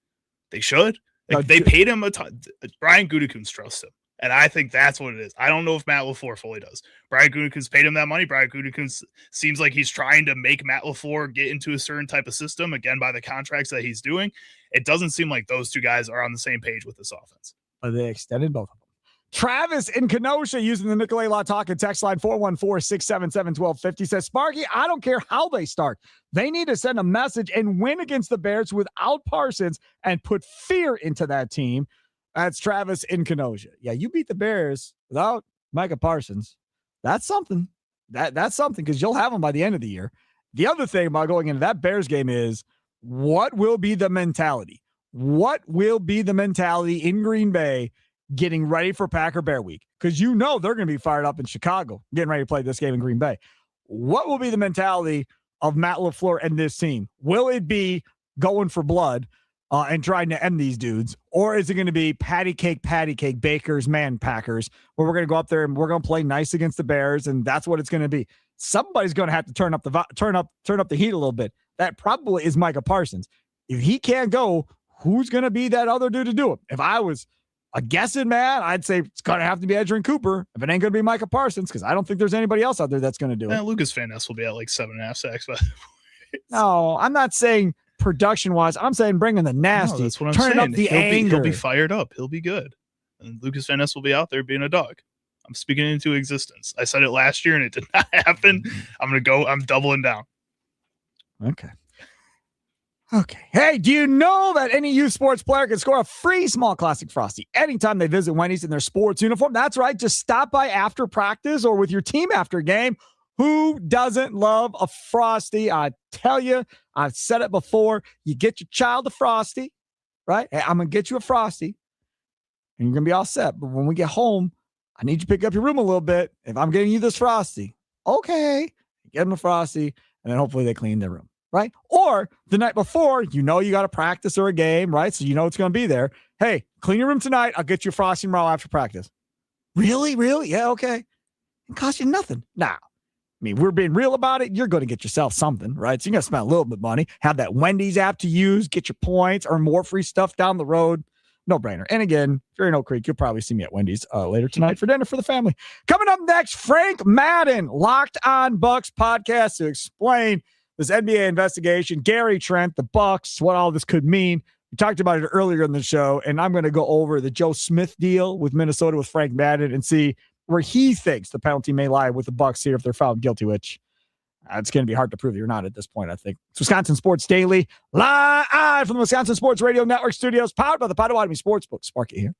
They should. Like, they paid him a ton. Brian Gutekunst trusts him. And I think that's what it is. I don't know if Matt LaFleur fully does. Brian Gutekunst paid him that money. Brian Gutekunst seems like he's trying to make Matt LaFleur get into a certain type of system, again, by the contracts that he's doing. It doesn't seem like those two guys are on the same page with this offense. But they extended both of them. Travis in Kenosha using the Nicolay Law Talk and text line 414-677-1250 says, Sparky, I don't care how they start. They need to send a message and win against the Bears without Parsons and put fear into that team. That's Travis in Kenosha. Yeah, you beat the Bears without Micah Parsons. That's something. That's something, because you'll have them by the end of the year. The other thing about going into that Bears game is, what will be the mentality? What will be the mentality in Green Bay getting ready for Packer Bear Week? Because you know they're going to be fired up in Chicago, getting ready to play this game in Green Bay. What will be the mentality of Matt LaFleur and this team? Will it be going for blood and trying to end these dudes? Or is it going to be patty cake, Bakers, man Packers, where we're going to go up there and we're going to play nice against the Bears, and that's what it's going to be? Somebody's going to have to turn up the heat a little bit. That probably is Micah Parsons. If he can't go, who's going to be that other dude to do it? If I was a guessing man, I'd say it's going to have to be Edgerrin Cooper. If it ain't going to be Micah Parsons, because I don't think there's anybody else out there that's going to do it. Lucas Van Ness will be at like 7.5 sacks. But no, I'm not saying production-wise. I'm saying bringing the nasty. No, that's what I'm turning saying. Up the anger. He'll be fired up. He'll be good. And Lucas Van Ness will be out there being a dog. I'm speaking it into existence. I said it last year and it did not happen. I'm doubling down. Okay. Hey, do you know that any youth sports player can score a free small classic Frosty anytime they visit Wendy's in their sports uniform? That's right. Just stop by after practice or with your team after a game. Who doesn't love a Frosty? I tell you, I've said it before. You get your child a Frosty, right? Hey, I'm going to get you a Frosty, and you're going to be all set. But when we get home, I need you to pick up your room a little bit. If I'm getting you this Frosty, okay, get them a Frosty, and then hopefully they clean their room. Right? Or the night before, you got a practice or a game, right? So it's going to be there. Hey, clean your room tonight. I'll get you a Frosty tomorrow after practice. Really? Yeah, okay. It costs you nothing. Nah. I mean, we're being real about it. You're going to get yourself something, right? So you're going to spend a little bit of money, have that Wendy's app to use, get your points, earn more free stuff down the road. No brainer. And again, if you're in Oak Creek, you'll probably see me at Wendy's later tonight for dinner for the family. Coming up next, Frank Madden, Locked on Bucks podcast to explain this NBA investigation, Gary Trent, the Bucks, what all this could mean. We talked about it earlier in the show, and I'm going to go over the Joe Smith deal with Minnesota with Frank Madden and see where he thinks the penalty may lie with the Bucks here if they're found guilty, which it's going to be hard to prove that you're not at this point, I think. It's Wisconsin Sports Daily, live from the Wisconsin Sports Radio Network studios, powered by the Potawatomi Sportsbook. Sparky here.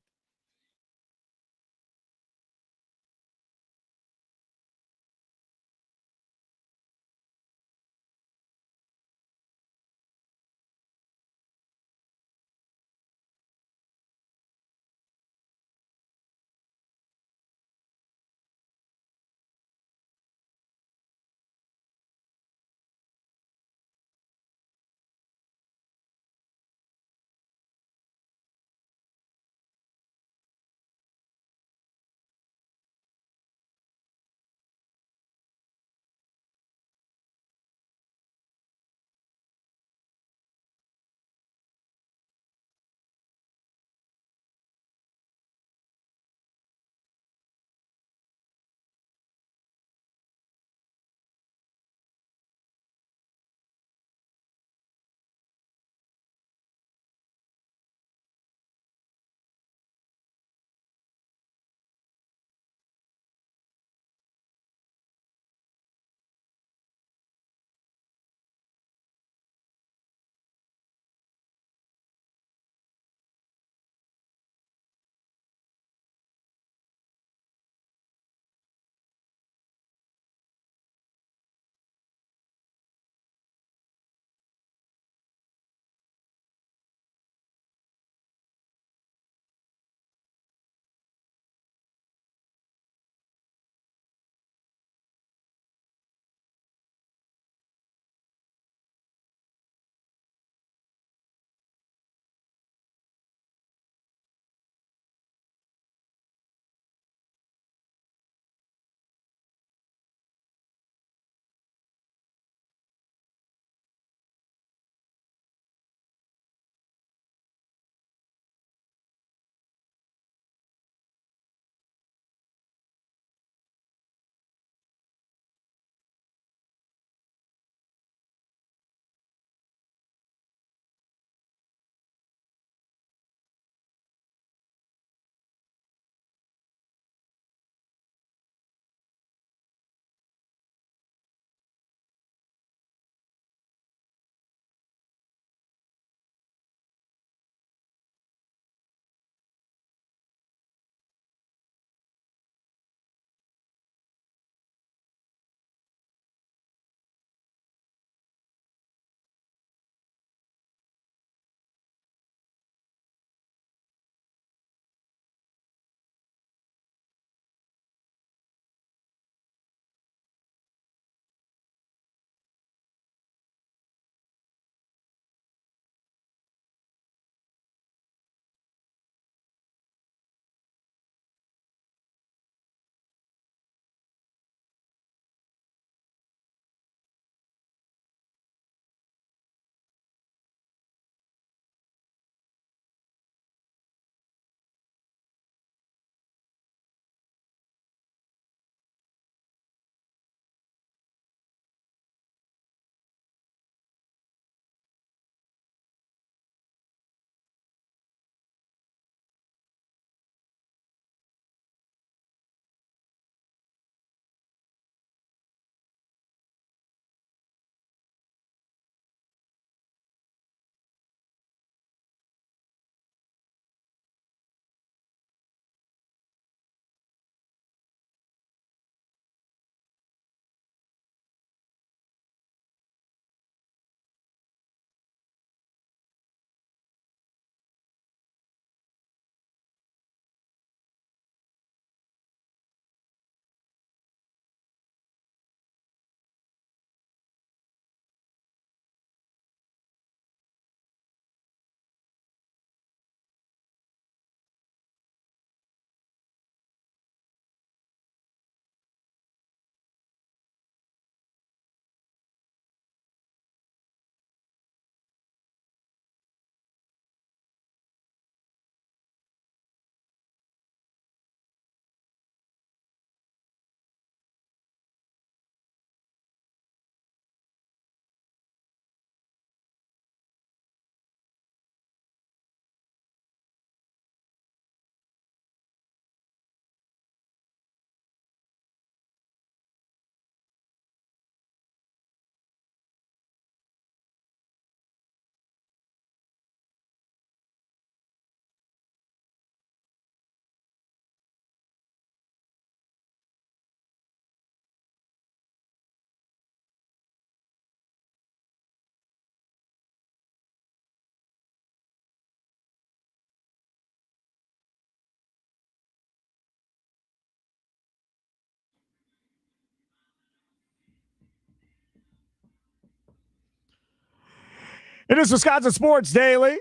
It is Wisconsin Sports Daily.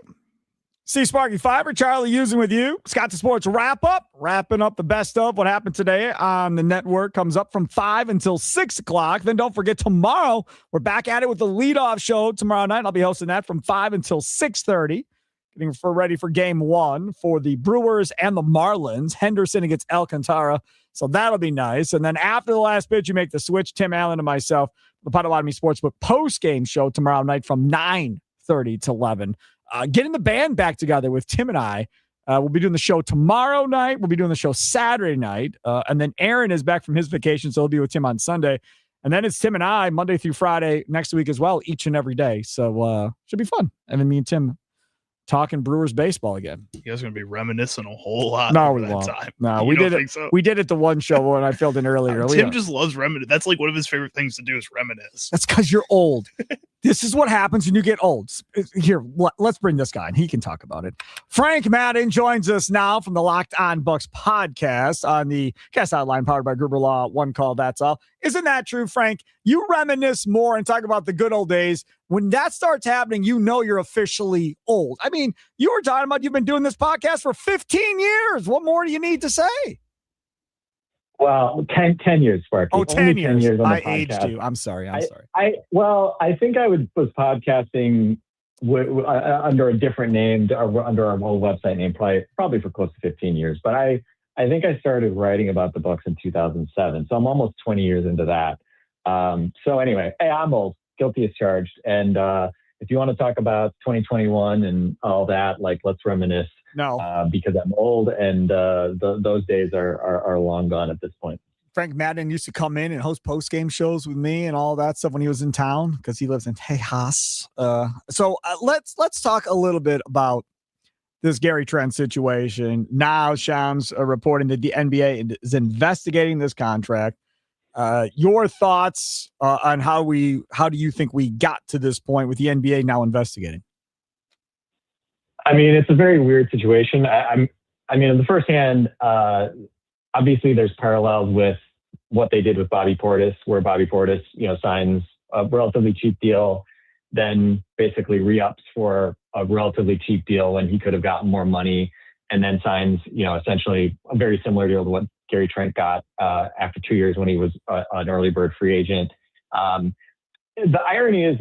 C. Sparky Fiber, Charlie using with you. Wisconsin Sports wrapping up the best of what happened today on the network. Comes up from 5 until 6 o'clock. Then don't forget tomorrow, we're back at it with the leadoff show tomorrow night. I'll be hosting that from 5 until 6:30. Getting ready for game 1 for the Brewers and the Marlins. Henderson against Alcantara. So that'll be nice. And then after the last pitch, you make the switch. Tim Allen and myself, the Potawatomi Sportsbook post-game show tomorrow night from 9:30 to 11. Getting the band back together with Tim and I. We'll be doing the show tomorrow night. We'll be doing the show Saturday night. And then Aaron is back from his vacation, so he'll be with Tim on Sunday. And then it's Tim and I Monday through Friday next week as well, each and every day. So should be fun. And then me and Tim talking Brewers baseball again. You guys are going to be reminiscing a whole lot No, over we that won't. time. No, You we don't did think it. so? We did it the one show when I filled in earlier. Tim just loves reminisce. That's like one of his favorite things to do is reminisce. That's because you're old. This is what happens when you get old. Here, let's bring this guy in. He can talk about it. Frank Madden joins us now from the Locked On Bucks podcast on the Cast Outline powered by Gruber Law. One call, that's all. Isn't that true, Frank? You reminisce more and talk about the good old days. When that starts happening, you know you're officially old. I mean, you were talking about you've been doing this podcast for 15 years. What more do you need to say? Well, 10 years, Sparky. Oh, 10 Only years. on the I aged podcast. you. I'm sorry. I think I was podcasting under a different name, or under our whole website name, probably for close to 15 years. But I think I started writing about the Bucks in 2007. So I'm almost 20 years into that. So anyway, hey, I'm old, guilty as charged. And if you want to talk about 2021 and all that, like, let's reminisce. No, because I'm old, and those days are long gone at this point. Frank Madden used to come in and host post-game shows with me and all that stuff when he was in town because he lives in Tejas. So let's talk a little bit about this Gary Trent situation. Now Shams reporting that the NBA is investigating this contract. Your thoughts on how do you think we got to this point with the NBA now investigating? I mean, it's a very weird situation. I mean, on the first hand, obviously there's parallels with what they did with Bobby Portis, where Bobby Portis, signs a relatively cheap deal, then basically re-ups for a relatively cheap deal when he could have gotten more money, and then signs, essentially a very similar deal to what Gary Trent got after 2 years when he was an early bird free agent. The irony is,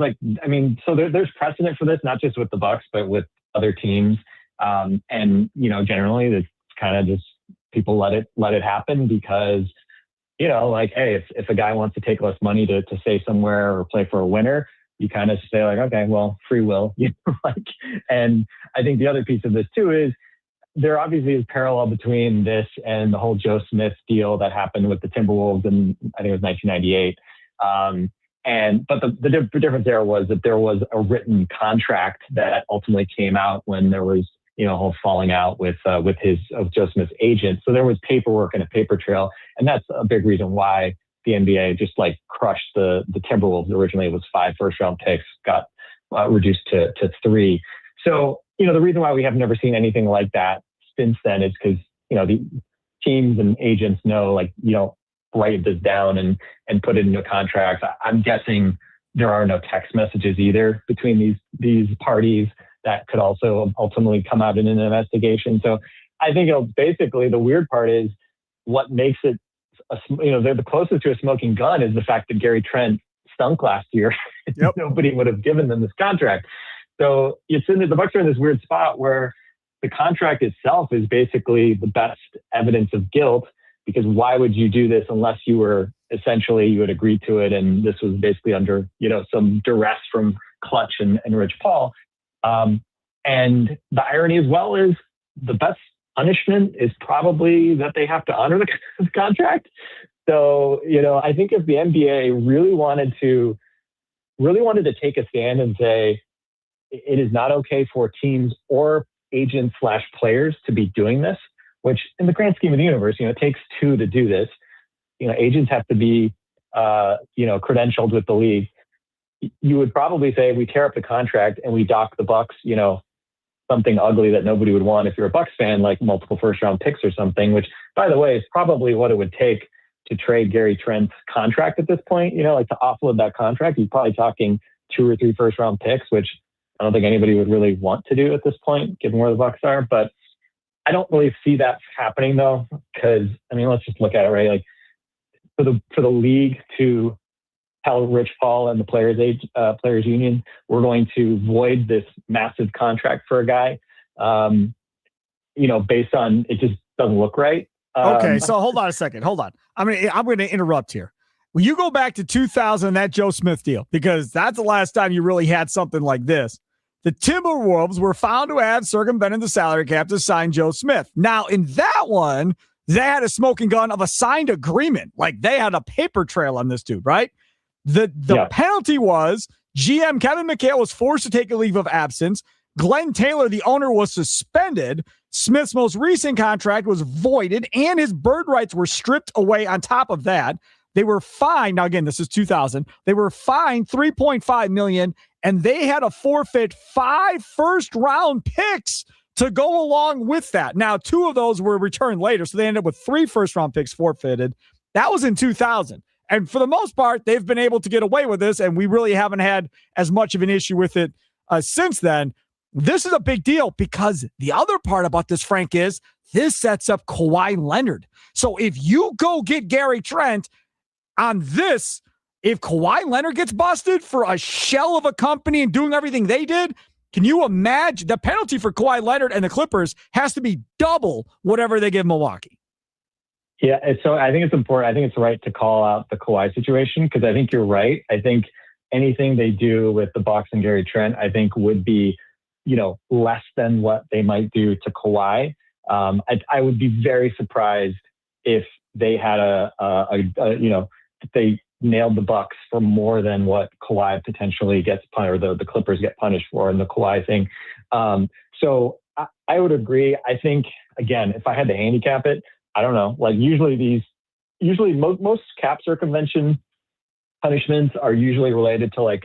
so there's precedent for this, not just with the Bucks, but with other teams. Generally it's kind of just people let it happen because, hey, if a guy wants to take less money to stay somewhere or play for a winner, you kind of say like, okay, well, free will, and I think the other piece of this too is there obviously is parallel between this and the whole Joe Smith deal that happened with the Timberwolves in, I think it was 1998. But the difference there was that there was a written contract that ultimately came out when there was, a whole falling out with Joe Smith's agent. So there was paperwork and a paper trail. And that's a big reason why the NBA just crushed the Timberwolves. Originally it was 5 first-round picks, got reduced to 3. So, the reason why we have never seen anything like that since then is because, the teams and agents know, you don't write this down and put it into a contract. I'm guessing there are no text messages either between these parties that could also ultimately come out in an investigation. So I think basically the weird part is what makes it, they're the closest to a smoking gun is the fact that Gary Trent stunk last year. Yep. Nobody would have given them this contract. So the Bucks are in this weird spot where the contract itself is basically the best evidence of guilt, because why would you do this unless you had agreed to it, and this was basically under some duress from Clutch and Rich Paul. And the irony as well is the best punishment is probably that they have to honor the contract. So I think if the NBA really wanted to take a stand and say it is not okay for teams or agents / players to be doing this, which in the grand scheme of the universe, it takes 2 to do this. Agents have to be, credentialed with the league. You would probably say we tear up the contract and we dock the Bucks, something ugly that nobody would want if you're a Bucks fan, like multiple first-round picks or something, which, by the way, is probably what it would take to trade Gary Trent's contract at this point. To offload that contract, you're probably talking 2 or 3 first-round picks, which I don't think anybody would really want to do at this point, given where the Bucks are. But I don't really see that happening though, because I mean, let's just look at it, right? Like for the league to tell Rich Paul and the players union, we're going to void this massive contract for a guy, based on it just doesn't look right. Okay, so hold on a second. Hold on. I'm going to interrupt here. Will you go back to 2000, that Joe Smith deal, because that's the last time you really had something like this. The Timberwolves were found to have circumvented the salary cap to sign Joe Smith. Now, in that one, they had a smoking gun of a signed agreement. Like, they had a paper trail on this dude, right? The penalty was GM Kevin McHale was forced to take a leave of absence. Glenn Taylor, the owner, was suspended. Smith's most recent contract was voided, and his bird rights were stripped away on top of that. They were fined. Now, again, this is 2000. They were fined $3.5 million, and they had to forfeit 5 first-round picks to go along with that. Now, 2 of those were returned later, so they ended up with 3 first-round picks forfeited. That was in 2000. And for the most part, they've been able to get away with this, and we really haven't had as much of an issue with it since then. This is a big deal because the other part about this, Frank, is this sets up Kawhi Leonard. So if you go get Gary Trent on this, if Kawhi Leonard gets busted for a shell of a company and doing everything they did, can you imagine the penalty for Kawhi Leonard and the Clippers has to be double whatever they give Milwaukee? Yeah, so I think it's important. I think it's right to call out the Kawhi situation because I think you're right. I think anything they do with the Bucks and Gary Trent, I think would be, less than what they might do to Kawhi. I would be very surprised if they had if they nailed the Bucks for more than what Kawhi potentially gets punished, or the Clippers get punished for in the Kawhi thing. So I would agree. I think, again, if I had to handicap it, I don't know. Like usually most cap circumvention punishments are usually related to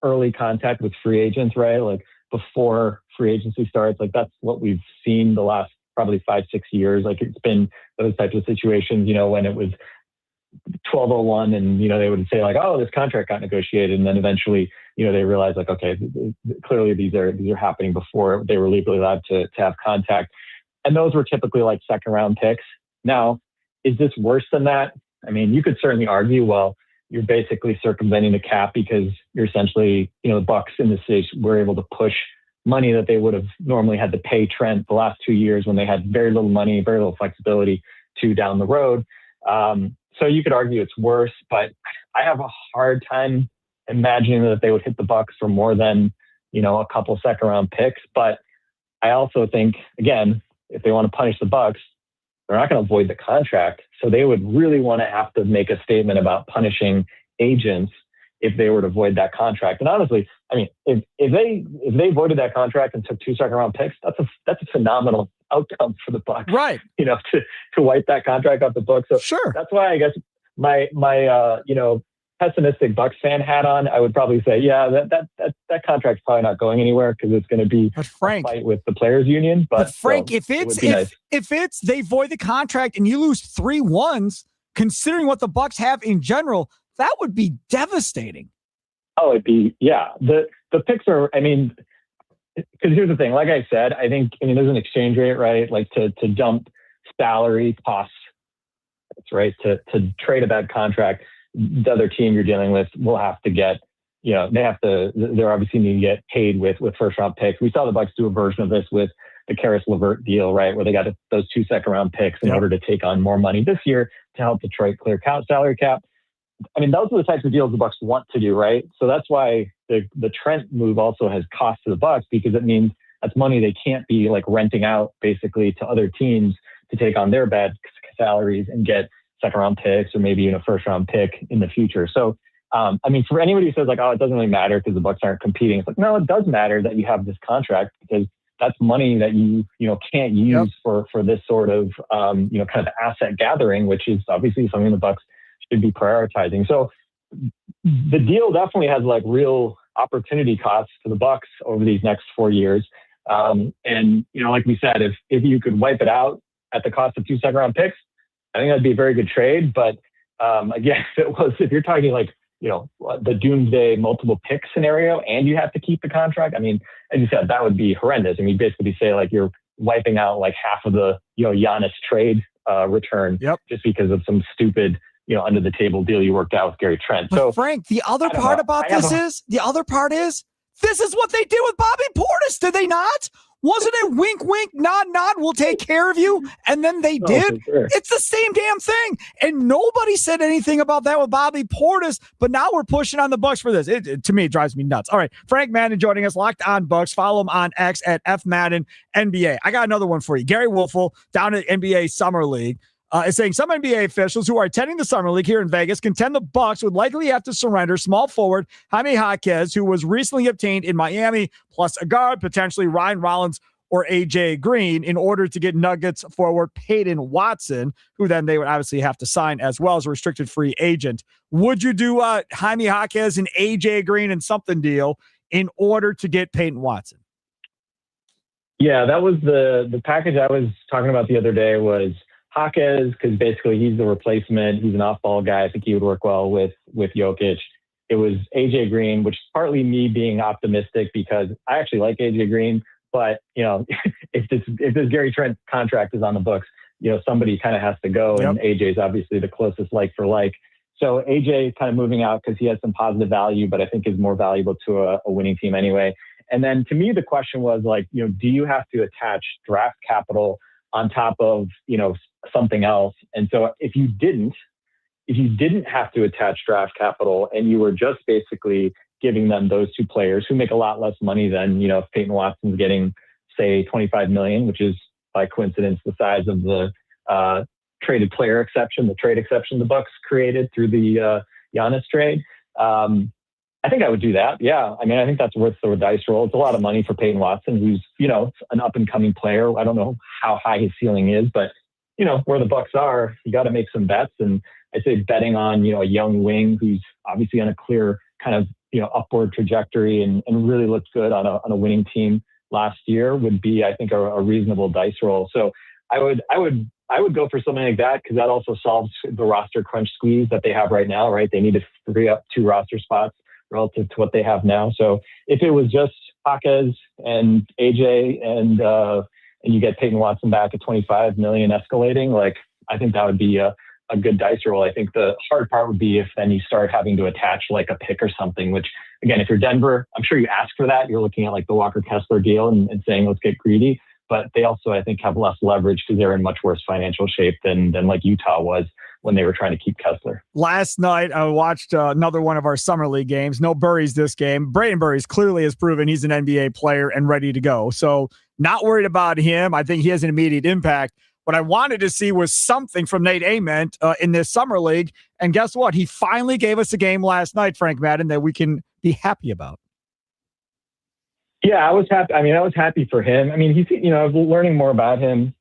early contact with free agents, right? Like before free agency starts, like that's what we've seen the last probably 5-6 years. Like it's been those types of situations, when it was 1201 and, they would say like, oh, this contract got negotiated. And then eventually, they realized like, okay, clearly these are happening before they were legally allowed to have contact. And those were typically like second round picks. Now, is this worse than that? I mean, you could certainly argue, well, you're basically circumventing the cap because you're essentially, the Bucks in this stage were able to push money that they would have normally had to pay Trent the last 2 years when they had very little money, very little flexibility to down the road. So you could argue it's worse, but I have a hard time imagining that they would hit the Bucks for more than, a couple second round picks. But I also think, again, if they want to punish the Bucks, they're not going to avoid the contract. So they would really want to have to make a statement about punishing agents if they were to void that contract. And honestly, I mean, if they voided that contract and took 2 second round picks, that's a phenomenal outcome for the Bucks. Right. To wipe that contract off the books. So sure. That's why I guess my pessimistic Bucks fan hat on, I would probably say, yeah, that contract's probably not going anywhere because it's going to be a fight with the players union. But Frank, if it's they void the contract and you lose 3 1s, considering what the Bucks have in general, that would be devastating. Oh, it'd be, yeah. The picks are, I mean, because here's the thing, like I said, there's an exchange rate, right? Like to dump salary costs, that's right. To trade a bad contract, the other team you're dealing with will have to get, they're obviously need to get paid with first round picks. We saw the Bucks do a version of this with the Karis LeVert deal, right? Where they got those 2 second round picks in order to take on more money this year to help Detroit clear salary cap. I mean, those are the types of deals the Bucks want to do, right? So that's why the Trent move also has cost to the Bucks, because it means that's money they can't be like renting out basically to other teams to take on their bad salaries and get second round picks or maybe even a first round pick in the future. So, for anybody who says like, oh, it doesn't really matter because the Bucks aren't competing, it's like, no, it does matter that you have this contract because that's money that you can't use for this sort of, kind of asset gathering, which is obviously something the Bucks should be prioritizing. So the deal definitely has like real opportunity costs for the Bucks over these next 4 years. And like we said, if you could wipe it out at the cost of 2 second round picks, I think that'd be a very good trade. But again, if you're talking like the doomsday multiple pick scenario, and you have to keep the contract. I mean, as you said, that would be horrendous. I mean, basically say like you're wiping out like half of the Giannis trade return just because of some stupid under the table deal you worked out with Gary Trent. But So Frank, the other part about this is this is what they did with Bobby Portis, did they not? Wasn't it wink, wink, nod, nod, we'll take care of you? And then they did. Sure. It's the same damn thing. And nobody said anything about that with Bobby Portis, but now we're pushing on the Bucks for this. To me, it drives me nuts. All right, Frank Madden joining us, Locked On Bucks. Follow him on X at FMadden NBA. I got another one for you. Gary Wolfel down at NBA Summer League is saying some NBA officials who are attending the Summer League here in Vegas contend the Bucks would likely have to surrender small forward Jaime Jaquez, who was recently obtained in Miami, plus a guard, potentially Ryan Rollins or AJ Green, in order to get Nuggets forward Peyton Watson, who then they would obviously have to sign as well as a restricted free agent. Would you do Jaime Jaquez and AJ Green and something deal in order to get Peyton Watson? Yeah, that was the package I was talking about the other day was Jaquez, because basically he's the replacement. He's an off-ball guy. I think he would work well with Jokic. It was AJ Green, which is partly me being optimistic because I actually like AJ Green. But if this Gary Trent contract is on the books, somebody kind of has to go, and AJ is obviously the closest like for like. So AJ is kind of moving out because he has some positive value, but I think is more valuable to a winning team anyway. And then to me, the question was like, do you have to attach draft capital on top of something else? And so if you didn't have to attach draft capital and you were just basically giving them those two players who make a lot less money than if Peyton Watson's getting say $25 million, which is by coincidence the size of the traded player exception, the trade exception the Bucks created through the Giannis trade. I think I would do that. Yeah. I mean, I think that's worth the dice roll. It's a lot of money for Peyton Watson, who's, an up and coming player. I don't know how high his ceiling is, but where the Bucks are, you got to make some bets. And I'd say betting on, a young wing who's obviously on a clear kind of, upward trajectory and really looked good on a winning team last year would be, I think, a reasonable dice roll. So I would go for something like that because that also solves the roster crunch squeeze that they have right now, right? They need to free up 2 roster spots relative to what they have now. So if it was just Jaquez and AJ and you get Peyton Watson back at 25 million escalating, like I think that would be a good dice roll. I think the hard part would be if then you start having to attach like a pick or something, which again, if you're Denver, I'm sure you ask for that. You're looking at like the Walker Kessler deal and saying, let's get greedy. But they also, I think, have less leverage because they're in much worse financial shape than like Utah was when they were trying to keep Kessler. Last night, I watched another one of our Summer League games. No Burries this game. Brayden Burries clearly has proven he's an NBA player and ready to go. So not worried about him. I think he has an immediate impact. What I wanted to see was something from Nate Ament in this Summer League. And guess what? He finally gave us a game last night, Frank Madden, that we can be happy about. Yeah, I was happy. I mean, I was happy for him. I mean, he's, learning more about him.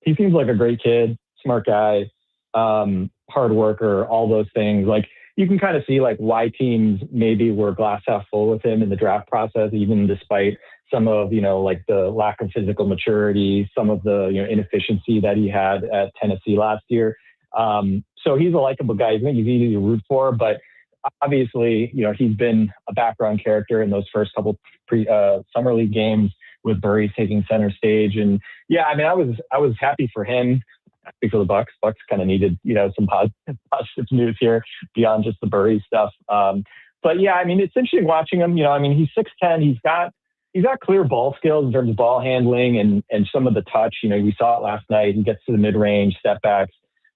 He seems like a great kid, smart guy, hard worker, all those things. Like you can kind of see like why teams maybe were glass half full with him in the draft process, even despite some of, like the lack of physical maturity, some of the, inefficiency that he had at Tennessee last year. So he's a likable guy. I think he's easy to root for, but obviously, he's been a background character in those first couple Summer League games with Burry taking center stage. And yeah, I mean, I was happy for him. Happy for the Bucks. Bucks kind of needed, some positive news here beyond just the Burry stuff. But yeah, I mean, it's interesting watching him. He's 6'10". He's got clear ball skills in terms of ball handling and some of the touch. We saw it last night. He gets to the mid-range, step backs.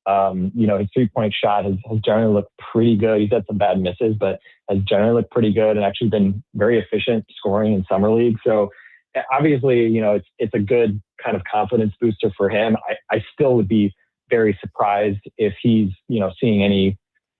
His 3-point shot has generally looked pretty good. He's had some bad misses, but has generally looked pretty good and actually been very efficient scoring in Summer League. So obviously, it's a good kind of confidence booster for him. I still would be very surprised if he's, seeing any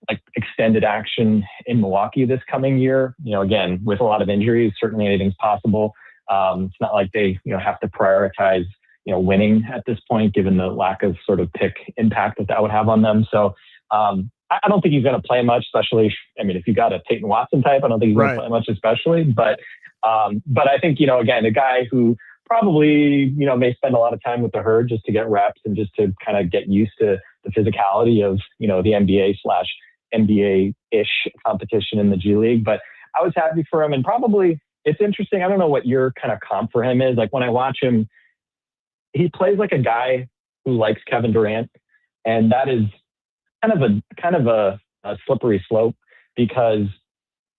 like extended action in Milwaukee this coming year. Again, with a lot of injuries, certainly anything's possible. It's not like they, have to prioritize winning at this point, given the lack of sort of pick impact that would have on them. So I don't think he's going to play much, especially, if you got a Peyton Watson type, I don't think he's going to play much, especially. But I think, again, a guy who probably, may spend a lot of time with the herd just to get reps and just to kind of get used to the physicality of, the NBA NBA-ish competition in the G League. But I was happy for him, and probably it's interesting. I don't know what your kind of comp for him is. Like when I watch him, he plays like a guy who likes Kevin Durant, and that is kind of a slippery slope because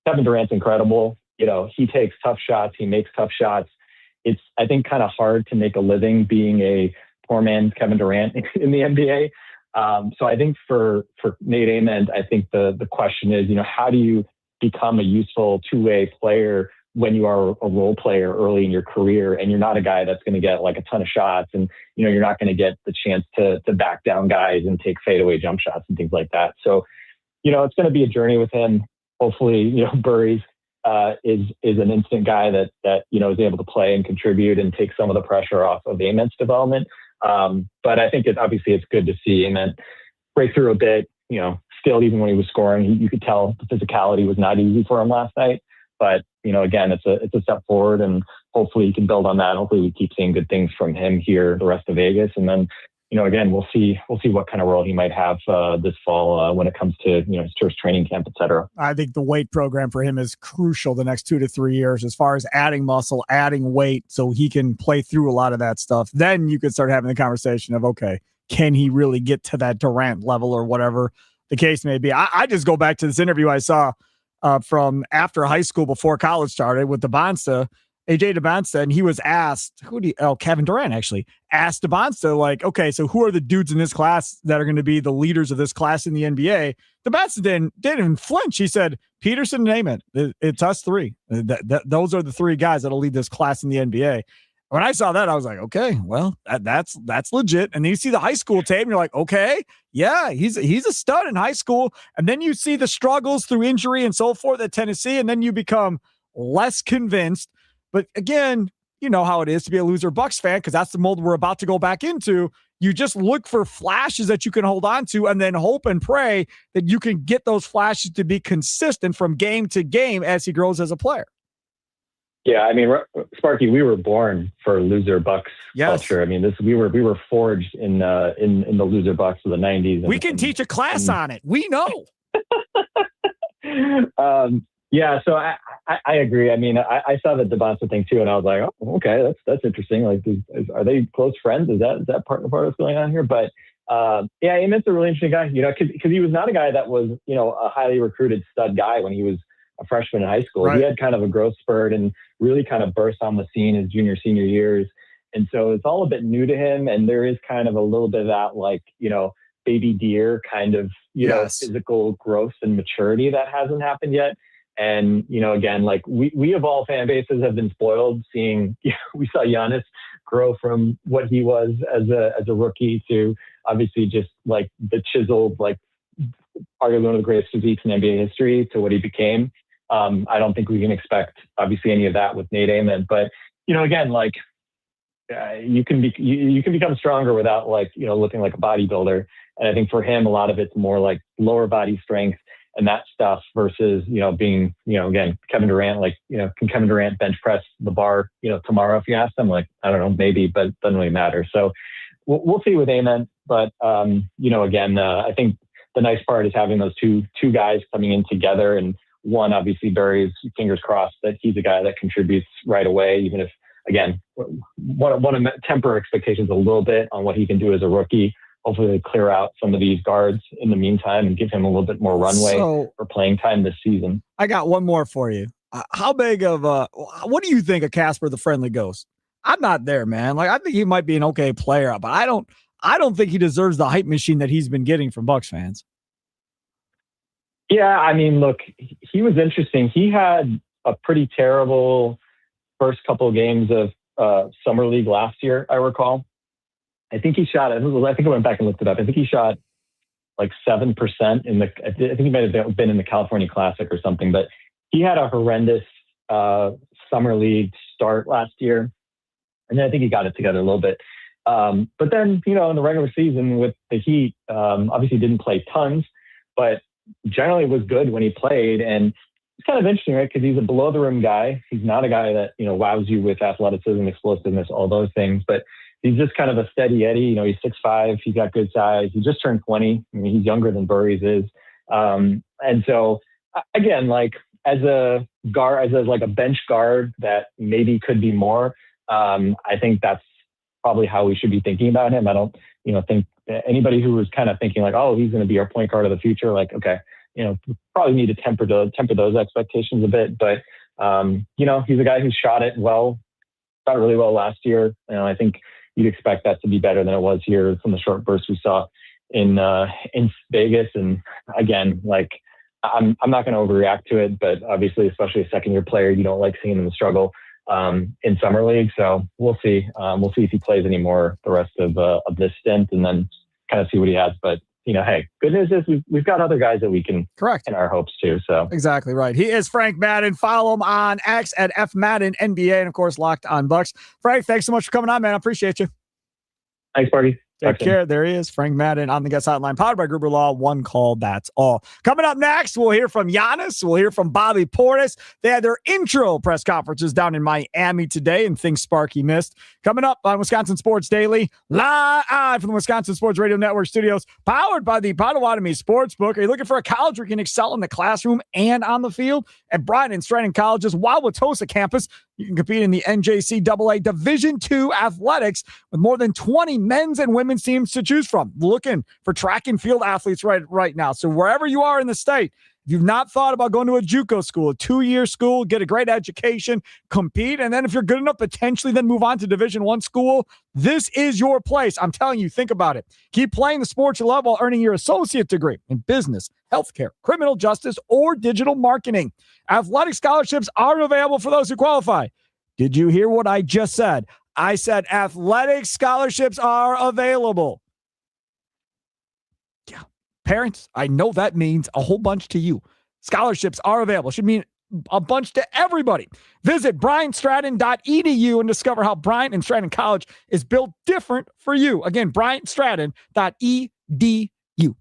Kevin Durant's incredible. You know, he takes tough shots, he makes tough shots. It's, I think, kind of hard to make a living being a poor man's Kevin Durant in the NBA. So I think for Nate Ament, I think the question is, you know, how do you become a useful two-way player when you are a role player early in your career and you're not a guy that's going to get like a ton of shots, and, you know, you're not going to get the chance to back down guys and take fadeaway jump shots and things like that. So, you know, it's going to be a journey with him. Hopefully, you know, Burries is an instant guy that, you know, is able to play and contribute and take some of the pressure off of Ament's development. But I think it's good to see Ament break through a bit, you know, still, even when he was scoring, you could tell the physicality was not easy for him last night. But, you know, again, it's a step forward, and hopefully he can build on that. Hopefully we keep seeing good things from him here the rest of Vegas. And then, you know, again, we'll see what kind of role he might have this fall when it comes to, you know, his first training camp, et cetera. I think the weight program for him is crucial the next 2 to 3 years as far as adding muscle, adding weight, so he can play through a lot of that stuff. Then you could start having the conversation of, okay, can he really get to that Durant level or whatever the case may be? I just go back to this interview I saw from after high school before college started with DeBonsta, AJ DeBonsta, and he was asked, Kevin Durant actually asked DeBonsta, like, okay, so who are the dudes in this class that are going to be the leaders of this class in the NBA? DeBonsta didn't even flinch. He said, Peterson and Ament, it's us three. Those are the three guys that'll lead this class in the NBA. When I saw that, I was like, okay, well, that's legit. And then you see the high school tape, and you're like, okay, yeah, he's a stud in high school. And then you see the struggles through injury and so forth at Tennessee, and then you become less convinced. But again, you know how it is to be a loser Bucks fan, because that's the mold we're about to go back into. You just look for flashes that you can hold on to and then hope and pray that you can get those flashes to be consistent from game to game as he grows as a player. Yeah, I mean, Sparky, we were born for loser Bucks culture. I mean, we were forged in the loser Bucks of the 90s. We can teach a class on it. We know. Yeah, so I agree. I mean, I saw the DeBonsta thing too, and I was like, oh, okay, that's interesting. Like, are they close friends? Is that part of what's going on here? But yeah, Ament's a really interesting guy. You know, because he was not a guy that was, you know, a highly recruited stud guy when he was a freshman in high school. Right. He had kind of a growth spurt and really kind of burst on the scene his junior, senior years. And so it's all a bit new to him. And there is kind of a little bit of that, like, you know, baby deer kind of, you know, physical growth and maturity that hasn't happened yet. And, you know, again, like we of all fan bases have been spoiled seeing, you know, we saw Giannis grow from what he was as a rookie to obviously just like the chiseled, like arguably one of the greatest physiques in NBA history to what he became. I don't think we can expect obviously any of that with Nate Ament, but, you know, again, like you can become stronger without, like, you know, looking like a bodybuilder. And I think for him, a lot of it's more like lower body strength and that stuff versus, you know, being, you know, again, Kevin Durant, like, you know, can Kevin Durant bench press the bar, you know, tomorrow if you ask them? Like, I don't know, maybe, but it doesn't really matter. So we'll see with Ament. But, you know, again, I think the nice part is having those two guys coming in together, and one obviously Barry's fingers crossed that he's a guy that contributes right away, even if, again, want to temper expectations a little bit on what he can do as a rookie. Hopefully they clear out some of these guards in the meantime and give him a little bit more runway for playing time this season. I got one more for you. How big of what do you think of Casper the Friendly Ghost? I'm not there, man. Like, I think he might be an okay player, but I don't think he deserves the hype machine that he's been getting from Bucks fans. Yeah, I mean, look, he was interesting. He had a pretty terrible first couple of games of Summer League last year, I recall. I think he shot, I think I went back and looked it up. I think he shot like 7% I think he might have been in the California Classic or something, but he had a horrendous Summer League start last year. And then I think he got it together a little bit. But then, you know, in the regular season with the Heat, obviously didn't play tons, but generally was good when he played. And it's kind of interesting, right? Because he's a below the rim guy. He's not a guy that, you know, wows you with athleticism, explosiveness, all those things. But he's just kind of a steady Eddie. You know, he's 6'5". He's got good size. He just turned 20. I mean, he's younger than Burries is. And so again, like as a guard, like a bench guard that maybe could be more, I think that's probably how we should be thinking about him. I don't, think anybody who was kind of thinking like, oh, he's going to be our point guard of the future. Like, okay, probably need to temper those expectations a bit, but he's a guy who shot it really well last year. I think you'd expect that to be better than it was here from the short burst we saw in Vegas. And again, like I'm not going to overreact to it, but obviously, especially a second-year player, you don't like seeing him struggle in summer league. So we'll see. We'll see if he plays anymore the rest of this stint, and then kind of see what he has. But hey, good news is we've got other guys that we can correct in our hopes too. So exactly right. He is Frank Madden. Follow him on X at FMadden NBA, and of course, Locked on Bucks. Frank, thanks so much for coming on, man. I appreciate you. Thanks, Party. Take care. There he is, Frank Madden on the guest hotline, powered by Gruber Law. One call, that's all. Coming up next, we'll hear from Giannis. We'll hear from Bobby Portis. They had their intro press conferences down in Miami today, and things Sparky missed. Coming up on Wisconsin Sports Daily, live from the Wisconsin Sports Radio Network studios, powered by the Potawatomi Sportsbook. Are you looking for a college where you can excel in the classroom and on the field? At Bryant and Stratton College's Wauwatosa campus, you can compete in the NJCAA Division II athletics with more than 20 men's and women's teams to choose from. Looking for track and field athletes right now. So wherever you are in the state, if you've not thought about going to a JUCO school, a 2-year school, get a great education, compete, and then if you're good enough, potentially then move on to Division I school, this is your place. I'm telling you, think about it. Keep playing the sports you love while earning your associate degree in business, healthcare, criminal justice, or digital marketing. Athletic scholarships are available for those who qualify. Did you hear what I just said? I said athletic scholarships are available. Yeah. Parents, I know that means a whole bunch to you. Scholarships are available. Should mean a bunch to everybody. Visit BryantStratton.edu and discover how Bryant and Stratton College is built different for you. Again, BryantStratton.edu.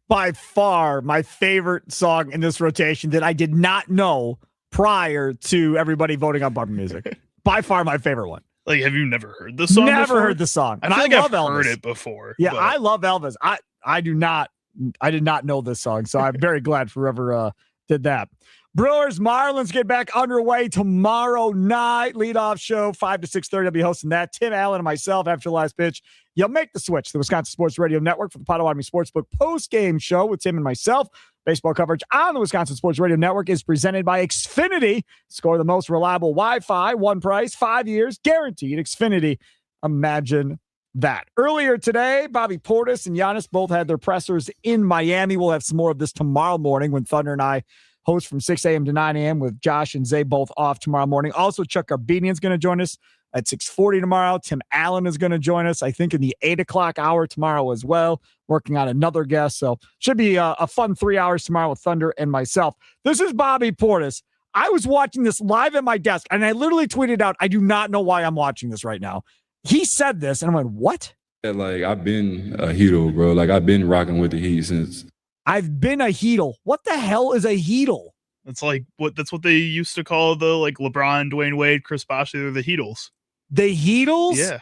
by far my favorite song in this rotation that I did not know prior to everybody voting on bumper music. By far my favorite one. Like, have you never heard this song? Never before? heard the song. And I love have Elvis. heard it before. Yeah, but I love Elvis. I did not know this song, so I'm very glad whoever did that. Brewers Marlins get back underway tomorrow night. Leadoff show 5 to 6:30. I'll be hosting that. Tim Allen and myself after the last pitch. You'll make the switch to the Wisconsin Sports Radio Network for the Potawatomi Sportsbook post-game show with Tim and myself. Baseball coverage on the Wisconsin Sports Radio Network is presented by Xfinity. Score the most reliable Wi-Fi, one price, 5 years, guaranteed. Xfinity. Imagine that. Earlier today, Bobby Portis and Giannis both had their pressers in Miami. We'll have some more of this tomorrow morning when Thunder and I host from 6 a.m. to 9 a.m. with Josh and Zay both off tomorrow morning. Also, Chuck Garbinian's going to join us at 6:40 tomorrow. Tim Allen is going to join us, I think, in the 8 o'clock hour tomorrow as well, working on another guest. So should be a fun 3 hours tomorrow with Thunder and myself. This is Bobby Portis. I was watching this live at my desk, and I literally tweeted out, I do not know why I'm watching this right now. He said this, and I went, what? Yeah, like, I've been a Heatle, bro. Like, I've been rocking with the Heat since. I've been a Heatle. What the hell is a Heatle? It's like that's what they used to call the like LeBron, Dwayne Wade, Chris Bosh. They're the Heatles. The Heatles? Yeah.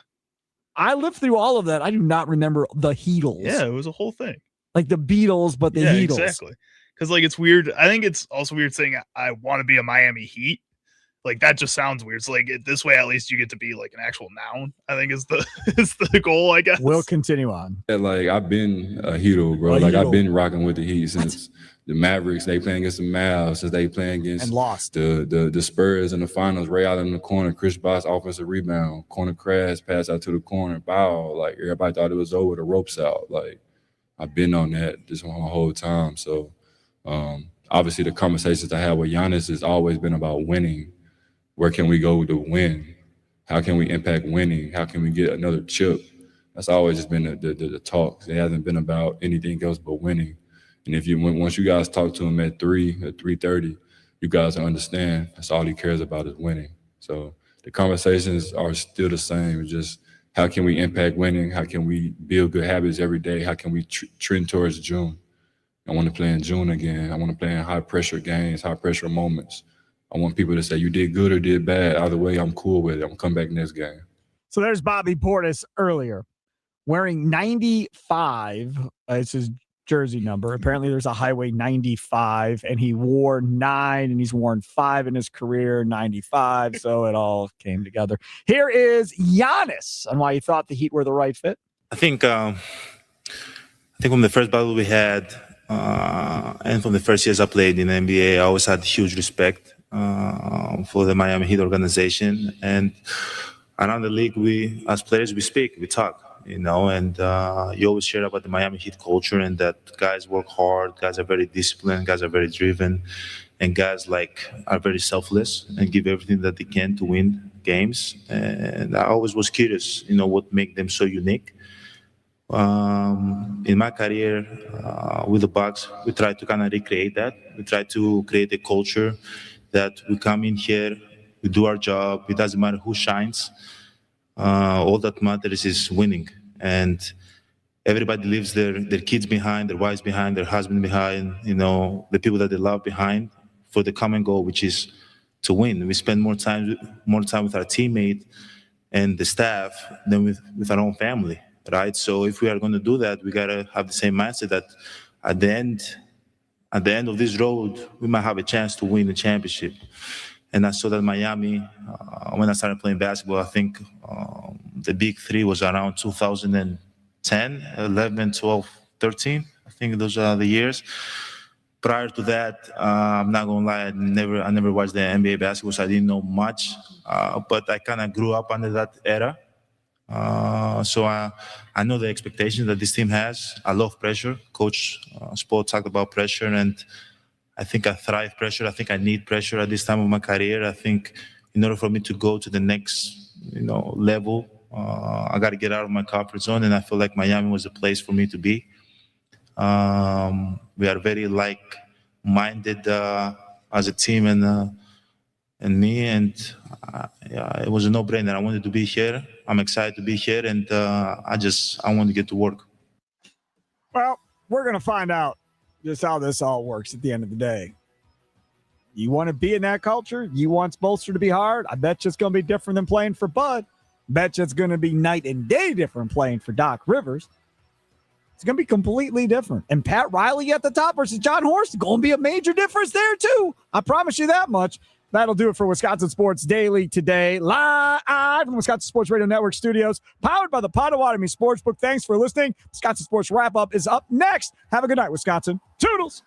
I lived through all of that. I do not remember the Heatles. Yeah, it was a whole thing. Like the Beatles, but the Heatles. Exactly. Because like it's weird. I think it's also weird saying I want to be a Miami Heat. Like that just sounds weird. So like this way, at least you get to be like an actual noun. I think is the goal. I guess. We'll continue on. Yeah, like I've been a Heatle, bro. Like I've been rocking with the Heat since the Mavericks. They playing against the Mavs. Since they playing against and lost the Spurs in the finals. Ray out in the corner. Chris Bosh offensive rebound. Corner crash pass out to the corner. Foul. Like everybody thought it was over. The ropes out. Like I've been on that this whole time. So obviously the conversations I have with Giannis has always been about winning. Where can we go to win? How can we impact winning? How can we get another chip? That's always just been the talk. It hasn't been about anything else but winning. And once you guys talk to him at 3:30, you guys understand that's all he cares about is winning. So the conversations are still the same. It's just how can we impact winning? How can we build good habits every day? How can we trend towards June? I want to play in June again. I want to play in high pressure games, high pressure moments. I want people to say you did good or did bad. Either way, I'm cool with it. I'm gonna come back next game. So there's Bobby Portis earlier wearing 95. It's his jersey number. Apparently there's a highway 95 and he wore 9 and he's worn 5 in his career, 95. So it all came together. Here is Giannis on why he thought the Heat were the right fit. I think from the first battle we had and from the first years I played in the NBA, I always had huge respect for the Miami Heat organization, and around the league, we as players we speak, we talk, and you always share about the Miami Heat culture and that guys work hard, guys are very disciplined, guys are very driven, and guys are very selfless and give everything that they can to win games. And I always was curious, what makes them so unique. In my career with the Bucks, we try to kind of recreate that. We try to create a culture that we come in here, we do our job. It doesn't matter who shines. All that matters is winning. And everybody leaves their kids behind, their wives behind, their husband behind, the people that they love behind for the common goal, which is to win. We spend more time with our teammate and the staff than with our own family, right? So if we are going to do that, we got to have the same mindset that at the end of this road, we might have a chance to win the championship. And I saw that Miami, when I started playing basketball, I think the big three was around 2010, 11, 12, 13. I think those are the years. Prior to that, I'm not going to lie, I never watched the NBA basketball, so I didn't know much. But I kind of grew up under that era. So I know the expectations that this team has. I love pressure. Coach Spo talked about pressure, and I think I thrive pressure. I think I need pressure at this time of my career. I think in order for me to go to the next level, I got to get out of my comfort zone, and I feel like Miami was a place for me to be. We are very like-minded as a team, and me, and it was a no-brainer. I wanted to be here. I'm excited to be here, and I want to get to work. Well, we're going to find out just how this all works at the end of the day. You want to be in that culture? You want Spolster to be hard? I bet you it's going to be different than playing for Bud. Bet you it's going to be night and day different playing for Doc Rivers. It's going to be completely different. And Pat Riley at the top versus John Horst, going to be a major difference there too. I promise you that much. That'll do it for Wisconsin Sports Daily today. Live from Wisconsin Sports Radio Network studios, powered by the Potawatomi Sportsbook. Thanks for listening. Wisconsin Sports Wrap-Up is up next. Have a good night, Wisconsin. Toodles.